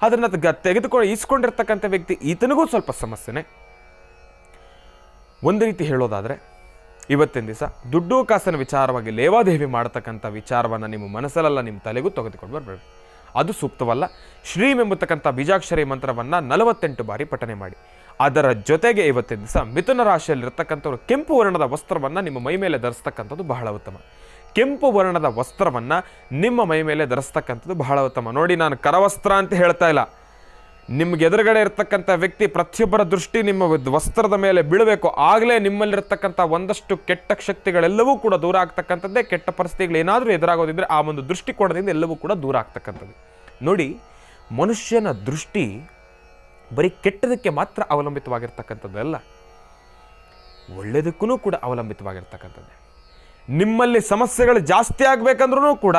ಅದನ್ನು ಇಸ್ಕೊಂಡಿರ್ತಕ್ಕಂಥ ವ್ಯಕ್ತಿ ಈತನಿಗೂ ಸ್ವಲ್ಪ ಸಮಸ್ಯೆನೇ. ಒಂದು ರೀತಿ ಹೇಳೋದಾದರೆ ಇವತ್ತಿನ ದಿವಸ ದುಡ್ಡು ಕಾಸಿನ ವಿಚಾರವಾಗಿ ಲೇವಾದೇವಿ ಮಾಡತಕ್ಕಂಥ ವಿಚಾರವನ್ನು ನಿಮ್ಮ ಮನಸ್ಸಲ್ಲ ನಿಮ್ಮ ತಲೆಗೂ ತೆಗೆದುಕೊಂಡು ಬರಬೇಡಿ, ಅದು ಸೂಕ್ತವಲ್ಲ. ಶ್ರೀಂ ಎಂಬತಕ್ಕಂಥ ಬೀಜಾಕ್ಷರಿ ಮಂತ್ರವನ್ನು 48 ಬಾರಿ ಪಠನೆ ಮಾಡಿ. ಅದರ ಜೊತೆಗೆ ಇವತ್ತಿನ ದಿವಸ ಮಿಥುನ ರಾಶಿಯಲ್ಲಿರ್ತಕ್ಕಂಥವ್ರು ಕೆಂಪು ವರ್ಣದ ವಸ್ತ್ರವನ್ನು ನಿಮ್ಮ ಮೈ ಮೇಲೆ ಧರಿಸ್ತಕ್ಕಂಥದ್ದು ಬಹಳ ಉತ್ತಮ. ಕೆಂಪು ವರ್ಣದ ವಸ್ತ್ರವನ್ನು ನಿಮ್ಮ ಮೈ ಮೇಲೆ ಧರಿಸ್ತಕ್ಕಂಥದ್ದು ಬಹಳ ಉತ್ತಮ. ನೋಡಿ, ನಾನು ಕರವಸ್ತ್ರ ಅಂತ ಹೇಳ್ತಾ ಇಲ್ಲ. ನಿಮ್ಗೆ ಎದುರುಗಡೆ ಇರ್ತಕ್ಕಂಥ ವ್ಯಕ್ತಿ ಪ್ರತಿಯೊಬ್ಬರ ದೃಷ್ಟಿ ನಿಮ್ಮ ವಸ್ತ್ರದ ಮೇಲೆ ಬೀಳಬೇಕು. ಆಗಲೇ ನಿಮ್ಮಲ್ಲಿರ್ತಕ್ಕಂಥ ಒಂದಷ್ಟು ಕೆಟ್ಟ ಶಕ್ತಿಗಳೆಲ್ಲವೂ ಕೂಡ ದೂರ ಆಗ್ತಕ್ಕಂಥದ್ದೇ. ಕೆಟ್ಟ ಪರಿಸ್ಥಿತಿಗಳು ಏನಾದರೂ ಎದುರಾಗೋದಿದ್ರೆ ಆ ಒಂದು ದೃಷ್ಟಿಕೋನದಿಂದ ಎಲ್ಲವೂ ಕೂಡ ದೂರ ಆಗ್ತಕ್ಕಂಥದ್ದು. ನೋಡಿ, ಮನುಷ್ಯನ ದೃಷ್ಟಿ ಬರೀ ಕೆಟ್ಟದಕ್ಕೆ ಮಾತ್ರ ಅವಲಂಬಿತವಾಗಿರ್ತಕ್ಕಂಥದ್ದಲ್ಲ, ಒಳ್ಳೆಯದಕ್ಕೂ ಕೂಡ ಅವಲಂಬಿತವಾಗಿರ್ತಕ್ಕಂಥದ್ದೇ. ನಿಮ್ಮಲ್ಲಿ ಸಮಸ್ಯೆಗಳು ಜಾಸ್ತಿ ಆಗಬೇಕಂದ್ರೂ ಕೂಡ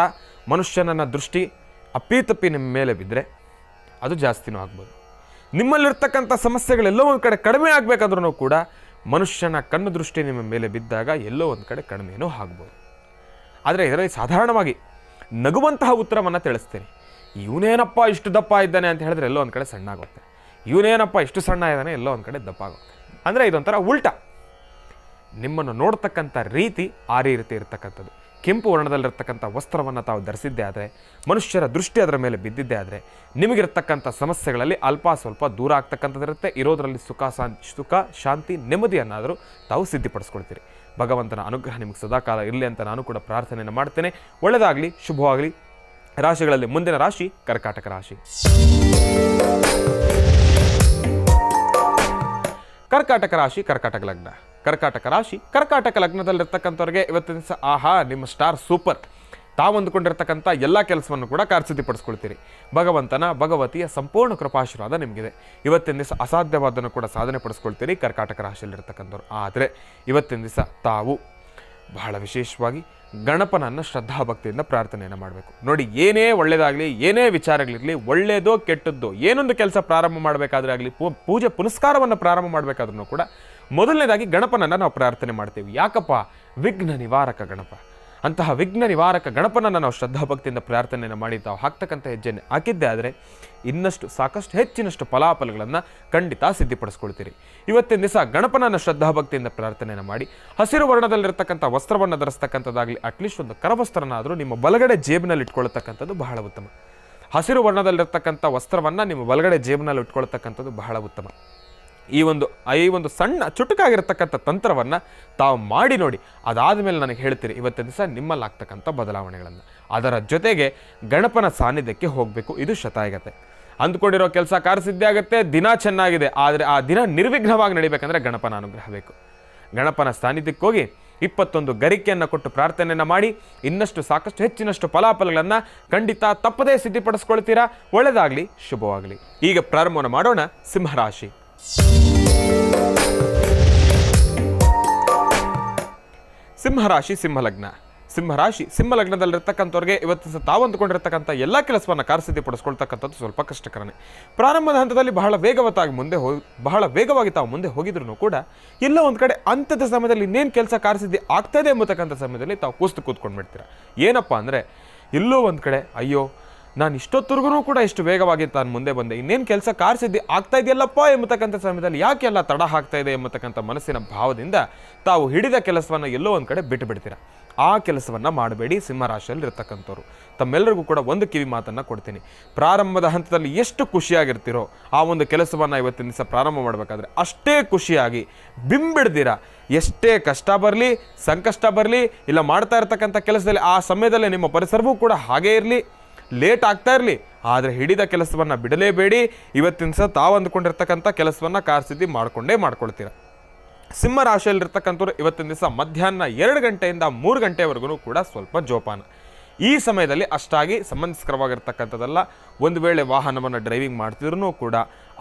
ಮನುಷ್ಯನ ದೃಷ್ಟಿ ಅಪ್ಪಿತಪ್ಪಿ ನಿಮ್ಮ ಮೇಲೆ ಬಿದ್ದರೆ ಅದು ಜಾಸ್ತಿನೂ ಆಗ್ಬೋದು. ನಿಮ್ಮಲ್ಲಿರ್ತಕ್ಕಂಥ ಸಮಸ್ಯೆಗಳೆಲ್ಲೋ ಒಂದು ಕಡೆ ಕಡಿಮೆ ಆಗಬೇಕಂದ್ರೂ ಕೂಡ ಮನುಷ್ಯನ ಕಣ್ಣು ದೃಷ್ಟಿ ನಿಮ್ಮ ಮೇಲೆ ಬಿದ್ದಾಗ ಎಲ್ಲೋ ಒಂದು ಕಡೆ ಕಡಿಮೆನೂ ಆಗ್ಬೋದು. ಆದರೆ ಇದರಲ್ಲಿ ಸಾಧಾರಣವಾಗಿ ನಗುವಂತಹ ಉತ್ತರವನ್ನು ತಿಳಿಸ್ತೇನೆ. ಇವನೇನಪ್ಪ ಇಷ್ಟು ದಪ್ಪ ಇದ್ದಾನೆ ಅಂತ ಹೇಳಿದ್ರೆ ಎಲ್ಲೋ ಒಂದು ಕಡೆ ಸಣ್ಣ ಆಗುತ್ತೆ, ಇವನೇನಪ್ಪ ಇಷ್ಟು ಸಣ್ಣ ಇದ್ದಾನೆ ಎಲ್ಲೋ ಒಂದು ಕಡೆ ದಪ್ಪ ಆಗುತ್ತೆ. ಅಂದರೆ ಇದೊಂಥರ ಉಲ್ಟಾ. ನಿಮ್ಮನ್ನು ನೋಡ್ತಕ್ಕಂಥ ರೀತಿ ಆ ರೀತಿ ಇರತಕ್ಕಂಥದ್ದು. ಕೆಂಪು ವರ್ಣದಲ್ಲಿರ್ತಕ್ಕಂಥ ವಸ್ತ್ರವನ್ನು ತಾವು ಧರಿಸಿದ್ದೇ ಆದರೆ, ಮನುಷ್ಯರ ದೃಷ್ಟಿ ಅದರ ಮೇಲೆ ಬಿದ್ದಿದ್ದೇ ಆದರೆ, ನಿಮಗಿರ್ತಕ್ಕಂಥ ಸಮಸ್ಯೆಗಳಲ್ಲಿ ಅಲ್ಪ ಸ್ವಲ್ಪ ದೂರ ಆಗ್ತಕ್ಕಂಥದ್ದಿರುತ್ತೆ. ಇರೋದರಲ್ಲಿ ಸುಖ ಶಾಂತಿ ನೆಮ್ಮದಿಯನ್ನಾದರೂ ತಾವು ಸಿದ್ಧಪಡಿಸ್ಕೊಳ್ತೀರಿ. ಭಗವಂತನ ಅನುಗ್ರಹ ನಿಮಗೆ ಸದಾಕಾಲ ಇರಲಿ ಅಂತ ನಾನು ಕೂಡ ಪ್ರಾರ್ಥನೆಯನ್ನು ಮಾಡ್ತೇನೆ. ಒಳ್ಳೆಯದಾಗಲಿ, ಶುಭವಾಗಲಿ. ರಾಶಿಗಳಲ್ಲಿ ಮುಂದಿನ ರಾಶಿ ಕರ್ಕಾಟಕ ರಾಶಿ. ಕರ್ಕಾಟಕ ರಾಶಿ, ಕರ್ಕಾಟಕ ಲಗ್ನ. ಕರ್ಕಾಟಕ ರಾಶಿ, ಕರ್ಕಾಟಕ ಲಗ್ನದಲ್ಲಿರ್ತಕ್ಕಂಥವ್ರಿಗೆ ಇವತ್ತಿನ ದಿವಸ ಆಹಾ ನಿಮ್ಮ ಸ್ಟಾರ್ ಸೂಪರ್. ತಾವು ಅಂದುಕೊಂಡಿರ್ತಕ್ಕಂಥ ಎಲ್ಲ ಕೆಲಸವನ್ನು ಕೂಡ ಕಾರ್ಯಸಿದ್ಧಿಪಡಿಸ್ಕೊಳ್ತೀರಿ. ಭಗವತಿಯ ಸಂಪೂರ್ಣ ಕೃಪಾಶೀರ್ವಾದ ನಿಮಗಿದೆ. ಇವತ್ತಿನ ದಿವಸ ಅಸಾಧ್ಯವಾದನ್ನು ಕೂಡ ಸಾಧನೆ ಪಡಿಸ್ಕೊಳ್ತೀರಿ ಕರ್ಕಾಟಕ ರಾಶಿಯಲ್ಲಿರ್ತಕ್ಕಂಥವ್ರು. ಆದರೆ ಇವತ್ತಿನ ದಿವಸ ತಾವು ಬಹಳ ವಿಶೇಷವಾಗಿ ಗಣಪನನ್ನು ಶ್ರದ್ಧಾಭಕ್ತಿಯಿಂದ ಪ್ರಾರ್ಥನೆಯನ್ನು ಮಾಡಬೇಕು. ನೋಡಿ, ಏನೇ ಒಳ್ಳೆಯದಾಗಲಿ, ಏನೇ ವಿಚಾರಗಳಿರಲಿ, ಒಳ್ಳೆಯದೋ ಕೆಟ್ಟದ್ದೋ ಏನೊಂದು ಕೆಲಸ ಪ್ರಾರಂಭ ಮಾಡಬೇಕಾದ್ರೆ ಆಗಲಿ, ಪೂಜೆ ಪುನಸ್ಕಾರವನ್ನು ಪ್ರಾರಂಭ ಮಾಡಬೇಕಾದ್ರೂ ಕೂಡ ಮೊದಲನೇದಾಗಿ ಗಣಪನನ್ನು ನಾವು ಪ್ರಾರ್ಥನೆ ಮಾಡ್ತೀವಿ. ಯಾಕಪ್ಪ? ವಿಘ್ನ ನಿವಾರಕ ಗಣಪ. ಅಂತಹ ವಿಘ್ನ ನಿವಾರಕ ಗಣಪನನ್ನು ನಾವು ಶ್ರದ್ಧಾಭಕ್ತಿಯಿಂದ ಪ್ರಾರ್ಥನೆಯನ್ನು ಮಾಡಿ ತಾವು ಹಾಕ್ತಕ್ಕಂಥ ಹೆಜ್ಜೆಯನ್ನು ಹಾಕಿದ್ದೆ ಆದರೆ ಇನ್ನಷ್ಟು ಸಾಕಷ್ಟು ಹೆಚ್ಚಿನಷ್ಟು ಫಲಾಫಲಗಳನ್ನು ಖಂಡಿತ ಸಿದ್ಧಿಪಡಿಸ್ಕೊಳ್ತೀರಿ. ಇವತ್ತಿನ ದಿವಸ ಗಣಪನನ್ನು ಶ್ರದ್ಧಾಭಕ್ತಿಯಿಂದ ಪ್ರಾರ್ಥನೆಯನ್ನು ಮಾಡಿ ಹಸಿರು ವರ್ಣದಲ್ಲಿರ್ತಕ್ಕಂಥ ವಸ್ತ್ರವನ್ನು ಧರಿಸ್ತಕ್ಕಂಥದ್ದಾಗಲಿ, ಅಟ್ಲೀಸ್ಟ್ ಒಂದು ಕರವಸ್ತ್ರನಾದರೂ ನಿಮ್ಮ ಬಲಗಡೆ ಜೇಬಿನಲ್ಲಿ ಇಟ್ಕೊಳ್ತಕ್ಕಂಥದ್ದು ಬಹಳ ಉತ್ತಮ. ಹಸಿರು ವರ್ಣದಲ್ಲಿರ್ತಕ್ಕಂಥ ವಸ್ತ್ರವನ್ನು ನಿಮ್ಮ ಬಲಗಡೆ ಜೇಬಿನಲ್ಲಿ ಇಟ್ಕೊಳ್ತಕ್ಕಂಥದ್ದು ಬಹಳ ಉತ್ತಮ. ಈ ಒಂದು ಸಣ್ಣ ಚುಟುಕಾಗಿರ್ತಕ್ಕಂಥ ತಂತ್ರವನ್ನು ತಾವು ಮಾಡಿ ನೋಡಿ. ಅದಾದ ಮೇಲೆ ನನಗೆ ಹೇಳ್ತೀರಿ ಇವತ್ತಿನ ದಿವಸ ನಿಮ್ಮಲ್ಲಾಗ್ತಕ್ಕಂಥ ಬದಲಾವಣೆಗಳನ್ನು. ಅದರ ಜೊತೆಗೆ ಗಣಪನ ಸಾನ್ನಿಧ್ಯಕ್ಕೆ ಹೋಗಬೇಕು. ಇದು ಶತಾಯಗತೆ. ಅಂದ್ಕೊಂಡಿರೋ ಕೆಲಸ ಕಾರ್ಯಸಿದ್ಧಿ ಆಗುತ್ತೆ, ದಿನ ಚೆನ್ನಾಗಿದೆ. ಆದರೆ ಆ ದಿನ ನಿರ್ವಿಘ್ನವಾಗಿ ನಡಿಬೇಕಂದ್ರೆ ಗಣಪನ ಅನುಗ್ರಹ ಬೇಕು. ಗಣಪನ ಸಾನ್ನಿಧ್ಯಕ್ಕೆ ಹೋಗಿ 21 ಗರಿಕೆಯನ್ನು ಕೊಟ್ಟು ಪ್ರಾರ್ಥನೆಯನ್ನು ಮಾಡಿ ಇನ್ನಷ್ಟು ಸಾಕಷ್ಟು ಹೆಚ್ಚಿನಷ್ಟು ಫಲಾಫಲಗಳನ್ನು ಖಂಡಿತ ತಪ್ಪದೇ ಸಿದ್ಧಿಪಡಿಸ್ಕೊಳ್ತೀರಾ. ಒಳ್ಳೆಯದಾಗಲಿ, ಶುಭವಾಗಲಿ. ಈಗ ಪ್ರಾರಂಭವನ್ನು ಮಾಡೋಣ. ಸಿಂಹರಾಶಿ. ಸಿಂಹರಾಶಿ, ಸಿಂಹಲಗ್ನ. ಸಿಂಹರಾಶಿ, ಸಿಂಹಲಗ್ನದಲ್ಲಿರ್ತಕ್ಕಂಥವ್ರಿಗೆ ಇವತ್ತು ತಾವು ಅಂದುಕೊಂಡಿರ್ತಕ್ಕಂಥ ಎಲ್ಲ ಕೆಲಸವನ್ನು ಕಾರ್ಯಸಿದ್ಧಿಪಡಿಸ್ಕೊಳ್ತಕ್ಕಂಥದ್ದು ಸ್ವಲ್ಪ ಕಷ್ಟಕರನೇ. ಪ್ರಾರಂಭದ ಹಂತದಲ್ಲಿ ಬಹಳ ವೇಗವಾಗಿ ತಾವು ಮುಂದೆ ಹೋಗಿದ್ರು ಕೂಡ ಎಲ್ಲ ಒಂದು ಕಡೆ ಅಂತ್ಯದ ಸಮಯದಲ್ಲಿ ಇನ್ನೇನು ಕೆಲಸ ಕಾರ್ಯಸಿದ್ಧಿ ಆಗ್ತದೆ ಎಂಬತಕ್ಕಂಥ ಸಮಯದಲ್ಲಿ ತಾವು ಕೂತ್ಕೊಂಡ್ಬಿಡ್ತೀರ. ಏನಪ್ಪ ಅಂದರೆ ಎಲ್ಲೋ ಒಂದು ಕಡೆ ಅಯ್ಯೋ ನಾನು ಇಷ್ಟೊತ್ತರ್ಗೂ ಕೂಡ ಇಷ್ಟು ವೇಗವಾಗಿ ತಾನು ಮುಂದೆ ಬಂದೆ, ಇನ್ನೇನು ಕೆಲಸ ಕಾರ್ಯಸಿದ್ಧಿ ಆಗ್ತಾ ಇದೆಯಲ್ಲಪ್ಪ ಎಂಬತಕ್ಕಂಥ ಸಮಯದಲ್ಲಿ ಯಾಕೆಲ್ಲ ತಡ ಆಗ್ತಾ ಇದೆ ಎಂಬತಕ್ಕಂಥ ಮನಸ್ಸಿನ ಭಾವದಿಂದ ತಾವು ಹಿಡಿದ ಕೆಲಸವನ್ನು ಎಲ್ಲೋ ಒಂದು ಕಡೆ ಬಿಟ್ಟುಬಿಡ್ತೀರ. ಆ ಕೆಲಸವನ್ನು ಮಾಡಬೇಡಿ. ಸಿಂಹರಾಶಿಯಲ್ಲಿ ಇರ್ತಕ್ಕಂಥವ್ರು ತಮ್ಮೆಲ್ಲರಿಗೂ ಕೂಡ ಒಂದು ಕಿವಿ ಮಾತನ್ನು ಕೊಡ್ತೀನಿ. ಪ್ರಾರಂಭದ ಹಂತದಲ್ಲಿ ಎಷ್ಟು ಖುಷಿಯಾಗಿರ್ತೀರೋ ಆ ಒಂದು ಕೆಲಸವನ್ನು ಇವತ್ತಿನ ದಿವಸ ಪ್ರಾರಂಭ ಮಾಡಬೇಕಾದ್ರೆ ಅಷ್ಟೇ ಖುಷಿಯಾಗಿ ಬಿಂಬಿಡ್ದಿರ. ಎಷ್ಟೇ ಕಷ್ಟ ಬರಲಿ, ಸಂಕಷ್ಟ ಬರಲಿ, ಇಲ್ಲ ಮಾಡ್ತಾ ಇರ್ತಕ್ಕಂಥ ಕೆಲಸದಲ್ಲಿ ಆ ಸಮಯದಲ್ಲಿ ನಿಮ್ಮ ಪರಿಸರವೂ ಕೂಡ ಹಾಗೇ ಇರಲಿ, ಲೇಟ್ ಆಗ್ತಾ ಇರಲಿ, ಆದರೆ ಹಿಡಿದ ಕೆಲಸವನ್ನು ಬಿಡಲೇಬೇಡಿ. ಇವತ್ತಿನ ದಿವಸ ತಾವು ಅಂದ್ಕೊಂಡಿರ್ತಕ್ಕಂಥ ಕೆಲಸವನ್ನು ಕಾರ್ಯಸಿದ್ಧಿ ಮಾಡ್ಕೊಳ್ತೀರ. ಸಿಂಹ ರಾಶಿಯಲ್ಲಿರ್ತಕ್ಕಂಥವ್ರು ಇವತ್ತಿನ ದಿವಸ ಮಧ್ಯಾಹ್ನ 2 ಗಂಟೆಯಿಂದ 3 ಗಂಟೆವರೆಗೂ ಕೂಡ ಸ್ವಲ್ಪ ಜೋಪಾನ. ಈ ಸಮಯದಲ್ಲಿ ಅಷ್ಟಾಗಿ ಸಂಬಂಧಿಸ್ಕರವಾಗಿರ್ತಕ್ಕಂಥದ್ದಲ್ಲ. ಒಂದು ವೇಳೆ ವಾಹನವನ್ನು ಡ್ರೈವಿಂಗ್ ಮಾಡ್ತಿದ್ರೂ ಕೂಡ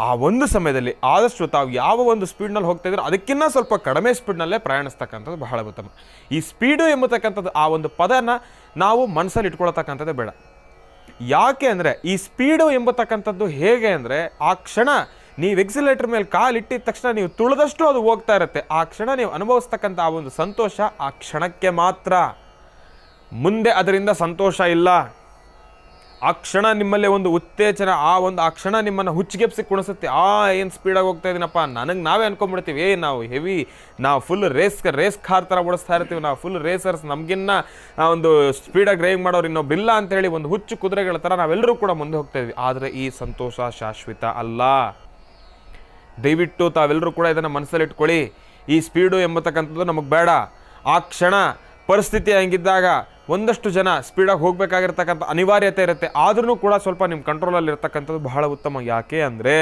ಆ ಒಂದು ಸಮಯದಲ್ಲಿ ಆದಷ್ಟು ತಾವು ಯಾವ ಒಂದು ಸ್ಪೀಡ್ನಲ್ಲಿ ಹೋಗ್ತಾ ಇದ್ರೆ ಅದಕ್ಕಿಂತ ಸ್ವಲ್ಪ ಕಡಿಮೆ ಸ್ಪೀಡ್ನಲ್ಲೇ ಪ್ರಯಾಣಿಸ್ತಕ್ಕಂಥದ್ದು ಬಹಳ ಉತ್ತಮ. ಈ ಸ್ಪೀಡು ಎಂಬತಕ್ಕಂಥದ್ದು ಆ ಒಂದು ಪದನ ನಾವು ಮನಸ್ಸಲ್ಲಿ ಇಟ್ಕೊಳ್ತಕ್ಕಂಥದ್ದೇ ಬೇಡ. ಯಾಕೆ ಅಂದರೆ ಈ ಸ್ಪೀಡು ಎಂಬತಕ್ಕಂಥದ್ದು ಹೇಗೆ ಅಂದರೆ ಆ ಕ್ಷಣ ನೀವು ಎಕ್ಸಿಲೇಟರ್ ಮೇಲೆ ಕಾಲಿಟ್ಟಿದ ತಕ್ಷಣ ನೀವು ತುಳಿದಷ್ಟು ಅದು ಹೋಗ್ತಾ ಇರುತ್ತೆ. ಆ ಕ್ಷಣ ನೀವು ಅನುಭವಿಸ್ತಕ್ಕಂಥ ಆ ಒಂದು ಸಂತೋಷ ಆ ಕ್ಷಣಕ್ಕೆ ಮಾತ್ರ, ಮುಂದೆ ಅದರಿಂದ ಸಂತೋಷ ಇಲ್ಲ. ಆ ಕ್ಷಣ ನಿಮ್ಮಲ್ಲಿ ಒಂದು ಉತ್ತೇಜನ, ಆ ಕ್ಷಣ ನಿಮ್ಮನ್ನು ಹುಚ್ಚಿಗೆಪ್ಸಿ ಕುಣಿಸುತ್ತೆ. ಏನು ಸ್ಪೀಡಾಗಿ ಹೋಗ್ತಾ ಇದ್ದೀನಪ್ಪ, ನಾವೇ ಅನ್ಕೊಂಡ್ಬಿಡ್ತೀವಿ ನಾವು ಫುಲ್ ರೇಸ್ ಕಾರ್ ಥರ ಓಡಿಸ್ತಾ ಇರ್ತೀವಿ, ನಾವು ಫುಲ್ ರೇಸರ್ಸ್, ನಮಗಿನ್ನ ಒಂದು ಸ್ಪೀಡಾಗಿ ಡ್ರೈವಿಂಗ್ ಮಾಡೋರು ಇನ್ನೊಬ್ಬಿಲ್ಲ ಅಂತೇಳಿ ಒಂದು ಹುಚ್ಚು ಕುದುರೆಗಳ ಥರ ನಾವೆಲ್ಲರೂ ಕೂಡ ಮುಂದೆ ಹೋಗ್ತಾ ಇದ್ವಿ. ಆದರೆ ಈ ಸಂತೋಷ ಶಾಶ್ವತ ಅಲ್ಲ. ದಯವಿಟ್ಟು ತಾವೆಲ್ಲರೂ ಕೂಡ ಇದನ್ನು ಮನಸ್ಸಲ್ಲಿ ಇಟ್ಕೊಳ್ಳಿ. ಈ ಸ್ಪೀಡು ಎಂಬತಕ್ಕಂಥದ್ದು ನಮಗೆ ಬೇಡ. ಆ ಕ್ಷಣ ಪರಿಸ್ಥಿತಿ ಹಂಗಿದ್ದಾಗ ಒಂದಷ್ಟು ಜನ ಸ್ಪೀಡಾಗಿ ಹೋಗಬೇಕಾಗಿರ್ತಕ್ಕಂಥ ಅನಿವಾರ್ಯತೆ ಇರುತ್ತೆ. ಆದ್ರೂ ಕೂಡ ಸ್ವಲ್ಪ ನಿಮ್ಮ ಕಂಟ್ರೋಲಲ್ಲಿ ಇರ್ತಕ್ಕಂಥದ್ದು ಬಹಳ ಉತ್ತಮ. ಯಾಕೆ ಅಂದರೆ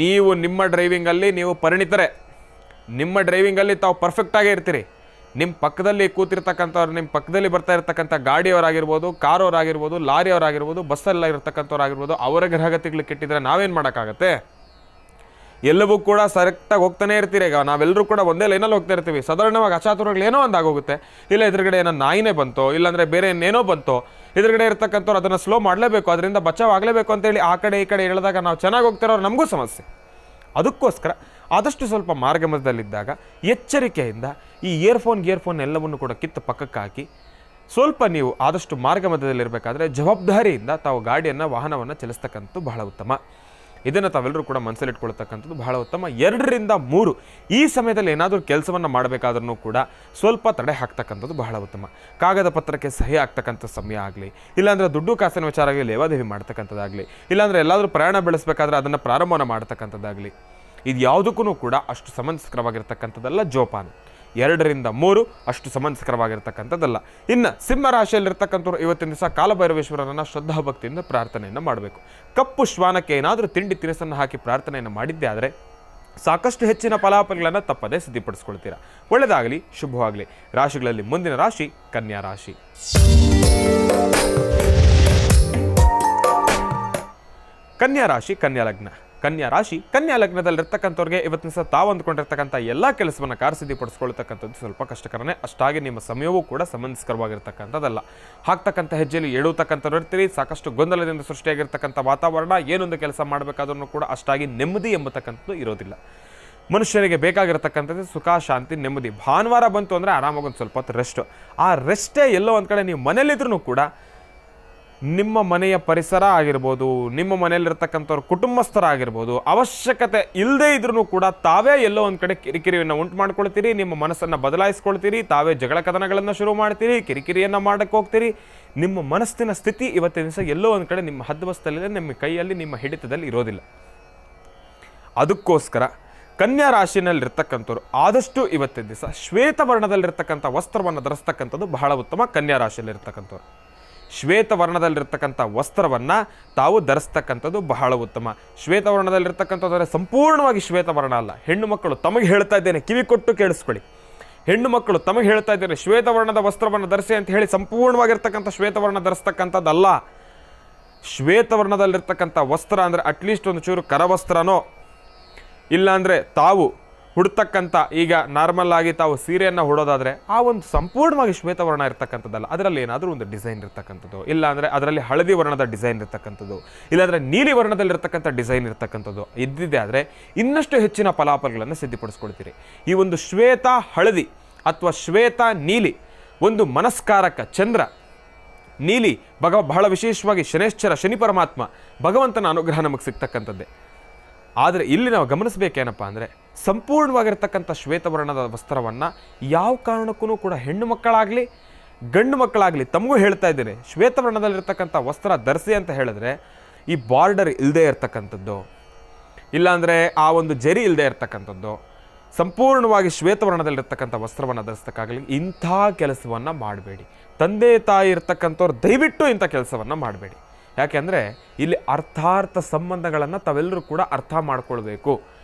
ನೀವು ನಿಮ್ಮ ಡ್ರೈವಿಂಗಲ್ಲಿ ನೀವು ಪರಿಣಿತರೆ, ನಿಮ್ಮ ಡ್ರೈವಿಂಗಲ್ಲಿ ತಾವು ಪರ್ಫೆಕ್ಟಾಗೇ ಇರ್ತೀರಿ. ನಿಮ್ಮ ಪಕ್ಕದಲ್ಲಿ ಕೂತಿರ್ತಕ್ಕಂಥವ್ರು, ನಿಮ್ಮ ಪಕ್ಕದಲ್ಲಿ ಬರ್ತಾ ಇರ್ತಕ್ಕಂಥ ಗಾಡಿಯವರಾಗಿರ್ಬೋದು, ಕಾರವರಾಗಿರ್ಬೋದು, ಲಾರಿಯವರಾಗಿರ್ಬೋದು, ಬಸ್ಸಲ್ಲಿ ಇರ್ತಕ್ಕಂಥವ್ರಾಗಿರ್ಬೋದು, ಅವರ ಗ್ರಹಗತಿಗಳು ಕೆಟ್ಟಿದ್ರೆ ನಾವೇನು ಮಾಡೋಕ್ಕಾಗತ್ತೆ? ಎಲ್ಲವೂ ಕೂಡ ಕರೆಕ್ಟಾಗಿ ಹೋಗ್ತಾನೆ ಇರ್ತೀರಿ. ಈಗ ನಾವೆಲ್ಲರೂ ಕೂಡ ಒಂದೇ ಲೈನಲ್ಲಿ ಹೋಗ್ತಾ ಇರ್ತೀವಿ. ಸಾಧಾರಣವಾಗಿ ಅಚಾತುರಗಳು ಏನೋ ಒಂದಾಗೋಗುತ್ತೆ. ಇಲ್ಲ ಎದುರುಗಡೆ ಏನೋ ನಾಯಿನೇ ಬಂತೋ, ಇಲ್ಲಾಂದರೆ ಬೇರೆ ಏನೇನೋ ಬಂತೋ, ಎದುರುಗಡೆ ಇರ್ತಕ್ಕಂಥವ್ರು ಅದನ್ನು ಸ್ಲೋ ಮಾಡಲೇಬೇಕು, ಅದರಿಂದ ಬಚಾವ್ ಆಗಲೇಬೇಕು ಅಂತೇಳಿ ಆ ಕಡೆ ಈ ಕಡೆ ಹೇಳಿದಾಗ ನಾವು ಚೆನ್ನಾಗಿ ಹೋಗ್ತಿರೋರು ನಮಗೂ ಸಮಸ್ಯೆ. ಅದಕ್ಕೋಸ್ಕರ ಆದಷ್ಟು ಸ್ವಲ್ಪ ಮಾರ್ಗಮಧ್ಯದಲ್ಲಿದ್ದಾಗ ಎಚ್ಚರಿಕೆಯಿಂದ ಈ ಇಯರ್ಫೋನ್ ಎಲ್ಲವನ್ನು ಕೂಡ ಕಿತ್ತು ಪಕ್ಕಕ್ಕೆ ಹಾಕಿ ಸ್ವಲ್ಪ ನೀವು ಆದಷ್ಟು ಮಾರ್ಗಮಧ್ಯದಲ್ಲಿರಬೇಕಾದ್ರೆ ಜವಾಬ್ದಾರಿಯಿಂದ ತಾವು ವಾಹನವನ್ನು ಚಲಿಸ್ತಕ್ಕಂಥದ್ದು ಬಹಳ ಉತ್ತಮ. ಇದನ್ನು ತಾವೆಲ್ಲರೂ ಕೂಡ ಮನಸ್ಸಲ್ಲಿಟ್ಕೊಳ್ತಕ್ಕಂಥದ್ದು ಬಹಳ ಉತ್ತಮ. 2 ರಿಂದ 3 ಈ ಸಮಯದಲ್ಲಿ ಏನಾದರೂ ಕೆಲಸವನ್ನು ಮಾಡಬೇಕಾದ್ರೂ ಕೂಡ ಸ್ವಲ್ಪ ತಡೆ ಹಾಕ್ತಕ್ಕಂಥದ್ದು ಬಹಳ ಉತ್ತಮ. ಕಾಗದ ಪತ್ರಕ್ಕೆ ಸಹಿ ಆಗ್ತಕ್ಕಂಥ ಸಮಯ ಆಗಲಿ, ಇಲ್ಲಾಂದರೆ ದುಡ್ಡು ಕಾಸಿನ ವಿಚಾರ ಆಗಲಿ, ಲೇವಾದೇವಿ ಮಾಡ್ತಕ್ಕಂಥದ್ದಾಗಲಿ, ಇಲ್ಲಾಂದರೆ ಎಲ್ಲಾದರೂ ಪ್ರಯಾಣ ಬೆಳೆಸಬೇಕಾದ್ರೆ ಅದನ್ನು ಪ್ರಾರಂಭವನ್ನು ಮಾಡ್ತಕ್ಕಂಥದ್ದಾಗಲಿ, ಇದು ಯಾವುದಕ್ಕೂ ಕೂಡ ಅಷ್ಟು ಸಮಂಜಸಕರವಾಗಿರ್ತಕ್ಕಂಥದ್ದಲ್ಲ. ಜೋಪಾನ 2 ರಿಂದ 3 ಅಷ್ಟು ಸಮಂಜಸಕರವಾಗಿರ್ತಕ್ಕಂಥದ್ದಲ್ಲ. ಇನ್ನು ಸಿಂಹ ರಾಶಿಯಲ್ಲಿರ್ತಕ್ಕಂಥವ್ರು ಇವತ್ತಿನ ದಿವಸ ಕಾಲಭೈರವೇಶ್ವರರನ್ನು ಶ್ರದ್ಧಾಭಕ್ತಿಯಿಂದ ಪ್ರಾರ್ಥನೆಯನ್ನು ಮಾಡಬೇಕು. ಕಪ್ಪು ಶ್ವಾನಕ್ಕೆ ಏನಾದರೂ ತಿಂಡಿ ತಿನಿಸನ್ನು ಹಾಕಿ ಪ್ರಾರ್ಥನೆಯನ್ನು ಮಾಡಿದ್ದೆ ಆದರೆ ಸಾಕಷ್ಟು ಹೆಚ್ಚಿನ ಫಲಾಫಲಗಳನ್ನು ತಪ್ಪದೆ ಸಿದ್ಧಪಡಿಸ್ಕೊಳ್ತೀರಾ. ಒಳ್ಳೆಯದಾಗಲಿ, ಶುಭವಾಗಲಿ. ರಾಶಿಗಳಲ್ಲಿ ಮುಂದಿನ ರಾಶಿ ಕನ್ಯಾ ರಾಶಿ. ಕನ್ಯಾ ರಾಶಿ, ಕನ್ಯಾ ಲಗ್ನ. ಕನ್ಯಾ ರಾಶಿ, ಕನ್ಯಾ ಲಗ್ನದಲ್ಲಿರ್ತಕ್ಕಂಥವ್ರಿಗೆ ಇವತ್ತಿನ ಸಹ ತಾವು ಅಂದ್ಕೊಂಡಿರ್ತಕ್ಕಂಥ ಎಲ್ಲ ಕೆಲಸವನ್ನು ಕಾರ್ಯಸಿದ್ಧಿಪಡಿಸ್ಕೊಳ್ತಕ್ಕಂಥದ್ದು ಸ್ವಲ್ಪ ಕಷ್ಟಕರನೇ. ಅಷ್ಟಾಗಿ ನಿಮ್ಮ ಸಮಯವೂ ಕೂಡ ಸಮಂಜಸ್ಕರವಾಗಿರ್ತಕ್ಕಂಥದ್ದಲ್ಲ. ಹಾಕ್ತಕ್ಕಂಥ ಹೆಜ್ಜೆಯಲ್ಲಿ ಎಡುವತಕ್ಕಂಥವ್ರು ಇರ್ತೀರಿ. ಸಾಕಷ್ಟು ಗೊಂದಲದಿಂದ ಸೃಷ್ಟಿಯಾಗಿರ್ತಕ್ಕಂಥ ವಾತಾವರಣ. ಏನೊಂದು ಕೆಲಸ ಮಾಡಬೇಕಾದ್ರೂ ಕೂಡ ಅಷ್ಟಾಗಿ ನೆಮ್ಮದಿ ಎಂಬತಕ್ಕಂಥದ್ದು ಇರೋದಿಲ್ಲ. ಮನುಷ್ಯರಿಗೆ ಬೇಕಾಗಿರತಕ್ಕಂಥದ್ದು ಸುಖ, ಶಾಂತಿ, ನೆಮ್ಮದಿ. ಭಾನುವಾರ ಬಂತು ಅಂದರೆ ಆರಾಮಾಗಿ ಒಂದು ಸ್ವಲ್ಪ ಹೊತ್ತು ರೆಸ್ಟು. ಆ ರೆಸ್ಟೇ ಎಲ್ಲೋ ಒಂದು ಕಡೆ ನೀವು ಮನೇಲಿದ್ರೂ ಕೂಡ ನಿಮ್ಮ ಮನೆಯ ಪರಿಸರ ಆಗಿರ್ಬೋದು, ನಿಮ್ಮ ಮನೆಯಲ್ಲಿರ್ತಕ್ಕಂಥವ್ರ ಕುಟುಂಬಸ್ಥರಾಗಿರ್ಬೋದು, ಅವಶ್ಯಕತೆ ಇಲ್ಲದೇ ಇದ್ರೂ ಕೂಡ ತಾವೇ ಎಲ್ಲೋ ಒಂದು ಕಡೆ ಕಿರಿಕಿರಿಯನ್ನು ಉಂಟು ಮಾಡ್ಕೊಳ್ತೀರಿ. ನಿಮ್ಮ ಮನಸ್ಸನ್ನು ಬದಲಾಯಿಸ್ಕೊಳ್ತೀರಿ. ತಾವೇ ಜಗಳ ಕದನಗಳನ್ನು ಶುರು ಮಾಡ್ತೀರಿ. ಕಿರಿಕಿರಿಯನ್ನು ಮಾಡಕ್ಕೆ ಹೋಗ್ತೀರಿ. ನಿಮ್ಮ ಮನಸ್ಸಿನ ಸ್ಥಿತಿ ಇವತ್ತಿನ ದಿವಸ ಎಲ್ಲೋ ಒಂದು ಕಡೆ ನಿಮ್ಮ ಹದ್ವಸ್ತಲ್ಲಿದೆ, ನಿಮ್ಮ ಕೈಯಲ್ಲಿ, ನಿಮ್ಮ ಹಿಡಿತದಲ್ಲಿ ಇರೋದಿಲ್ಲ. ಅದಕ್ಕೋಸ್ಕರ ಕನ್ಯಾ ರಾಶಿನಲ್ಲಿರ್ತಕ್ಕಂಥವ್ರು ಆದಷ್ಟು ಇವತ್ತಿನ ದಿವಸ ಶ್ವೇತವರ್ಣದಲ್ಲಿರ್ತಕ್ಕಂಥ ವಸ್ತ್ರವನ್ನು ಧರಿಸ್ತಕ್ಕಂಥದ್ದು ಬಹಳ ಉತ್ತಮ. ಕನ್ಯಾ ರಾಶಿಯಲ್ಲಿರ್ತಕ್ಕಂಥವ್ರು ಶ್ವೇತವರ್ಣದಲ್ಲಿರ್ತಕ್ಕಂಥ ವಸ್ತ್ರವನ್ನು ತಾವು ಧರಿಸ್ತಕ್ಕಂಥದ್ದು ಬಹಳ ಉತ್ತಮ. ಶ್ವೇತವರ್ಣದಲ್ಲಿರ್ತಕ್ಕಂಥದ್ದು ಸಂಪೂರ್ಣವಾಗಿ ಶ್ವೇತವರ್ಣ ಅಲ್ಲ. ಹೆಣ್ಣು ಮಕ್ಕಳು ತಮಗೆ ಹೇಳ್ತಾ ಇದ್ದೇನೆ, ಕಿವಿ ಕೊಟ್ಟು ಕೇಳಿಸ್ಕೊಳ್ಳಿ. ಹೆಣ್ಣು ಮಕ್ಕಳು ತಮಗೆ ಹೇಳ್ತಾ ಇದ್ದೇನೆ, ಶ್ವೇತವರ್ಣದ ವಸ್ತ್ರವನ್ನು ಧರಿಸಿ ಅಂತ ಹೇಳಿ ಸಂಪೂರ್ಣವಾಗಿರ್ತಕ್ಕಂಥ ಶ್ವೇತವರ್ಣ ಧರಿಸ್ತಕ್ಕಂಥದ್ದಲ್ಲ. ಶ್ವೇತವರ್ಣದಲ್ಲಿರ್ತಕ್ಕಂಥ ವಸ್ತ್ರ ಅಂದರೆ ಅಟ್ಲೀಸ್ಟ್ ಒಂದು ಚೂರು ಕರವಸ್ತ್ರನೋ, ಇಲ್ಲಾಂದರೆ ತಾವು ಹುಡ್ತಕ್ಕಂಥ ಈಗ ನಾರ್ಮಲ್ ಆಗಿ ತಾವು ಸೀರೆಯನ್ನು ಹುಡೋದಾದರೆ ಆ ಒಂದು ಸಂಪೂರ್ಣವಾಗಿ ಶ್ವೇತವರ್ಣ ಇರ್ತಕ್ಕಂಥದ್ದಲ್ಲ. ಅದರಲ್ಲಿ ಏನಾದರೂ ಒಂದು ಡಿಸೈನ್ ಇರ್ತಕ್ಕಂಥದ್ದು, ಇಲ್ಲಾಂದರೆ ಅದರಲ್ಲಿ ಹಳದಿ ವರ್ಣದ ಡಿಸೈನ್ ಇರ್ತಕ್ಕಂಥದ್ದು, ಇಲ್ಲಾಂದರೆ ನೀಲಿ ವರ್ಣದಲ್ಲಿರ್ತಕ್ಕಂಥ ಡಿಸೈನ್ ಇರ್ತಕ್ಕಂಥದ್ದು ಇದ್ದಿದೆ ಆದರೆ ಇನ್ನಷ್ಟು ಹೆಚ್ಚಿನ ಫಲಾಫಲಗಳನ್ನು ಸಿದ್ಧಪಡಿಸ್ಕೊಳ್ತೀರಿ. ಈ ಒಂದು ಶ್ವೇತ ಹಳದಿ ಅಥವಾ ಶ್ವೇತ ನೀಲಿ ಒಂದು ಮನಸ್ಕಾರಕ. ಚಂದ್ರ ನೀಲಿ ಬಹಳ ವಿಶೇಷವಾಗಿ ಶನೇಶ್ವರ, ಶನಿ ಪರಮಾತ್ಮ, ಭಗವಂತನ ಅನುಗ್ರಹ ನಮಗೆ ಸಿಗ್ತಕ್ಕಂಥದ್ದೇ. ಆದರೆ ಇಲ್ಲಿ ನಾವು ಗಮನಿಸಬೇಕೇನಪ್ಪ ಅಂದರೆ ಸಂಪೂರ್ಣವಾಗಿರ್ತಕ್ಕಂಥ ಶ್ವೇತವರ್ಣದ ವಸ್ತ್ರವನ್ನು ಯಾವ ಕಾರಣಕ್ಕೂ ಕೂಡ ಹೆಣ್ಣು ಮಕ್ಕಳಾಗಲಿ ಗಂಡು ಮಕ್ಕಳಾಗಲಿ ತಮಗೂ ಹೇಳ್ತಾ ಇದ್ದೇನೆ, ಶ್ವೇತವರ್ಣದಲ್ಲಿರ್ತಕ್ಕಂಥ ವಸ್ತ್ರ ಧರಿಸಿ ಅಂತ ಹೇಳಿದ್ರೆ ಈ ಬಾರ್ಡರ್ ಇಲ್ಲದೆ ಇರ್ತಕ್ಕಂಥದ್ದು, ಇಲ್ಲಾಂದರೆ ಆ ಒಂದು ಜರಿ ಇಲ್ಲದೆ ಇರ್ತಕ್ಕಂಥದ್ದು, ಸಂಪೂರ್ಣವಾಗಿ ಶ್ವೇತವರ್ಣದಲ್ಲಿರ್ತಕ್ಕಂಥ ವಸ್ತ್ರವನ್ನು ಧರಿಸ್ತಕ್ಕಾಗಲಿ ಇಂಥ ಕೆಲಸವನ್ನು ಮಾಡಬೇಡಿ. ತಂದೆ ತಾಯಿ ಇರ್ತಕ್ಕಂಥವ್ರು ದಯವಿಟ್ಟು ಇಂಥ ಕೆಲಸವನ್ನು ಮಾಡಬೇಡಿ. ಯಾಕೆಂದರೆ ಇಲ್ಲಿ ಅರ್ಥಾರ್ಥ ಸಂಬಂಧಗಳನ್ನು ತಾವೆಲ್ಲರೂ ಕೂಡ ಅರ್ಥ ಮಾಡ್ಕೊಳ್ಬೇಕು.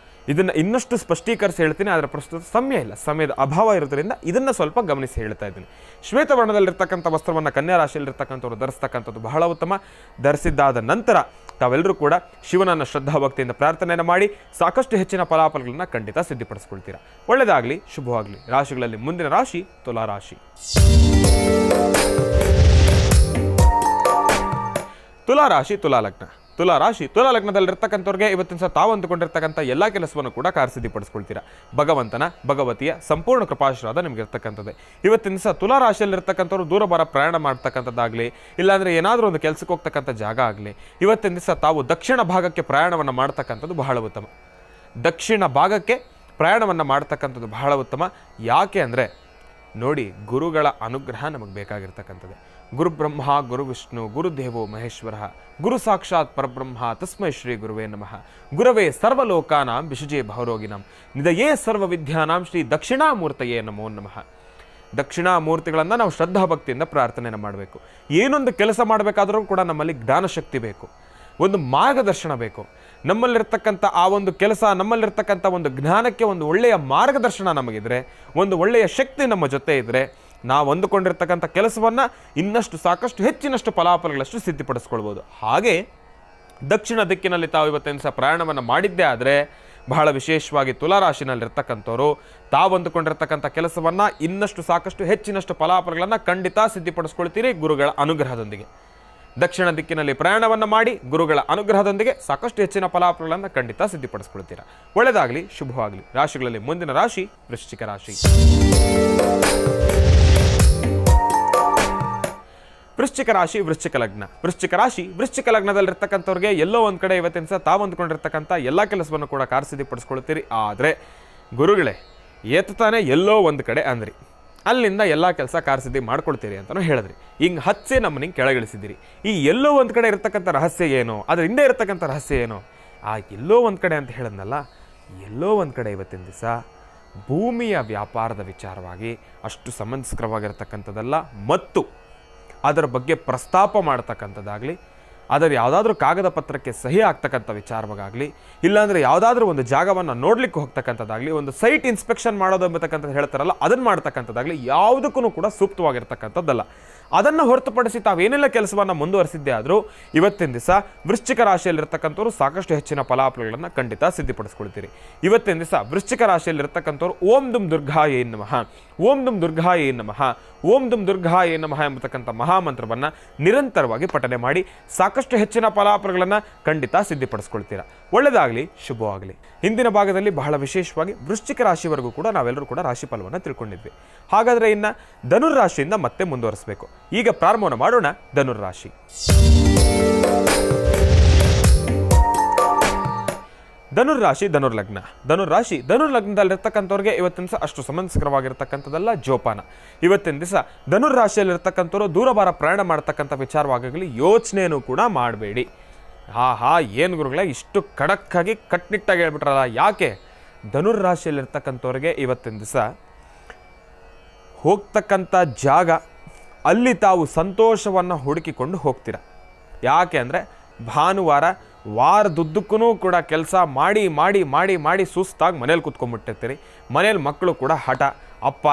ಇದನ್ನು ಇನ್ನಷ್ಟು ಸ್ಪಷ್ಟೀಕರಿಸಿ ಹೇಳ್ತೀನಿ, ಆದರೆ ಪ್ರಸ್ತುತ ಸಮಯ ಇಲ್ಲ, ಸಮಯದ ಅಭಾವ ಇರೋದ್ರಿಂದ ಇದನ್ನು ಸ್ವಲ್ಪ ಗಮನಿಸಿ ಹೇಳ್ತಾ ಇದ್ದೀನಿ. ಶ್ವೇತವರ್ಣದಲ್ಲಿರ್ತಕ್ಕಂಥ ವಸ್ತ್ರವನ್ನು ಕನ್ಯಾ ರಾಶಿಯಲ್ಲಿರ್ತಕ್ಕಂಥವ್ರು ಧರಿಸ್ತಕ್ಕಂಥದ್ದು ಬಹಳ ಉತ್ತಮ. ಧರಿಸಿದ್ದಾದ ನಂತರ ತಾವೆಲ್ಲರೂ ಕೂಡ ಶಿವನನ್ನು ಶ್ರದ್ಧಾಭಕ್ತಿಯಿಂದ ಪ್ರಾರ್ಥನೆಯನ್ನು ಮಾಡಿ ಸಾಕಷ್ಟು ಹೆಚ್ಚಿನ ಫಲಾಫಲಗಳನ್ನು ಖಂಡಿತ ಸಿದ್ಧಪಡಿಸ್ಕೊಳ್ತೀರಾ. ಒಳ್ಳೆಯದಾಗಲಿ, ಶುಭವಾಗಲಿ. ರಾಶಿಗಳಲ್ಲಿ ಮುಂದಿನ ರಾಶಿ ತುಲಾರಾಶಿ. ತುಲಾರಾಶಿ, ತುಲಾಲಗ್ನ. ತುಲಾರಾಶಿ, ತುಲಾಲಗ್ನದಲ್ಲಿರ್ತಕ್ಕಂಥವ್ರಿಗೆ ಇವತ್ತಿನ ಸಹ ತಾವು ಅಂದುಕೊಂಡಿರ್ತಕ್ಕಂಥ ಎಲ್ಲ ಕೆಲಸವನ್ನು ಕೂಡ ಕಾರ್ಯಸಿದ್ಧಿಪಡಿಸ್ಕೊಳ್ತೀರಾ. ಭಗವಂತನ ಭಗವತಿಯ ಸಂಪೂರ್ಣ ಕೃಪಾಶೀರ್ವಾದ ನಿಮ್ಗೆ ಇರ್ತಕ್ಕಂಥದ್ದೇ. ಇವತ್ತಿನ ಸಹ ತುಲಾರಾಶಿಯಲ್ಲಿರ್ತಕ್ಕಂಥವ್ರು ದೂರ ಬರ ಪ್ರಯಾಣ ಮಾಡ್ತಕ್ಕಂಥದ್ದಾಗಲಿ, ಇಲ್ಲಾಂದರೆ ಏನಾದರೂ ಒಂದು ಕೆಲಸಕ್ಕೆ ಹೋಗ್ತಕ್ಕಂಥ ಜಾಗ ಆಗಲಿ, ಇವತ್ತಿನ ದಿವಸ ತಾವು ದಕ್ಷಿಣ ಭಾಗಕ್ಕೆ ಪ್ರಯಾಣವನ್ನು ಮಾಡ್ತಕ್ಕಂಥದ್ದು ಬಹಳ ಉತ್ತಮ. ದಕ್ಷಿಣ ಭಾಗಕ್ಕೆ ಪ್ರಯಾಣವನ್ನು ಮಾಡ್ತಕ್ಕಂಥದ್ದು ಬಹಳ ಉತ್ತಮ. ಯಾಕೆ ಅಂದರೆ ನೋಡಿ, ಗುರುಗಳ ಅನುಗ್ರಹ ನಮಗೆ ಬೇಕಾಗಿರ್ತಕ್ಕಂಥದ್ದು. ಗುರು ಬ್ರಹ್ಮ ಗುರು ವಿಷ್ಣು ಗುರುದೇವೋ ಮಹೇಶ್ವರ ಗುರು ಸಾಕ್ಷಾತ್ ಪರಬ್ರಹ್ಮ ತಸ್ಮೈ ಶ್ರೀ ಗುರುವೇ ನಮಃ. ಗುರವೇ ಸರ್ವಲೋಕಾನಾಂ ವಿಷಜೇ ಭವರೋಗಿನಾಂ ನಿಧಯೇ ಸರ್ವ ವಿದ್ಯಾನಾಂ ಶ್ರೀ ದಕ್ಷಿಣಾಮೂರ್ತಯೇ ನಮೋ ನಮಃ. ದಕ್ಷಿಣಾಮೂರ್ತಿಗಳನ್ನು ನಾವು ಶ್ರದ್ಧಾಭಕ್ತಿಯಿಂದ ಪ್ರಾರ್ಥನೆಯನ್ನು ಮಾಡಬೇಕು. ಏನೊಂದು ಕೆಲಸ ಮಾಡಬೇಕಾದ್ರೂ ಕೂಡ ನಮ್ಮಲ್ಲಿ ಜ್ಞಾನಶಕ್ತಿ ಬೇಕು, ಒಂದು ಮಾರ್ಗದರ್ಶನ ಬೇಕು. ನಮ್ಮಲ್ಲಿರ್ತಕ್ಕಂಥ ಆ ಒಂದು ಕೆಲಸ, ನಮ್ಮಲ್ಲಿರ್ತಕ್ಕಂಥ ಒಂದು ಜ್ಞಾನಕ್ಕೆ ಒಂದು ಒಳ್ಳೆಯ ಮಾರ್ಗದರ್ಶನ ನಮಗಿದ್ರೆ, ಒಂದು ಒಳ್ಳೆಯ ಶಕ್ತಿ ನಮ್ಮ ಜೊತೆ ಇದ್ದರೆ ನಾವು ಅಂದುಕೊಂಡಿರ್ತಕ್ಕಂಥ ಕೆಲಸವನ್ನು ಇನ್ನಷ್ಟು ಸಾಕಷ್ಟು ಹೆಚ್ಚಿನಷ್ಟು ಫಲಾಫಲಗಳಷ್ಟು ಸಿದ್ಧಪಡಿಸ್ಕೊಳ್ಬೋದು. ಹಾಗೆ ದಕ್ಷಿಣ ದಿಕ್ಕಿನಲ್ಲಿ ತಾವು ಇವತ್ತಿನ ಸಹ ಪ್ರಯಾಣವನ್ನು ಮಾಡಿದ್ದೇ ಆದರೆ ಬಹಳ ವಿಶೇಷವಾಗಿ ತುಲಾರಾಶಿನಲ್ಲಿರ್ತಕ್ಕಂಥವ್ರು ತಾವು ಅಂದುಕೊಂಡಿರ್ತಕ್ಕಂಥ ಕೆಲಸವನ್ನು ಇನ್ನಷ್ಟು ಸಾಕಷ್ಟು ಹೆಚ್ಚಿನಷ್ಟು ಫಲಾಫಲಗಳನ್ನು ಖಂಡಿತ ಸಿದ್ಧಪಡಿಸ್ಕೊಳ್ತೀರಿ ಗುರುಗಳ ಅನುಗ್ರಹದೊಂದಿಗೆ. ದಕ್ಷಿಣ ದಿಕ್ಕಿನಲ್ಲಿ ಪ್ರಯಾಣವನ್ನು ಮಾಡಿ ಗುರುಗಳ ಅನುಗ್ರಹದೊಂದಿಗೆ ಸಾಕಷ್ಟು ಹೆಚ್ಚಿನ ಫಲಾಫಲಗಳನ್ನು ಖಂಡಿತ ಸಿದ್ಧಪಡಿಸ್ಕೊಳ್ತೀರಾ. ಒಳ್ಳೆಯದಾಗಲಿ, ಶುಭವಾಗಲಿ. ರಾಶಿಗಳಲ್ಲಿ ಮುಂದಿನ ರಾಶಿ ವೃಶ್ಚಿಕ ರಾಶಿ. ವೃಶ್ಚಿಕ ರಾಶಿ, ವೃಶ್ಚಿಕ ಲಗ್ನ. ವೃಶ್ಚಿಕ ರಾಶಿ, ವೃಶ್ಚಿಕ ಲಗ್ನದಲ್ಲಿರ್ತಕ್ಕಂಥವ್ರಿಗೆ ಎಲ್ಲೋ ಒಂದು ಕಡೆ ಇವತ್ತಿನ ಸಹ ತಾವು ಅಂದ್ಕೊಂಡಿರ್ತಕ್ಕಂಥ ಎಲ್ಲ ಕೆಲಸವನ್ನು ಕೂಡ ಕಾರ್ಯಸಿದ್ಧಪಡಿಸ್ಕೊಳ್ತೀರಿ. ಆದರೆ ಗುರುಗಳೇ ಎತ್ತಾನೆ ಎಲ್ಲೋ ಒಂದು ಕಡೆ ಅಂದ್ರಿ, ಅಲ್ಲಿಂದ ಎಲ್ಲ ಕೆಲಸ ಕಾರ್ಯಸಿದ್ಧಿ ಮಾಡ್ಕೊಳ್ತೀರಿ ಅಂತಲೂ ಹೇಳಿದ್ರಿ. ಹಿಂಗೆ ಹಚ್ಚೆ ನಮ್ಮನ್ನ ಕೆಳಗಿಳಿಸಿದಿರಿ. ಈ ಎಲ್ಲೋ ಒಂದು ಕಡೆ ಇರತಕ್ಕಂಥ ರಹಸ್ಯ ಏನು, ಅದ್ರ ಹಿಂದೆ ಇರತಕ್ಕಂಥ ರಹಸ್ಯ ಏನು? ಆ ಎಲ್ಲೋ ಒಂದು ಕಡೆ ಅಂತ ಹೇಳಿದ್ನಲ್ಲ, ಎಲ್ಲೋ ಒಂದು ಕಡೆ ಇವತ್ತಿನ ದಿವಸ ಭೂಮಿಯ ವ್ಯಾಪಾರದ ವಿಚಾರವಾಗಿ ಅಷ್ಟು ಸಮಂಜಸ್ಕರವಾಗಿರ್ತಕ್ಕಂಥದ್ದಲ್ಲ, ಮತ್ತು ಅದರ ಬಗ್ಗೆ ಪ್ರಸ್ತಾಪ ಮಾಡ್ತಕ್ಕಂಥದ್ದಾಗಲಿ ಅದರ ಯಾವುದಾದ್ರೂ ಕಾಗದ ಪತ್ರಕ್ಕೆ ಸಹಿ ಆಗ್ತಕ್ಕಂಥ ವಿಚಾರವಾಗಲಿ, ಇಲ್ಲಾಂದರೆ ಯಾವುದಾದ್ರೂ ಒಂದು ಜಾಗವನ್ನು ನೋಡಲಿಕ್ಕೆ ಹೋಗ್ತಕ್ಕಂಥದ್ದಾಗಲಿ, ಒಂದು ಸೈಟ್ ಇನ್ಸ್ಪೆಕ್ಷನ್ ಮಾಡೋದು ಎಂಬತಕ್ಕಂಥದ್ದು ಹೇಳ್ತಾರಲ್ಲ, ಅದನ್ನು ಮಾಡ್ತಕ್ಕಂಥದ್ದಾಗಲಿ ಯಾವುದಕ್ಕೂ ಕೂಡ ಸೂಕ್ತವಾಗಿರ್ತಕ್ಕಂಥದ್ದಲ್ಲ. ಅದನ್ನು ಹೊರತುಪಡಿಸಿ ತಾವೇನೆಲ್ಲ ಕೆಲಸವನ್ನು ಮುಂದುವರಿಸಿದ್ದೇ ಆದರೂ ಇವತ್ತಿನ ದಿವಸ ವೃಶ್ಚಿಕ ರಾಶಿಯಲ್ಲಿರ್ತಕ್ಕಂಥವ್ರು ಸಾಕಷ್ಟು ಹೆಚ್ಚಿನ ಫಲಾಫಲಗಳನ್ನು ಖಂಡಿತ ಸಿದ್ಧಪಡಿಸ್ಕೊಳ್ತೀರಿ. ಇವತ್ತಿನ ದಿವಸ ವೃಶ್ಚಿಕ ರಾಶಿಯಲ್ಲಿರ್ತಕ್ಕಂಥವ್ರು ಓಂ ದುಂ ದುರ್ಗಾಯೇ ನಮಃ, ಓಂ ದುಂ ದುರ್ಗಾಯೇ ನಮಃ, ಓಂ ದುಂ ದುರ್ಗಾಯೇ ನಮಃ ಎಂಬತಕ್ಕಂಥ ಮಹಾಮಂತ್ರವನ್ನು ನಿರಂತರವಾಗಿ ಪಠನೆ ಮಾಡಿ ಸಾಕಷ್ಟು ಹೆಚ್ಚಿನ ಫಲಾಫಲಗಳನ್ನು ಖಂಡಿತ ಸಿದ್ಧಪಡಿಸ್ಕೊಳ್ತೀರಾ. ಒಳ್ಳೆಯದಾಗಲಿ, ಶುಭವಾಗಲಿ. ಹಿಂದಿನ ಭಾಗದಲ್ಲಿ ಬಹಳ ವಿಶೇಷವಾಗಿ ವೃಶ್ಚಿಕ ರಾಶಿವರೆಗೂ ಕೂಡ ನಾವೆಲ್ಲರೂ ಕೂಡ ರಾಶಿಫಲವನ್ನು ತಿಳ್ಕೊಂಡಿದ್ವಿ. ಹಾಗಾದರೆ ಇನ್ನು ಧನುರ್ರಾಶಿಯಿಂದ ಮತ್ತೆ ಮುಂದುವರಿಸಬೇಕು. ಈಗ ಪ್ರಾರಂಭವನ್ನು ಮಾಡೋಣ ಧನುರ್ರಾಶಿ. ಧನುರ್ರಾಶಿ, ಧನುರ್ಲಗ್ನ. ಧನುರ್ಲಗ್ನದಲ್ಲಿರ್ತಕ್ಕಂಥವ್ರಿಗೆ ಇವತ್ತಿನ ದಿವಸ ಅಷ್ಟು ಸಮಂಜಸಕರವಾಗಿರ್ತಕ್ಕಂಥದ್ದಲ್ಲ, ಜೋಪಾನ. ಇವತ್ತಿನ ದಿವಸ ಧನುರ್ರಾಶಿಯಲ್ಲಿರ್ತಕ್ಕಂಥವ್ರು ದೂರಭಾರ ಪ್ರಯಾಣ ಮಾಡ್ತಕ್ಕಂಥ ವಿಚಾರವಾಗಲಿ ಯೋಚನೆಯೂ ಕೂಡ ಮಾಡಬೇಡಿ. ಏನು ಗುರುಗಳೇ ಇಷ್ಟು ಖಡಕ್ಕಾಗಿ ಕಟ್ನಿಟ್ಟಾಗಿ ಹೇಳ್ಬಿಟ್ರಲ್ಲ, ಯಾಕೆ? ಧನುರ್ರಾಶಿಯಲ್ಲಿರ್ತಕ್ಕಂಥವ್ರಿಗೆ ಇವತ್ತಿನ ದಿವಸ ಹೋಗ್ತಕ್ಕಂಥ ಜಾಗ, ಅಲ್ಲಿ ತಾವು ಸಂತೋಷವನ್ನು ಹುಡುಕಿಕೊಂಡು ಹೋಗ್ತೀರ. ಯಾಕೆ ಅಂದರೆ ಭಾನುವಾರ ವಾರದುದ್ದಕ್ಕೂ ಕೂಡ ಕೆಲಸ ಮಾಡಿ ಮಾಡಿ ಮಾಡಿ ಮಾಡಿ ಸುಸ್ತಾಗಿ ಮನೇಲಿ ಕೂತ್ಕೊಂಡ್ಬಿಟ್ಟಿರ್ತೀರಿ. ಮನೇಲಿ ಮಕ್ಕಳು ಕೂಡ ಹಠ, ಅಪ್ಪ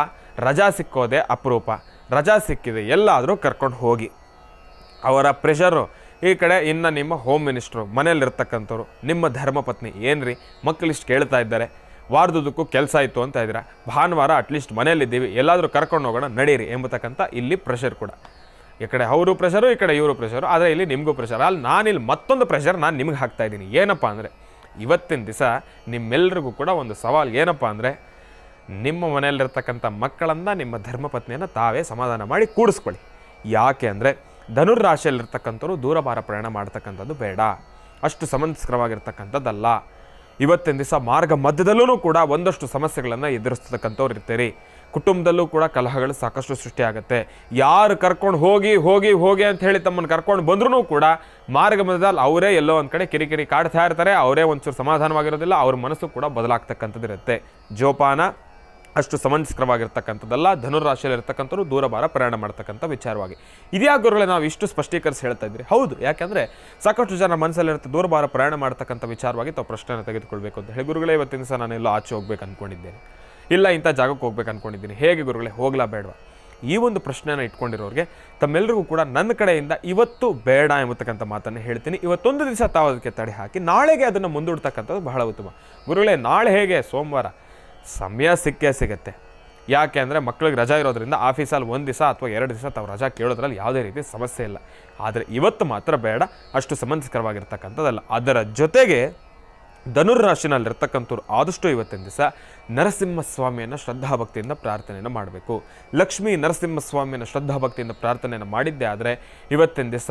ರಜಾ ಸಿಕ್ಕೋದೆ ಅಪರೂಪ, ರಜಾ ಸಿಕ್ಕಿದೆ ಎಲ್ಲಾದರೂ ಕರ್ಕೊಂಡು ಹೋಗಿ. ಅವರ ಪ್ರೆಷರು ಈ ಕಡೆ, ಇನ್ನು ನಿಮ್ಮ ಹೋಮ್ ಮಿನಿಸ್ಟ್ರು ಮನೇಲಿರ್ತಕ್ಕಂಥವ್ರು, ನಿಮ್ಮ ಧರ್ಮಪತ್ನಿ, ಏನ್ರಿ ಮಕ್ಕಳಿಷ್ಟು ಕೇಳ್ತಾ ಇದ್ದಾರೆ, ವಾರದುದ್ದಕ್ಕೂ ಕೆಲಸ ಇತ್ತು ಅಂತ ಇದ್ದೀರಾ, ಭಾನುವಾರ ಅಟ್ಲೀಸ್ಟ್ ಮನೇಲಿದ್ದೀವಿ, ಎಲ್ಲಾದರೂ ಕರ್ಕೊಂಡು ಹೋಗೋಣ ನಡೀರಿ ಎಂಬತಕ್ಕಂಥ ಇಲ್ಲಿ ಪ್ರೆಷರ್ ಕೂಡ. ಈ ಕಡೆ ಅವರು ಪ್ರೆಷರು, ಈ ಕಡೆ ಇವರು ಪ್ರೆಷರು, ಆದರೆ ಇಲ್ಲಿ ನಿಮಗೂ ಪ್ರೆಷರ್. ಅಲ್ಲಿ ನಾನಿಲ್ಲಿ ಮತ್ತೊಂದು ಪ್ರೆಷರ್ ನಾನು ನಿಮ್ಗೆ ಹಾಕ್ತಾ ಇದ್ದೀನಿ. ಏನಪ್ಪ ಅಂದರೆ ಇವತ್ತಿನ ದಿವಸ ನಿಮ್ಮೆಲ್ಲರಿಗೂ ಕೂಡ ಒಂದು ಸವಾಲು. ಏನಪ್ಪ ಅಂದರೆ ನಿಮ್ಮ ಮನೆಯಲ್ಲಿರ್ತಕ್ಕಂಥ ಮಕ್ಕಳನ್ನು, ನಿಮ್ಮ ಧರ್ಮಪತ್ನಿಯನ್ನು ತಾವೇ ಸಮಾಧಾನ ಮಾಡಿ ಕೂಡಿಸ್ಕೊಳ್ಳಿ. ಯಾಕೆ ಅಂದರೆ ಧನುರ್ರಾಶಿಯಲ್ಲಿರ್ತಕ್ಕಂಥವ್ರು ದೂರಭಾರ ಪ್ರಯಾಣ ಮಾಡ್ತಕ್ಕಂಥದ್ದು ಬೇಡ, ಅಷ್ಟು ಸಮಂಜಸಕರವಾಗಿರ್ತಕ್ಕಂಥದ್ದಲ್ಲ. ಇವತ್ತಿನ ದಿವಸ ಮಾರ್ಗ ಮಧ್ಯದಲ್ಲೂ ಕೂಡ ಒಂದಷ್ಟು ಸಮಸ್ಯೆಗಳನ್ನು ಎದುರಿಸ್ತಕ್ಕಂಥವ್ರು ಇರ್ತೀರಿ. ಕುಟುಂಬದಲ್ಲೂ ಕೂಡ ಕಲಹಗಳು ಸಾಕಷ್ಟು ಸೃಷ್ಟಿಯಾಗುತ್ತೆ. ಯಾರು ಕರ್ಕೊಂಡು ಹೋಗಿ ಹೋಗಿ ಹೋಗಿ ಅಂತ ಹೇಳಿ ತಮ್ಮನ್ನು ಕರ್ಕೊಂಡು ಬಂದ್ರೂ ಕೂಡ ಮಾರ್ಗ ಮಧ್ಯದಲ್ಲಿ ಅವರೇ ಎಲ್ಲೋ ಒಂದು ಕಡೆ ಕಿರಿಕಿರಿ ಕಾಡ್ತಾ ಇರ್ತಾರೆ, ಅವರೇ ಒಂಚೂರು ಸಮಾಧಾನವಾಗಿರೋದಿಲ್ಲ, ಅವ್ರ ಮನಸ್ಸು ಕೂಡ ಬದಲಾಗ್ತಕ್ಕಂಥದ್ದು ಇರುತ್ತೆ. ಜೋಪಾನ, ಅಷ್ಟು ಸಮಂಜಸಕರವಾಗಿರ್ತಕ್ಕಂಥದ್ದಲ್ಲ. ಧನುರ್ರಾಶಿಯಲ್ಲಿರ್ತಕ್ಕಂಥವ್ರು ದೂರಭಾರ ಪ್ರಯಾಣ ಮಾಡ್ತಕ್ಕಂಥ ವಿಚಾರವಾಗಿ. ಇದ್ಯಾ ಗುರುಗಳೇ ನಾವು ಇಷ್ಟು ಸ್ಪಷ್ಟೀಕರಿಸಿ ಹೇಳ್ತಾ ಇದ್ರಿ? ಹೌದು, ಯಾಕೆಂದರೆ ಸಾಕಷ್ಟು ಜನ ಮನಸ್ಸಲ್ಲಿರುತ್ತೆ ದೂರಭಾರ ಪ್ರಯಾಣ ಮಾಡ್ತಕ್ಕಂಥ ವಿಚಾರವಾಗಿ ತಾವು ಪ್ರಶ್ನೆಯನ್ನು ತೆಗೆದುಕೊಳ್ಬೇಕು ಅಂತ ಹೇಳಿ. ಗುರುಗಳೇ ಇವತ್ತಿನ ದಿವಸ ನಾನೆಲ್ಲೋ ಆಚೆ ಹೋಗ್ಬೇಕು ಅಂದ್ಕೊಂಡಿದ್ದೇನೆ, ಇಲ್ಲ ಇಂಥ ಜಾಗಕ್ಕೆ ಹೋಗ್ಬೇಕು ಅಂದ್ಕೊಂಡಿದ್ದೀನಿ, ಹೇಗೆ ಗುರುಗಳೇ ಹೋಗ್ಲಾ ಬೇಡವಾ? ಈ ಒಂದು ಪ್ರಶ್ನೆಯನ್ನು ಇಟ್ಕೊಂಡಿರೋರಿಗೆ ತಮ್ಮೆಲ್ಲರಿಗೂ ಕೂಡ ನನ್ನ ಕಡೆಯಿಂದ ಇವತ್ತು ಬೇಡ ಎಂಬತಕ್ಕಂಥ ಮಾತನ್ನು ಹೇಳ್ತೀನಿ. ಇವತ್ತೊಂದು ದಿವಸ ತಾವು ಅದಕ್ಕೆ ತಡೆ ಹಾಕಿ ನಾಳೆಗೆ ಅದನ್ನು ಮುಂದೂಡ್ತಕ್ಕಂಥದ್ದು ಬಹಳ ಉತ್ತಮ. ಗುರುಗಳೇ ನಾಳೆ ಹೇಗೆ? ಸೋಮವಾರ ಸಮಯ ಸಿಕ್ಕೇ ಸಿಗುತ್ತೆ. ಯಾಕೆ ಅಂದರೆ ಮಕ್ಕಳಿಗೆ ರಜಾ ಇರೋದ್ರಿಂದ ಆಫೀಸಲ್ಲಿ ಒಂದು ದಿವಸ ಅಥವಾ 2 ದಿವಸ ತಾವು ರಜಾ ಕೇಳೋದ್ರಲ್ಲಿ ಯಾವುದೇ ರೀತಿ ಸಮಸ್ಯೆ ಇಲ್ಲ. ಆದರೆ ಇವತ್ತು ಮಾತ್ರ ಬೇಡ, ಅಷ್ಟು ಸಮಂಜಸಕರವಾಗಿರ್ತಕ್ಕಂಥದ್ದಲ್ಲ. ಅದರ ಜೊತೆಗೆ ಧನುರ್ರಾಶಿನಲ್ಲಿರ್ತಕ್ಕಂಥವ್ರು ಆದಷ್ಟು ಇವತ್ತಿನ ದಿವಸ ನರಸಿಂಹಸ್ವಾಮಿಯನ್ನು ಶ್ರದ್ಧಾಭಕ್ತಿಯಿಂದ ಪ್ರಾರ್ಥನೆಯನ್ನು ಮಾಡಬೇಕು. ಲಕ್ಷ್ಮೀ ನರಸಿಂಹಸ್ವಾಮಿಯನ್ನು ಶ್ರದ್ಧಾಭಕ್ತಿಯಿಂದ ಪ್ರಾರ್ಥನೆಯನ್ನು ಮಾಡಿದ್ದೇ ಆದರೆ ಇವತ್ತಿನ ದಿವಸ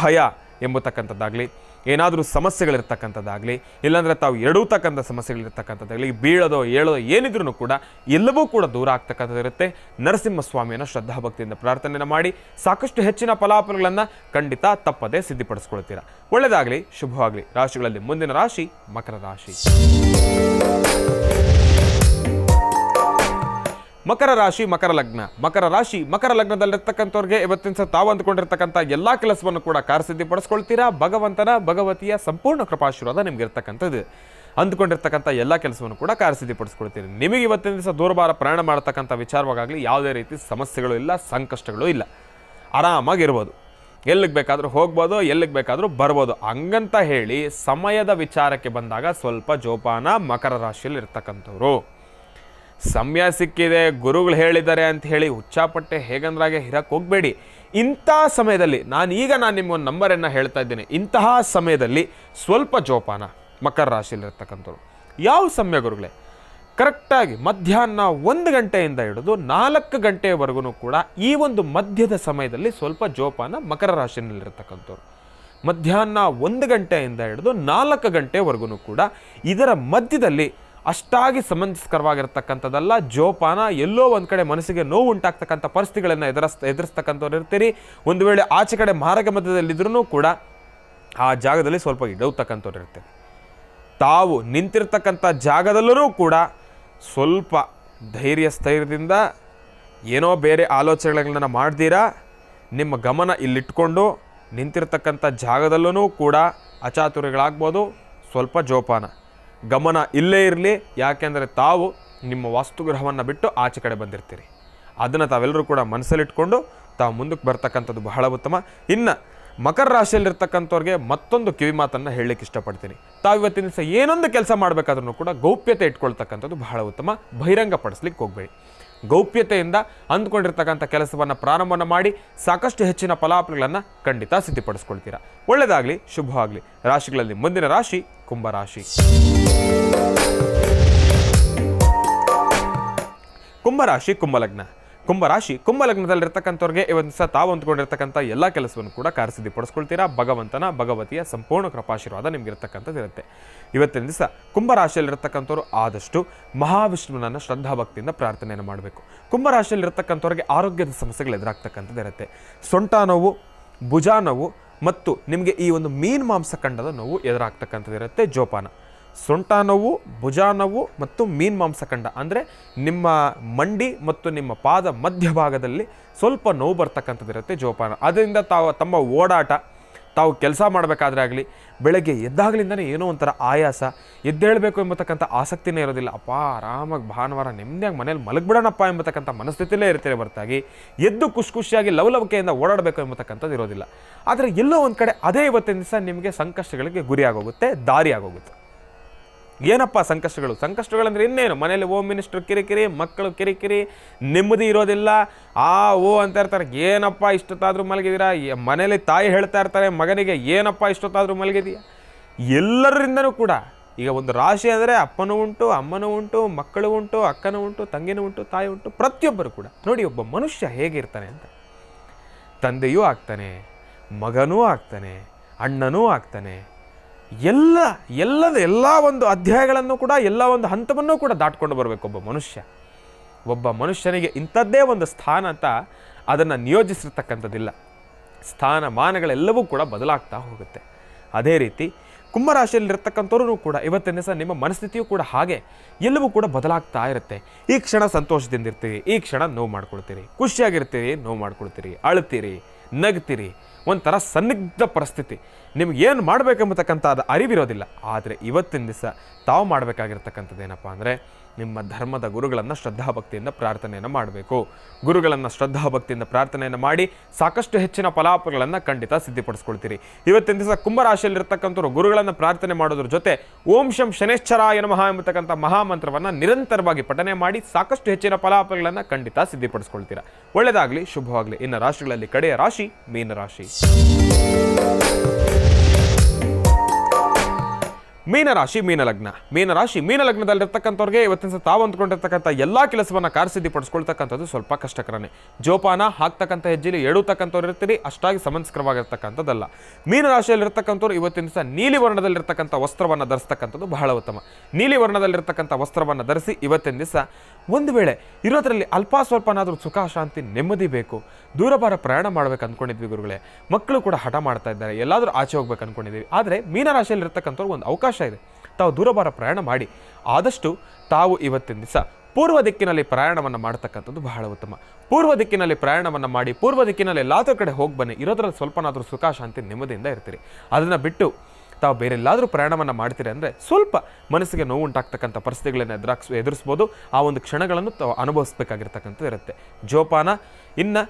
ಭಯ ಎಂಬತಕ್ಕಂಥದ್ದಾಗಲಿ, ಏನಾದರೂ ಸಮಸ್ಯೆಗಳಿರ್ತಕ್ಕಂಥದ್ದಾಗಲಿ, ಇಲ್ಲಾಂದರೆ ತಾವು ಎಡುವತಕ್ಕಂಥ ಸಮಸ್ಯೆಗಳಿರ್ತಕ್ಕಂಥದ್ದಾಗಲಿ, ಬೀಳೋದೋ ಏಳೋದೋ ಏನಿದ್ರೂ ಕೂಡ ಎಲ್ಲವೂ ಕೂಡ ದೂರ ಆಗ್ತಕ್ಕಂಥದ್ದಿರುತ್ತೆ. ನರಸಿಂಹಸ್ವಾಮಿಯನ್ನು ಶ್ರದ್ಧಾಭಕ್ತಿಯಿಂದ ಪ್ರಾರ್ಥನೆಯನ್ನು ಮಾಡಿ ಸಾಕಷ್ಟು ಹೆಚ್ಚಿನ ಫಲಾಫಲಗಳನ್ನು ಖಂಡಿತ ತಪ್ಪದೇ ಸಿದ್ಧಪಡಿಸ್ಕೊಳ್ತೀರಾ. ಒಳ್ಳೆಯದಾಗಲಿ, ಶುಭವಾಗಲಿ. ರಾಶಿಗಳಲ್ಲಿ ಮುಂದಿನ ರಾಶಿ ಮಕರ ರಾಶಿ. ಮಕರ ರಾಶಿ, ಮಕರ ಲಗ್ನ. ಮಕರ ರಾಶಿ, ಮಕರ ಲಗ್ನದಲ್ಲಿರ್ತಕ್ಕಂಥವ್ರಿಗೆ ಇವತ್ತಿನ ತಾವು ಅಂದ್ಕೊಂಡಿರ್ತಕ್ಕಂಥ ಎಲ್ಲ ಕೆಲಸವನ್ನು ಕೂಡ ಕಾರ್ಯಸಿದ್ಧಿಪಡಿಸ್ಕೊಳ್ತೀರಾ. ಭಗವಂತನ ಭಗವತಿಯ ಸಂಪೂರ್ಣ ಕೃಪಾಶೀರ್ವಾದ ನಿಮ್ಗೆ ಇರ್ತಕ್ಕಂಥದ್ದು. ಅಂದ್ಕೊಂಡಿರ್ತಕ್ಕಂಥ ಎಲ್ಲ ಕೆಲಸವನ್ನು ಕೂಡ ಕಾರ್ಯಸಿದ್ಧಿಪಡಿಸ್ಕೊಳ್ತೀರಿ. ನಿಮಗೆ ಇವತ್ತಿನ ದಿವಸ ದೂರಭಾರ ಪ್ರಯಾಣ ಮಾಡ್ತಕ್ಕಂಥ ವಿಚಾರವಾಗಲಿ ಯಾವುದೇ ರೀತಿ ಸಮಸ್ಯೆಗಳು ಇಲ್ಲ, ಸಂಕಷ್ಟಗಳು ಇಲ್ಲ. ಆರಾಮಾಗಿರ್ಬೋದು, ಎಲ್ಲಿಗೆ ಬೇಕಾದರೂ ಹೋಗ್ಬೋದು, ಎಲ್ಲಿಗೆ ಬೇಕಾದರೂ ಬರ್ಬೋದು. ಹಂಗಂತ ಹೇಳಿ ಸಮಯದ ವಿಚಾರಕ್ಕೆ ಬಂದಾಗ ಸ್ವಲ್ಪ ಜೋಪಾನ. ಮಕರ ರಾಶಿಯಲ್ಲಿ ಇರ್ತಕ್ಕಂಥವ್ರು ಸಮಯ ಸಿಕ್ಕಿದೆ, ಗುರುಗಳು ಹೇಳಿದ್ದಾರೆ ಅಂತ ಹೇಳಿ ಹುಚ್ಚಾಪಟ್ಟೆ ಹೇಗಂದ್ರಾಗೆ ಇರಕ್ಕೆ ಹೋಗಬೇಡಿ. ಇಂಥ ಸಮಯದಲ್ಲಿ ನಾನು ನಿಮಗೊಂದು ನಂಬರನ್ನು ಹೇಳ್ತಾ ಇದ್ದೀನಿ. ಇಂತಹ ಸಮಯದಲ್ಲಿ ಸ್ವಲ್ಪ ಜೋಪಾನ ಮಕರ ರಾಶಿಯಲ್ಲಿರ್ತಕ್ಕಂಥವ್ರು. ಯಾವ ಸಮಯ ಗುರುಗಳೇ? ಕರೆಕ್ಟಾಗಿ ಮಧ್ಯಾಹ್ನ 1 ಗಂಟೆಯಿಂದ ಹಿಡಿದು 4 ಗಂಟೆಯವರೆಗೂ ಕೂಡ ಈ ಒಂದು ಮಧ್ಯದ ಸಮಯದಲ್ಲಿ ಸ್ವಲ್ಪ ಜೋಪಾನ ಮಕರ ರಾಶಿಯಲ್ಲಿರ್ತಕ್ಕಂಥವ್ರು. ಮಧ್ಯಾಹ್ನ 1 ಗಂಟೆಯಿಂದ ಹಿಡಿದು 4 ಗಂಟೆವರೆಗೂ ಕೂಡ ಇದರ ಮಧ್ಯದಲ್ಲಿ ಅಷ್ಟಾಗಿ ಸಮಂಜಸಕರವಾಗಿರ್ತಕ್ಕಂಥದ್ದಲ್ಲ. ಜೋಪಾನ. ಎಲ್ಲೋ ಒಂದು ಕಡೆ ಮನಸ್ಸಿಗೆ ನೋವು ಉಂಟಾಗ್ತಕ್ಕಂಥ ಪರಿಸ್ಥಿತಿಗಳನ್ನು ಎದುರಿಸ್ತಕ್ಕಂಥವ್ರು ಇರ್ತೀರಿ. ಒಂದು ವೇಳೆ ಆಚೆ ಕಡೆ ಮಾರ್ಗ ಮಧ್ಯದಲ್ಲಿದ್ರೂ ಕೂಡ ಆ ಜಾಗದಲ್ಲಿ ಸ್ವಲ್ಪ ಇಡವತಕ್ಕಂಥವ್ರು ಇರ್ತೀರಿ. ತಾವು ನಿಂತಿರ್ತಕ್ಕಂಥ ಜಾಗದಲ್ಲೂ ಕೂಡ ಸ್ವಲ್ಪ ಧೈರ್ಯ ಸ್ಥೈರ್ಯದಿಂದ ಏನೋ ಬೇರೆ ಆಲೋಚನೆಗಳನ್ನ ಮಾಡ್ತೀರಾ, ನಿಮ್ಮ ಗಮನ ಇಲ್ಲಿಟ್ಕೊಂಡು ನಿಂತಿರ್ತಕ್ಕಂಥ ಜಾಗದಲ್ಲೂ ಕೂಡ ಅಚಾತುರ್ಯಗಳಾಗ್ಬೋದು, ಸ್ವಲ್ಪ ಜೋಪಾನ, ಗಮನ ಇಲ್ಲೇ ಇರಲಿ. ಯಾಕೆಂದರೆ ತಾವು ನಿಮ್ಮ ವಾಸ್ತುಗೃಹವನ್ನು ಬಿಟ್ಟು ಆಚೆ ಕಡೆ ಬಂದಿರ್ತೀರಿ. ಅದನ್ನು ತಾವೆಲ್ಲರೂ ಕೂಡ ಮನಸ್ಸಲ್ಲಿಟ್ಕೊಂಡು ತಾವು ಮುಂದಕ್ಕೆ ಬರ್ತಕ್ಕಂಥದ್ದು ಬಹಳ ಉತ್ತಮ. ಇನ್ನು ಮಕರ ರಾಶಿಯಲ್ಲಿರ್ತಕ್ಕಂಥವ್ರಿಗೆ ಮತ್ತೊಂದು ಕಿವಿ ಮಾತನ್ನು ಹೇಳಲಿಕ್ಕೆ ಇಷ್ಟಪಡ್ತೀನಿ. ತಾವು ಇವತ್ತಿನ ದಿವಸ ಏನೊಂದು ಕೆಲಸ ಮಾಡಬೇಕಾದ್ರೂ ಕೂಡ ಗೌಪ್ಯತೆ ಇಟ್ಕೊಳ್ತಕ್ಕಂಥದ್ದು ಬಹಳ ಉತ್ತಮ. ಬಹಿರಂಗ ಪಡಿಸ್ಲಿಕ್ಕೆ ಹೋಗಬೇಡಿ. ಗೌಪ್ಯತೆಯಿಂದ ಅಂದ್ಕೊಂಡಿರ್ತಕ್ಕಂಥ ಕೆಲಸವನ್ನು ಪ್ರಾರಂಭವನ್ನು ಮಾಡಿ ಸಾಕಷ್ಟು ಹೆಚ್ಚಿನ ಫಲಾಫಲಗಳನ್ನು ಖಂಡಿತ ಸಿದ್ಧಪಡಿಸ್ಕೊಳ್ತೀರಾ. ಒಳ್ಳೆಯದಾಗಲಿ, ಶುಭವಾಗಲಿ. ರಾಶಿಗಳಲ್ಲಿ ಮುಂದಿನ ರಾಶಿ ಕುಂಭರಾಶಿ. ಕುಂಭರಾಶಿ ಕುಂಭಲಗ್ನ. ಕುಂಭಲಗ್ನದಲ್ಲಿರ್ತಕ್ಕಂಥವ್ರಿಗೆ ಇವತ್ತು ಸಹ ತಾವು ಅಂದ್ಕೊಂಡಿರ್ತಕ್ಕಂಥ ಎಲ್ಲ ಕೆಲಸವನ್ನು ಕೂಡ ಕಾರ್ಯಸಿದ್ಧಿಪಡಿಸ್ಕೊಳ್ತೀರಾ. ಭಗವತಿಯ ಸಂಪೂರ್ಣ ಕೃಪಾಶೀರ್ವಾದ ನಿಮ್ಗೆ ಇರತಕ್ಕಂಥದ್ದು ಇರುತ್ತೆ. ಇವತ್ತಿನ ದಿವಸ ಕುಂಭರಾಶಿಯಲ್ಲಿರ್ತಕ್ಕಂಥವ್ರು ಆದಷ್ಟು ಮಹಾವಿಷ್ಣುವನ್ನ ಶ್ರದ್ಧಾಭಕ್ತಿಯಿಂದ ಪ್ರಾರ್ಥನೆಯನ್ನು ಮಾಡಬೇಕು. ಕುಂಭರಾಶಿಯಲ್ಲಿರ್ತಕ್ಕಂಥವ್ರಿಗೆ ಆರೋಗ್ಯದ ಸಮಸ್ಯೆಗಳು ಎದುರಾಗ್ತಕ್ಕಂಥದ್ದು ಇರುತ್ತೆ. ಸೊಂಟ ನೋವು, ಭುಜ ನೋವು ಮತ್ತು ನಿಮಗೆ ಈ ಒಂದು ಮೀನು ಮಾಂಸಖಂಡದ ನೋವು ಎದುರಾಗ್ತಕ್ಕಂಥದ್ದು ಇರುತ್ತೆ. ಜೋಪಾನ. ಸೊಂಟ ನೋವು, ಭುಜ ನೋವು ಮತ್ತು ಮೀನು ಮಾಂಸಖಂಡ ಅಂದರೆ ನಿಮ್ಮ ಮಂಡಿ ಮತ್ತು ನಿಮ್ಮ ಪಾದ ಮಧ್ಯಭಾಗದಲ್ಲಿ ಸ್ವಲ್ಪ ನೋವು ಬರ್ತಕ್ಕಂಥದ್ದು ಇರುತ್ತೆ. ಜೋಪಾನ. ಅದರಿಂದ ತಮ್ಮ ಓಡಾಟ, ತಾವು ಕೆಲಸ ಮಾಡಬೇಕಾದ್ರೆ ಆಗಲಿ, ಬೆಳಗ್ಗೆ ಎದ್ದಾಗಲಿಂದನೇ ಏನೋ ಒಂಥರ ಆಯಾಸ, ಎದ್ದೇಳಬೇಕು ಎಂಬತಕ್ಕಂಥ ಆಸಕ್ತಿನೇ ಇರೋದಿಲ್ಲ. ಅಪ್ಪ ಆರಾಮಾಗಿ ಭಾನುವಾರ ನೆಮ್ಮದಿಯಾಗಿ ಮನೇಲಿ ಮಲಗಿಬಿಡೋಣಪ್ಪ ಎಂಬತಕ್ಕಂಥ ಮನಸ್ಥಿತಿಲೇ ಇರ್ತೀರಿ ಹೊರತಾಗಿ ಎದ್ದು ಖುಷಿಯಾಗಿ ಲವಲವಿಕೆಯಿಂದ ಓಡಾಡಬೇಕು ಎಂಬತಕ್ಕಂಥದ್ದು ಇರೋದಿಲ್ಲ. ಆದರೆ ಎಲ್ಲೋ ಒಂದು ಕಡೆ ಅದೇ ಇವತ್ತಿನ ದಿವಸ ನಿಮಗೆ ಸಂಕಷ್ಟಗಳಿಗೆ ಗುರಿಯಾಗೋಗುತ್ತೆ, ದಾರಿಯಾಗೋಗುತ್ತೆ. ಏನಪ್ಪ ಸಂಕಷ್ಟಗಳಂದ್ರೆ ಇನ್ನೇನು? ಮನೇಲಿ ಹೋಮ್ ಮಿನಿಸ್ಟರ್ ಕಿರಿಕಿರಿ, ಮಕ್ಕಳು ಕಿರಿಕಿರಿ, ನೆಮ್ಮದಿ ಇರೋದಿಲ್ಲ. ಓ ಅಂತ ಇರ್ತಾರೆ. ಏನಪ್ಪ ಇಷ್ಟೊತ್ತಾದರೂ ಮಲಗಿದ್ದೀರಾ? ಮನೇಲಿ ತಾಯಿ ಹೇಳ್ತಾ ಇರ್ತಾರೆ ಮಗನಿಗೆ, ಏನಪ್ಪ ಇಷ್ಟೊತ್ತಾದರೂ ಮಲಗಿದೆಯಾ? ಎಲ್ಲರಿಂದನೂ ಕೂಡ ಈಗ ಒಂದು ರಾಶಿ ಅಂದರೆ ಅಪ್ಪನೂ ಉಂಟು, ಅಮ್ಮನೂ ಉಂಟು, ಮಕ್ಕಳು ಉಂಟು, ಅಕ್ಕನೂ ಉಂಟು, ತಂಗಿನೂ ಉಂಟು, ತಾಯಿ ಉಂಟು. ಪ್ರತಿಯೊಬ್ಬರು ಕೂಡ ನೋಡಿ ಒಬ್ಬ ಮನುಷ್ಯ ಹೇಗಿರ್ತಾನೆ ಅಂತ. ತಂದೆಯೂ ಆಗ್ತಾನೆ, ಮಗನೂ ಆಗ್ತಾನೆ, ಅಣ್ಣನೂ ಆಗ್ತಾನೆ. ಎಲ್ಲ ಒಂದು ಅಧ್ಯಾಯಗಳನ್ನು ಕೂಡ, ಎಲ್ಲ ಒಂದು ಹಂತವನ್ನು ಕೂಡ ದಾಟ್ಕೊಂಡು ಬರಬೇಕು ಒಬ್ಬ ಮನುಷ್ಯನಿಗೆ ಇಂಥದ್ದೇ ಒಂದು ಸ್ಥಾನ ಅಂತ ಅದನ್ನು ನಿಯೋಜಿಸಿರ್ತಕ್ಕಂಥದ್ದಿಲ್ಲ. ಸ್ಥಾನಮಾನಗಳೆಲ್ಲವೂ ಕೂಡ ಬದಲಾಗ್ತಾ ಹೋಗುತ್ತೆ. ಅದೇ ರೀತಿ ಕುಂಭರಾಶಿಯಲ್ಲಿರ್ತಕ್ಕಂಥವ್ರೂ ಕೂಡ ಇವತ್ತಿನ ದಿವಸ ನಿಮ್ಮ ಮನಸ್ಥಿತಿಯೂ ಕೂಡ ಹಾಗೆ ಎಲ್ಲವೂ ಕೂಡ ಬದಲಾಗ್ತಾ ಇರುತ್ತೆ. ಈ ಕ್ಷಣ ಸಂತೋಷದಿಂದ ಇರ್ತೀರಿ, ಈ ಕ್ಷಣ ನೋವು ಮಾಡ್ಕೊಳ್ತೀರಿ, ಖುಷಿಯಾಗಿರ್ತೀರಿ, ನೋವು ಮಾಡ್ಕೊಳ್ತೀರಿ, ಅಳ್ತೀರಿ, ನಗ್ತೀರಿ. ಒಂಥರ ಸನ್ನಿಗ್ಧ ಪರಿಸ್ಥಿತಿ. ನಿಮ್ಗೆ ಏನು ಮಾಡಬೇಕೆಂಬತಕ್ಕಂಥ ಅದು ಅರಿವಿರೋದಿಲ್ಲ. ಆದರೆ ಇವತ್ತಿನ ದಿವಸ ತಾವು ಮಾಡಬೇಕಾಗಿರ್ತಕ್ಕಂಥದ್ದು ಏನಪ್ಪ ಅಂದರೆ ನಿಮ್ಮ ಧರ್ಮದ ಗುರುಗಳನ್ನು ಶ್ರದ್ಧಾಭಕ್ತಿಯಿಂದ ಪ್ರಾರ್ಥನೆಯನ್ನು ಮಾಡಬೇಕು. ಗುರುಗಳನ್ನು ಶ್ರದ್ಧಾಭಕ್ತಿಯಿಂದ ಪ್ರಾರ್ಥನೆಯನ್ನು ಮಾಡಿ ಸಾಕಷ್ಟು ಹೆಚ್ಚಿನ ಫಲಾಫಲಗಳನ್ನು ಖಂಡಿತ ಸಿದ್ಧಪಡಿಸ್ಕೊಳ್ತೀರಿ. ಇವತ್ತಿನ ದಿವಸ ಕುಂಭರಾಶಿಯಲ್ಲಿರ್ತಕ್ಕಂಥವ್ರು ಗುರುಗಳನ್ನು ಪ್ರಾರ್ಥನೆ ಮಾಡೋದ್ರ ಜೊತೆ ಓಂ ಶಂ ಶನೇಶ್ಚರಾಯ ನಮಃ ಎಂಬತಕ್ಕಂಥ ಮಹಾಮಂತ್ರವನ್ನು ನಿರಂತರವಾಗಿ ಪಠನೆ ಮಾಡಿ ಸಾಕಷ್ಟು ಹೆಚ್ಚಿನ ಫಲಾಫಲಗಳನ್ನು ಖಂಡಿತ ಸಿದ್ಧಪಡಿಸ್ಕೊಳ್ತೀರಾ. ಒಳ್ಳೆಯದಾಗಲಿ, ಶುಭವಾಗಲಿ. ಇನ್ನು ರಾಶಿಗಳಲ್ಲಿ ಕಡೆಯ ರಾಶಿ ಮೀನರಾಶಿ. ಮೀನಲಗ್ನದಲ್ಲಿರ್ತಕ್ಕಂಥವ್ರಿಗೆ ಇವತ್ತಿನ ತಾವು ಅಂದ್ಕೊಂಡಿರ್ತಕ್ಕಂಥ ಎಲ್ಲ ಕೆಲಸವನ್ನು ಕಾರ್ಯಸಿದ್ಧಿಪಡಿಸ್ಕೊಳ್ತಕ್ಕಂಥದ್ದು ಸ್ವಲ್ಪ ಕಷ್ಟಕರನೇ. ಜೋಪಾನ ಹಾಕ್ತಕ್ಕಂಥ ಹೆಜ್ಜೆಲಿ ಎಡುತ್ತಕ್ಕಂಥವ್ರು ಇರ್ತೀರಿ, ಅಷ್ಟಾಗಿ ಸಮಂಸ್ಕರವಾಗಿರ್ತಕ್ಕಂಥದ್ದಲ್ಲ. ಮೀನರಾಶಿಯಲ್ಲಿರ್ತಕ್ಕಂಥವ್ರು ಇವತ್ತಿನ ದಿವಸ ನೀಲಿ ವರ್ಣದಲ್ಲಿರ್ತಕ್ಕಂಥ ವಸ್ತ್ರವನ್ನು ಧರಿಸ್ತಕ್ಕಂಥದ್ದು ಬಹಳ ಉತ್ತಮ. ನೀಲಿ ವರ್ಣದಲ್ಲಿರ್ತಕ್ಕಂಥ ವಸ್ತ್ರವನ್ನು ಧರಿಸಿ ಇವತ್ತಿನ ದಿವಸ ಒಂದು ವೇಳೆ ಇರೋದ್ರಲ್ಲಿ ಅಲ್ಪ ಸ್ವಲ್ಪನಾದರೂ ಸುಖ, ಶಾಂತಿ, ನೆಮ್ಮದಿ ಬೇಕು. ದೂರಭಾರ ಪ್ರಯಾಣ ಮಾಡ್ಬೇಕು ಅಂದ್ಕೊಂಡಿದ್ವಿ ಗುರುಗಳೇ, ಮಕ್ಕಳು ಕೂಡ ಹಠ ಮಾಡ್ತಾ ಇದ್ದಾರೆ, ಎಲ್ಲಾದರೂ ಆಚೆ ಹೋಗ್ಬೇಕು ಅಂದ್ಕೊಂಡಿದ್ದೀವಿ. ಆದರೆ ಮೀನರಾಶಿಯಲ್ಲಿರ್ತಕ್ಕಂಥವ್ರು ಒಂದು ಅವಕಾಶ ಇದೆ. ತಾವು ದೂರಭಾರ ಪ್ರಯಾಣ ಮಾಡಿ ಆದಷ್ಟು ತಾವು ಇವತ್ತಿನ ದಿವಸ ಪೂರ್ವ ದಿಕ್ಕಿನಲ್ಲಿ ಪ್ರಯಾಣವನ್ನು ಮಾಡ್ತಕ್ಕಂಥದ್ದು ಬಹಳ ಉತ್ತಮ. ಪೂರ್ವ ದಿಕ್ಕಿನಲ್ಲಿ ಪ್ರಯಾಣವನ್ನು ಮಾಡಿ ಪೂರ್ವ ದಿಕ್ಕಿನಲ್ಲಿ ಎಲ್ಲಾದರೂ ಕಡೆ ಹೋಗಿ ಬನ್ನಿ. ಇರೋದ್ರಲ್ಲಿ ಸ್ವಲ್ಪನಾದರೂ ಸುಖ, ಶಾಂತಿ, ನೆಮ್ಮದಿಯಿಂದ ಇರ್ತೀರಿ. ಅದನ್ನು ಬಿಟ್ಟು ತಾವು ಬೇರೆಲ್ಲಾದರೂ ಪ್ರಯಾಣವನ್ನು ಮಾಡ್ತೀರಿ ಅಂದರೆ ಸ್ವಲ್ಪ ಮನಸ್ಸಿಗೆ ನೋವು ಉಂಟಾಗ್ತಕ್ಕಂಥ ಪರಿಸ್ಥಿತಿಗಳನ್ನು ಎದುರಿಸ್ಬೋದು. ಆ ಒಂದು ಕ್ಷಣಗಳನ್ನು ತಾವು ಅನುಭವಿಸ್ಬೇಕಾಗಿರ್ತಕ್ಕಂಥದ್ದು ಇರುತ್ತೆ. ಜೋಪಾನ. ಇನ್ನು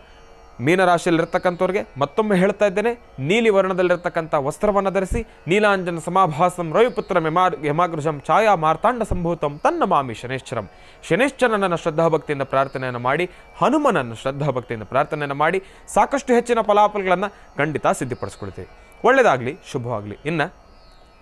ಮೀನರಾಶಿಯಲ್ಲಿರ್ತಕ್ಕಂಥವ್ರಿಗೆ ಮತ್ತೊಮ್ಮೆ ಹೇಳ್ತಾ ಇದ್ದೇನೆ, ನೀಲಿ ವರ್ಣದಲ್ಲಿರ್ತಕ್ಕಂಥ ವಸ್ತ್ರವನ್ನು ಧರಿಸಿ ನೀಲಾಂಜನ ಸಮಾಭಾಸಂ ರವಿಪುತ್ರ ಯಮಾಗೃಜಂ ಛಾಯಾ ಮಾರ್ತಾಂಡ ಸಂಭೂತಂ ತನ್ನ ಮಾಮಿ ಶನೇಶ್ವರಂ. ಶನೇಶ್ವರನನ್ನು ಶ್ರದ್ಧಾಭಕ್ತಿಯಿಂದ ಪ್ರಾರ್ಥನೆಯನ್ನು ಮಾಡಿ, ಹನುಮನನ್ನು ಶ್ರದ್ಧಾಭಕ್ತಿಯಿಂದ ಪ್ರಾರ್ಥನೆಯನ್ನು ಮಾಡಿ ಸಾಕಷ್ಟು ಹೆಚ್ಚಿನ ಫಲಾಫಲಗಳನ್ನು ಖಂಡಿತ ಸಿದ್ಧಪಡಿಸ್ಕೊಳ್ತೀವಿ. ಒಳ್ಳೆಯದಾಗಲಿ, ಶುಭವಾಗಲಿ. ಇನ್ನು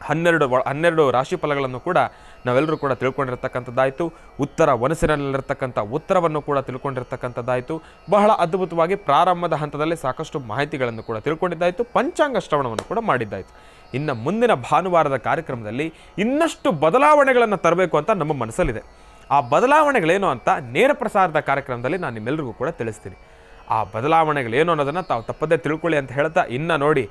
12 ರಾಶಿ ಫಲಗಳನ್ನು ಕೂಡ ನಾವೆಲ್ಲರೂ ಕೂಡ ತಿಳ್ಕೊಂಡಿರ್ತಕ್ಕಂಥದ್ದಾಯಿತು. ಉತ್ತರ ವನಸಿನಲ್ಲಿರ್ತಕ್ಕಂಥ ಉತ್ತರವನ್ನು ಕೂಡ ತಿಳ್ಕೊಂಡಿರ್ತಕ್ಕಂಥದ್ದಾಯಿತು. ಬಹಳ ಅದ್ಭುತವಾಗಿ ಪ್ರಾರಂಭದ ಹಂತದಲ್ಲಿ ಸಾಕಷ್ಟು ಮಾಹಿತಿಗಳನ್ನು ಕೂಡ ತಿಳ್ಕೊಂಡಿದ್ದಾಯಿತು. ಪಂಚಾಂಗ ಶ್ರವಣವನ್ನು ಕೂಡ ಮಾಡಿದ್ದಾಯಿತು. ಇನ್ನು ಮುಂದಿನ ಭಾನುವಾರದ ಕಾರ್ಯಕ್ರಮದಲ್ಲಿ ಇನ್ನಷ್ಟು ಬದಲಾವಣೆಗಳನ್ನು ತರಬೇಕು ಅಂತ ನಮ್ಮ ಮನಸ್ಸಲ್ಲಿದೆ. ಆ ಬದಲಾವಣೆಗಳೇನು ಅಂತ ನೇರ ಪ್ರಸಾರದ ಕಾರ್ಯಕ್ರಮದಲ್ಲಿ ನಾನು ನಿಮ್ಮೆಲ್ಲರಿಗೂ ಕೂಡ ತಿಳಿಸ್ತೀನಿ. ಆ ಬದಲಾವಣೆಗಳೇನು ಅನ್ನೋದನ್ನು ತಾವು ತಪ್ಪದೇ ತಿಳ್ಕೊಳ್ಳಿ ಅಂತ ಹೇಳ್ತಾ, ಇನ್ನು ನೋಡಿ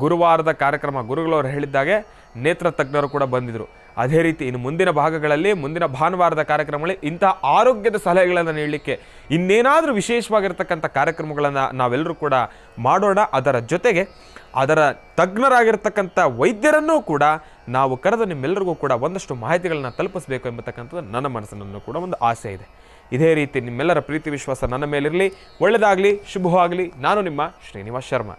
ಗುರುವಾರದ ಕಾರ್ಯಕ್ರಮ ಗುರುಗಳವರು ಹೇಳಿದ್ದಾಗೆ ನೇತ್ರ ತಜ್ಞರು ಕೂಡ ಬಂದಿದ್ದರು. ಅದೇ ರೀತಿ ಇನ್ನು ಮುಂದಿನ ಭಾಗಗಳಲ್ಲಿ, ಮುಂದಿನ ಭಾನುವಾರದ ಕಾರ್ಯಕ್ರಮಗಳಲ್ಲಿ ಇಂತಹ ಆರೋಗ್ಯದ ಸಲಹೆಗಳನ್ನು ನೀಡಲಿಕ್ಕೆ ಇನ್ನೇನಾದರೂ ವಿಶೇಷವಾಗಿರ್ತಕ್ಕಂಥ ಕಾರ್ಯಕ್ರಮಗಳನ್ನು ನಾವೆಲ್ಲರೂ ಕೂಡ ಮಾಡೋಣ. ಅದರ ಜೊತೆಗೆ ಅದರ ತಜ್ಞರಾಗಿರ್ತಕ್ಕಂಥ ವೈದ್ಯರನ್ನೂ ಕೂಡ ನಾವು ಕರೆದು ನಿಮ್ಮೆಲ್ಲರಿಗೂ ಕೂಡ ಒಂದಷ್ಟು ಮಾಹಿತಿಗಳನ್ನು ತಲುಪಿಸಬೇಕು ಎಂಬತಕ್ಕಂಥದ್ದು ನನ್ನ ಮನಸ್ಸಿನಲ್ಲೂ ಕೂಡ ಒಂದು ಆಸೆ ಇದೆ. ಇದೇ ರೀತಿ ನಿಮ್ಮೆಲ್ಲರ ಪ್ರೀತಿ ವಿಶ್ವಾಸ ನನ್ನ ಮೇಲಿರಲಿ. ಒಳ್ಳೆಯದಾಗಲಿ, ಶುಭವಾಗಲಿ. ನಾನು ನಿಮ್ಮ ಶ್ರೀನಿವಾಸ್ ಶರ್ಮಾ.